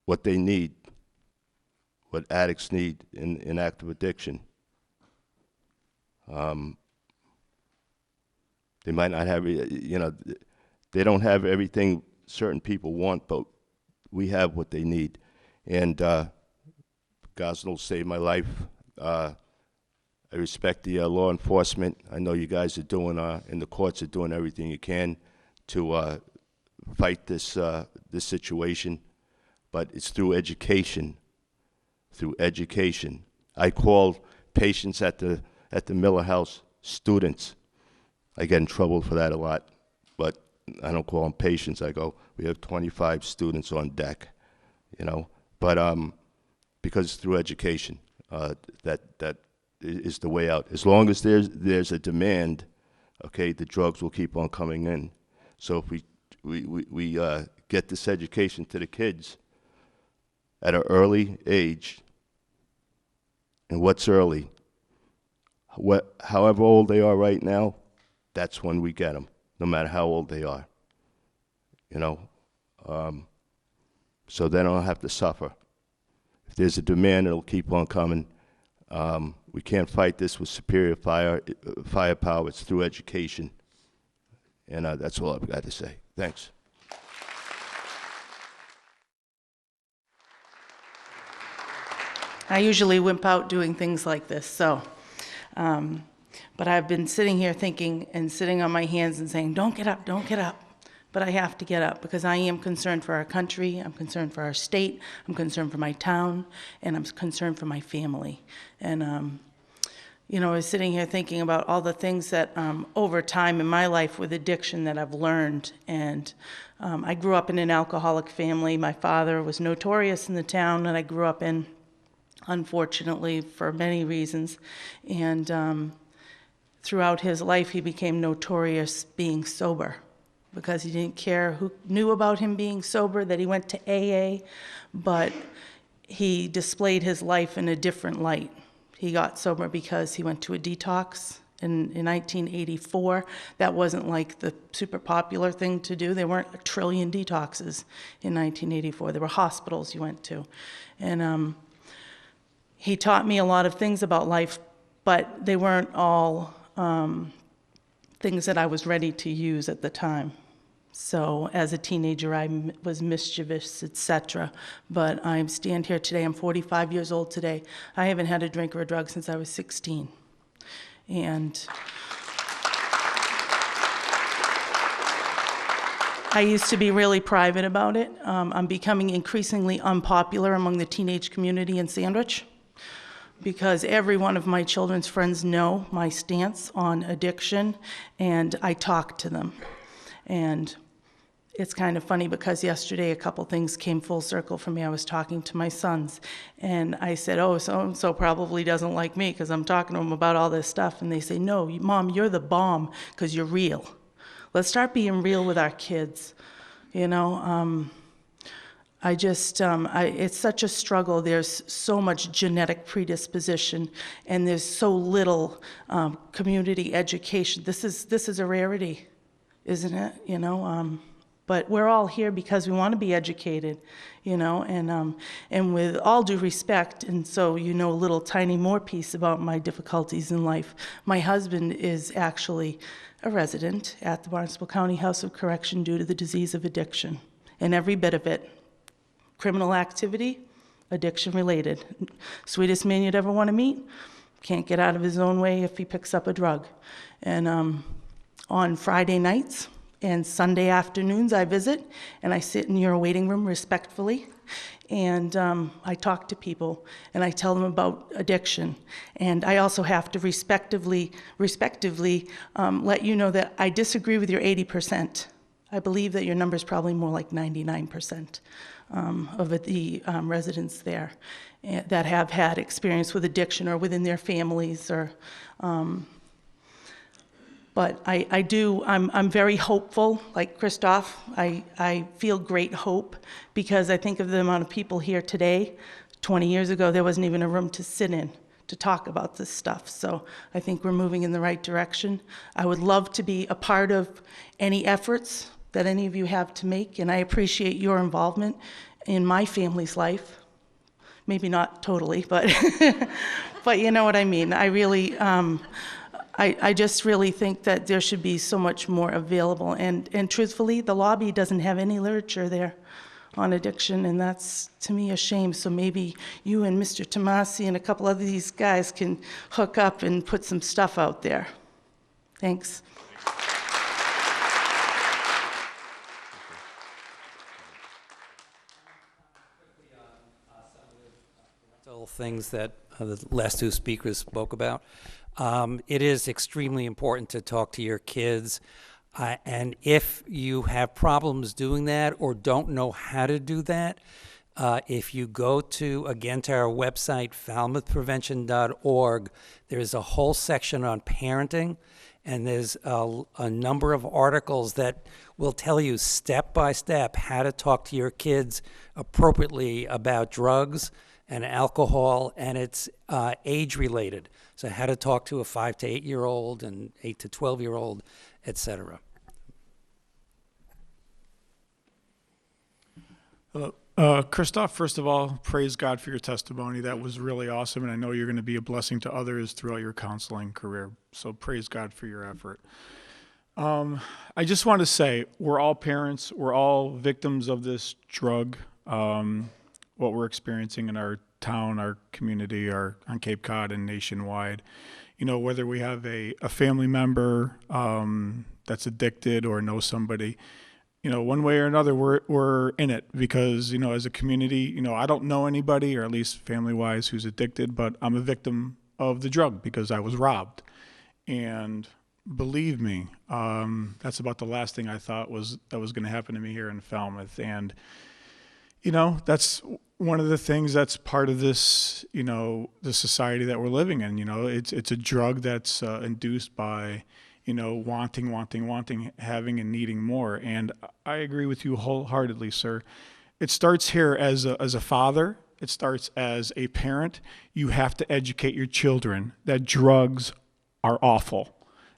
what they need, what addicts need in active addiction. They might not have, they don't have everything certain people want, but we have what they need. And Gosnold saved my life. I respect the law enforcement. I know you guys are doing, and the courts are doing everything you can to fight this this situation, but it's through education. Through education, I call patients at the Miller House students. I get in trouble for that a lot, but I don't call them patients. I go, we have 25 students on deck, But because it's through education, that is the way out. As long as there's a demand, okay, the drugs will keep on coming in. So if we get this education to the kids at an early age, and what's early? However old they are right now, that's when we get them, no matter how old they are. So they don't have to suffer. If there's a demand, it'll keep on coming. We can't fight this with superior firepower. It's through education. And that's all I've got to say. Thanks. I usually wimp out doing things like this, so. But I've been sitting here thinking and sitting on my hands and saying, don't get up, don't get up. But I have to get up because I am concerned for our country, I'm concerned for our state, I'm concerned for my town, and I'm concerned for my family. And, I was sitting here thinking about all the things that over time in my life with addiction that I've learned. And I grew up in an alcoholic family. My father was notorious in the town that I grew up in, unfortunately, for many reasons. And throughout his life, he became notorious being sober because he didn't care who knew about him being sober, that he went to AA, but he displayed his life in a different light. He got sober because he went to a detox in 1984. That wasn't like the super popular thing to do. There weren't a trillion detoxes in 1984. There were hospitals you went to. And he taught me a lot of things about life, but they weren't all things that I was ready to use at the time. So as a teenager, I was mischievous, etc. But I stand here today, I'm 45 years old today. I haven't had a drink or a drug since I was 16. And I used to be really private about it. I'm becoming increasingly unpopular among the teenage community in Sandwich, because every one of my children's friends know my stance on addiction, and I talk to them. And it's kind of funny because yesterday a couple things came full circle for me. I was talking to my sons, and I said, oh, so-and-so probably doesn't like me because I'm talking to them about all this stuff. And they say, no, Mom, you're the bomb because you're real. Let's start being real with our kids, it's such a struggle. There's so much genetic predisposition, and there's so little community education. This is a rarity, isn't it? But we're all here because we want to be educated, and with all due respect, and so a little tiny more piece about my difficulties in life. My husband is actually a resident at the Barnstable County House of Correction due to the disease of addiction, and every bit of it. Criminal activity, addiction related. Sweetest man you'd ever want to meet, can't get out of his own way if he picks up a drug. And on Friday nights and Sunday afternoons, I visit and I sit in your waiting room respectfully. And I talk to people and I tell them about addiction. And I also have to respectively let you know that I disagree with your 80%. I believe that your number is probably more like 99% of the residents there that have had experience with addiction or within their families. But I'm very hopeful, like Christoph. I feel great hope because I think of the amount of people here today. 20 years ago, there wasn't even a room to sit in to talk about this stuff. So I think we're moving in the right direction. I would love to be a part of any efforts that any of you have to make, and I appreciate your involvement in my family's life. Maybe not totally, but but you know what I mean. I really, I just really think that there should be so much more available. And truthfully, the lobby doesn't have any literature there on addiction, and that's, to me, a shame. So maybe you and Mr. Tomasi and a couple of these guys can hook up and put some stuff out there. Thanks. Things that the last two speakers spoke about. It is extremely important to talk to your kids, and if you have problems doing that or don't know how to do that, if you go to our website, falmouthprevention.org, there's a whole section on parenting, and there's a number of articles that will tell you step by step how to talk to your kids appropriately about drugs and alcohol, and it's age related. So how to talk to a 5 to 8 year old and 8 to 12-year-old, etc. Christoph, first of all, praise God for your testimony. That was really awesome, and I know you're going to be a blessing to others throughout your counseling career. So praise God for your effort. I just want to say, we're all parents. We're all victims of this drug. What we're experiencing in our town, our community, on Cape Cod and nationwide. You know, whether we have a family member that's addicted or know somebody, you know, one way or another, we're in it because, you know, as a community, you know, I don't know anybody, or at least family-wise, who's addicted, but I'm a victim of the drug because I was robbed. And believe me, that's about the last thing I thought was going to happen to me here in Falmouth. And you know, that's one of the things that's part of this, you know, the society that we're living in. You know, it's a drug that's induced by, you know, wanting, having and needing more. And I agree with you wholeheartedly, sir. It starts here as a father. It starts as a parent. You have to educate your children that drugs are awful.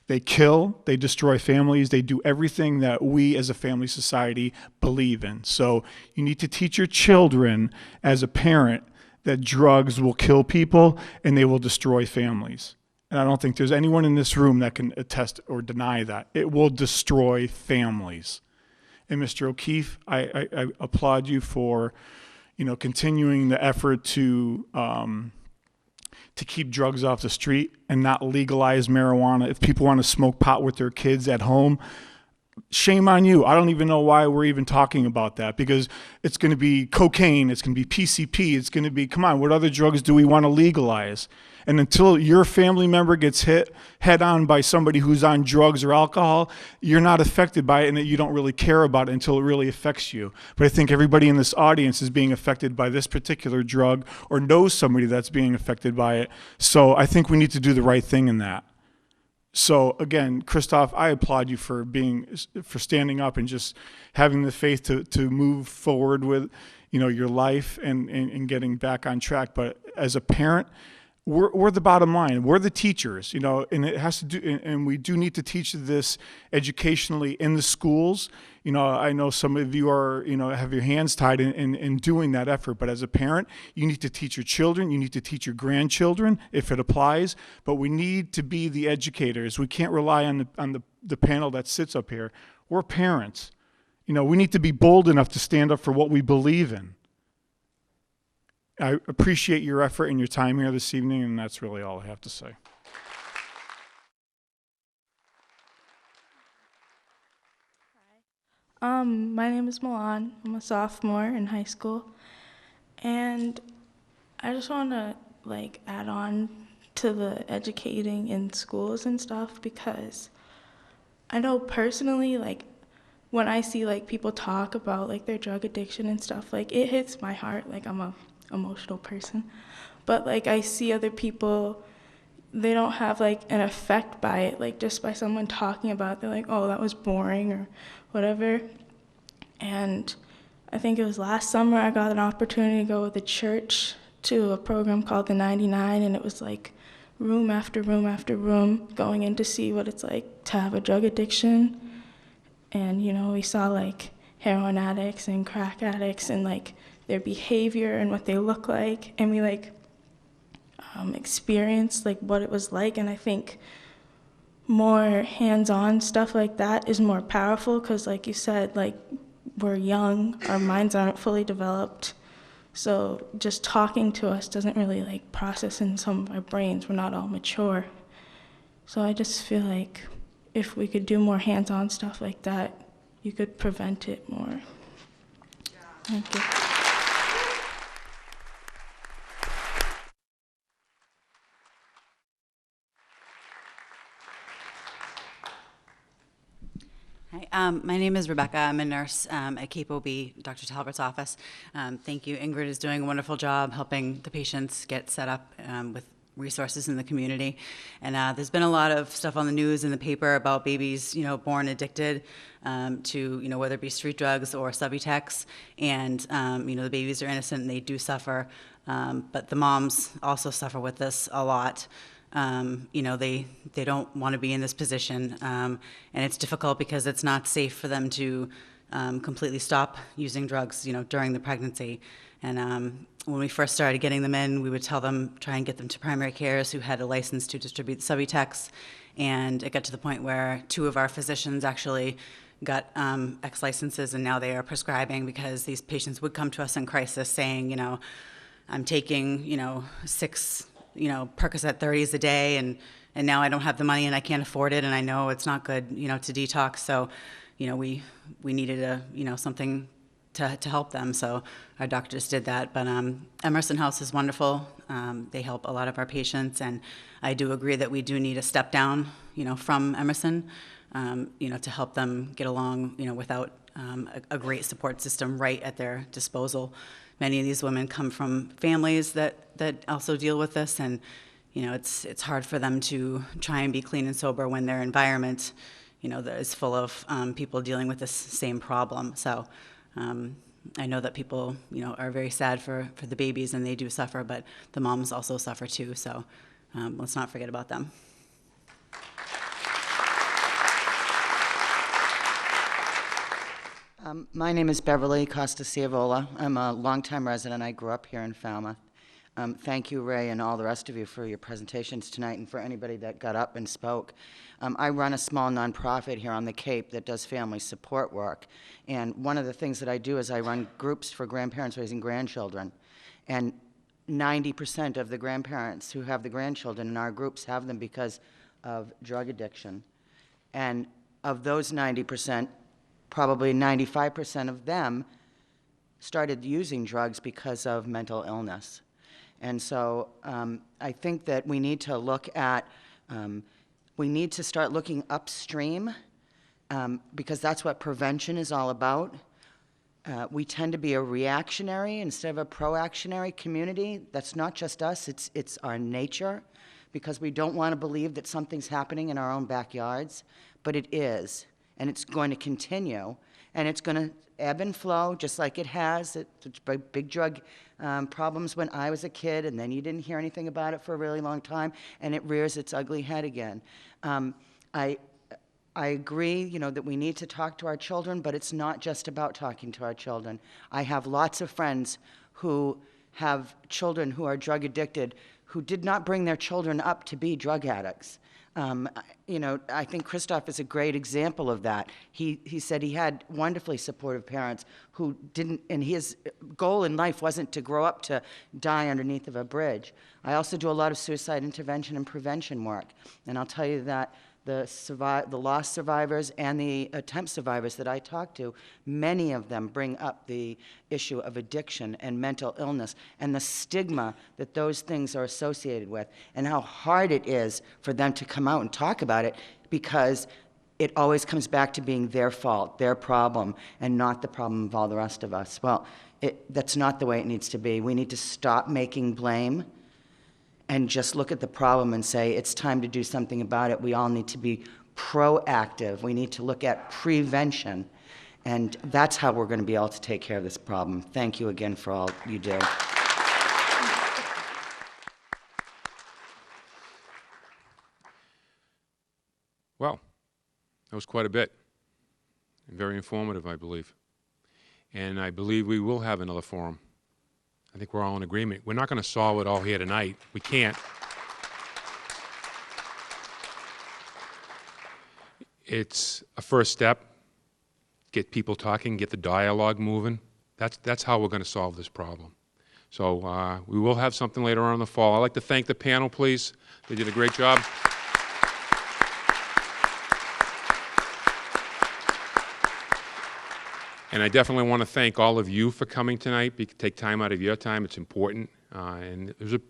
They kill, they destroy families, they do everything that we as a family society believe in. So you need to teach your children as a parent that drugs will kill people and they will destroy families. And I don't think there's anyone in this room that can attest or deny that. It will destroy families. And Mr. O'Keefe, I applaud you for, you know, continuing the effort to keep drugs off the street and not legalize marijuana. If people want to smoke pot with their kids at home, shame on you. I don't even know why we're even talking about that, because it's going to be cocaine, it's going to be PCP, it's going to be, come on, what other drugs do we want to legalize? And until your family member gets hit head on by somebody who's on drugs or alcohol, you're not affected by it, and that you don't really care about it until it really affects you. But I think everybody in this audience is being affected by this particular drug or knows somebody that's being affected by it. So I think we need to do the right thing in that. So again, Christoph, I applaud you for standing up and just having the faith to move forward with, you know, your life and getting back on track. But as a parent, we're the bottom line. We're the teachers, you know, and it has to do, and we do need to teach this educationally in the schools. You know, I know some of you are, you know, have your hands tied in doing that effort, but as a parent, you need to teach your children, you need to teach your grandchildren if it applies, but we need to be the educators. We can't rely on the panel that sits up here. We're parents. You know, we need to be bold enough to stand up for what we believe in. I appreciate your effort and your time here this evening, and that's really all I have to say. My name is Milan. I'm a sophomore in high school. And I just want to add on to the educating in schools and stuff, because I know personally, when I see people talk about their drug addiction and stuff, it hits my heart. I'm a emotional person. But I see other people, they don't have an effect by it, just by someone talking about it, they're like, oh, that was boring or whatever. And I think it was last summer I got an opportunity to go with the church to a program called the 99, and it was room after room after room, going in to see what it's like to have a drug addiction. And we saw heroin addicts and crack addicts and their behavior and what they look like, and we experienced what it was like. And I think more hands-on stuff like that is more powerful, because like you said, we're young, our minds aren't fully developed, so just talking to us doesn't really process in some of our brains. We're not all mature. So I just feel if we could do more hands-on stuff like that, you could prevent it more. Thank you. Hi, my name is Rebecca. I'm a nurse at Cape OB, Dr. Talbert's office. Thank you. Ingrid is doing a wonderful job helping the patients get set up with resources in the community. And there's been a lot of stuff on the news and the paper about babies, born addicted to, whether it be street drugs or Subutex. And, the babies are innocent and they do suffer. But the moms also suffer with this a lot. They don't want to be in this position, and it's difficult because it's not safe for them to completely stop using drugs, during the pregnancy. And when we first started getting them in, we would tell them, try and get them to primary cares who had a license to distribute Subutex. And it got to the point where 2 of our physicians actually got X licenses, and now they are prescribing, because these patients would come to us in crisis saying, I'm taking, 6 Percocet 30s a day, and now I don't have the money and I can't afford it, and I know it's not good, to detox. So, we needed something to help them. So our doctors did that. But Emerson House is wonderful. They help a lot of our patients, and I do agree that we do need a step down, from Emerson, to help them get along, without a great support system right at their disposal. Many of these women come from families that also deal with this, and it's hard for them to try and be clean and sober when their environment, that is full of people dealing with this same problem. So I know that people, are very sad for the babies, and they do suffer, but the moms also suffer too. So let's not forget about them. My name is Beverly Costa-Ciavola. I'm a longtime resident. I grew up here in Falmouth. Thank you, Ray, and all the rest of you for your presentations tonight, and for anybody that got up and spoke. I run a small nonprofit here on the Cape that does family support work. And one of the things that I do is I run groups for grandparents raising grandchildren. And 90% of the grandparents who have the grandchildren in our groups have them because of drug addiction. And of those 90%, probably 95% of them started using drugs because of mental illness. And so I think that we need to look at, we need to start looking upstream, because that's what prevention is all about. We tend to be a reactionary instead of a proactionary community. That's not just us, it's our nature, because we don't want to believe that something's happening in our own backyards, but it is. And it's going to continue, and it's going to ebb and flow just like it has. It's big drug problems when I was a kid, and then you didn't hear anything about it for a really long time, and it rears its ugly head again. I agree, that we need to talk to our children, but it's not just about talking to our children. I have lots of friends who have children who are drug addicted, who did not bring their children up to be drug addicts. You know, I think Christoph is a great example of that. He said he had wonderfully supportive parents who didn't, and his goal in life wasn't to grow up to die underneath of a bridge. I also do a lot of suicide intervention and prevention work, and I'll tell you that the lost survivors and the attempt survivors that I talk to, many of them bring up the issue of addiction and mental illness and the stigma that those things are associated with, and how hard it is for them to come out and talk about it, because it always comes back to being their fault, their problem, and not the problem of all the rest of us. Well, that's not the way it needs to be. We need to stop making blame and just look at the problem and say, it's time to do something about it. We all need to be proactive. We need to look at prevention. And that's how we're going to be able to take care of this problem. Thank you again for all you do. Well, that was quite a bit, and very informative, I believe. And I believe we will have another forum. I think we're all in agreement. We're not going to solve it all here tonight. We can't. It's a first step. Get people talking, get the dialogue moving. That's how we're going to solve this problem. So we will have something later on in the fall. I'd like to thank the panel, please. They did a great job. And I definitely want to thank all of you for coming tonight. Take time out of your time. It's important. And it was a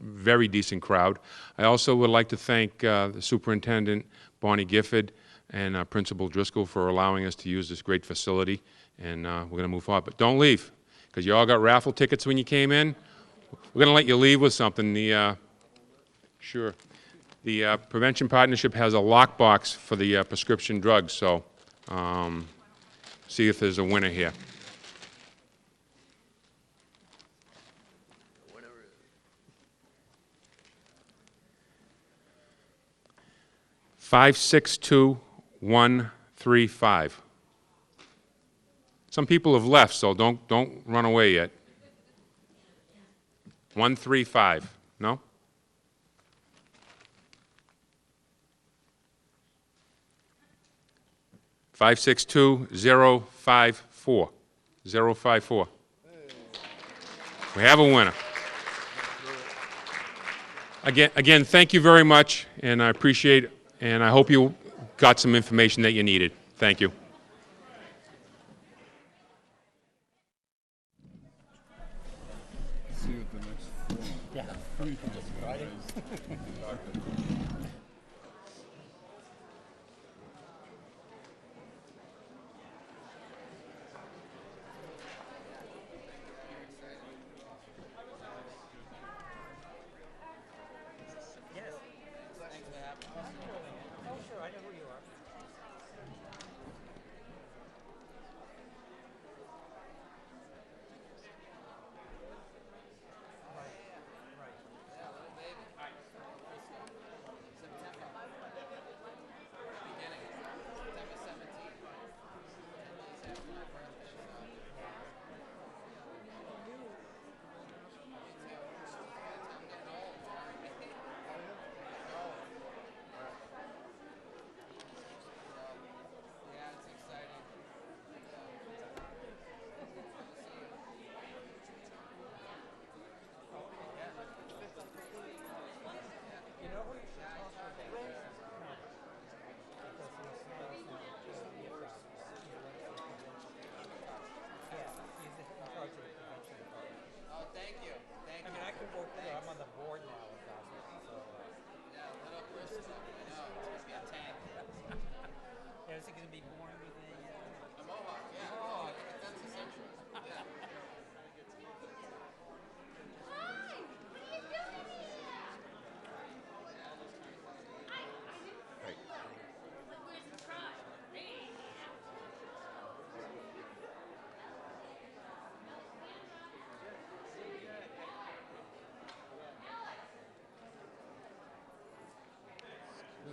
very decent crowd. I also would like to thank the Superintendent, Bonnie Gifford, and Principal Driscoll for allowing us to use this great facility. And we're going to move forward. But don't leave, because you all got raffle tickets when you came in. We're going to let you leave with something. The Prevention Partnership has a lockbox for the prescription drugs. So see if there's a winner here. Five 562-135. Some people have left, so don't run away yet. 135. No? Five 562-054. 054. We have a winner. Again, thank you very much, and I appreciate it, and I hope you got some information that you needed. Thank you. See you at the next forum. Yeah.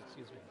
Excuse me.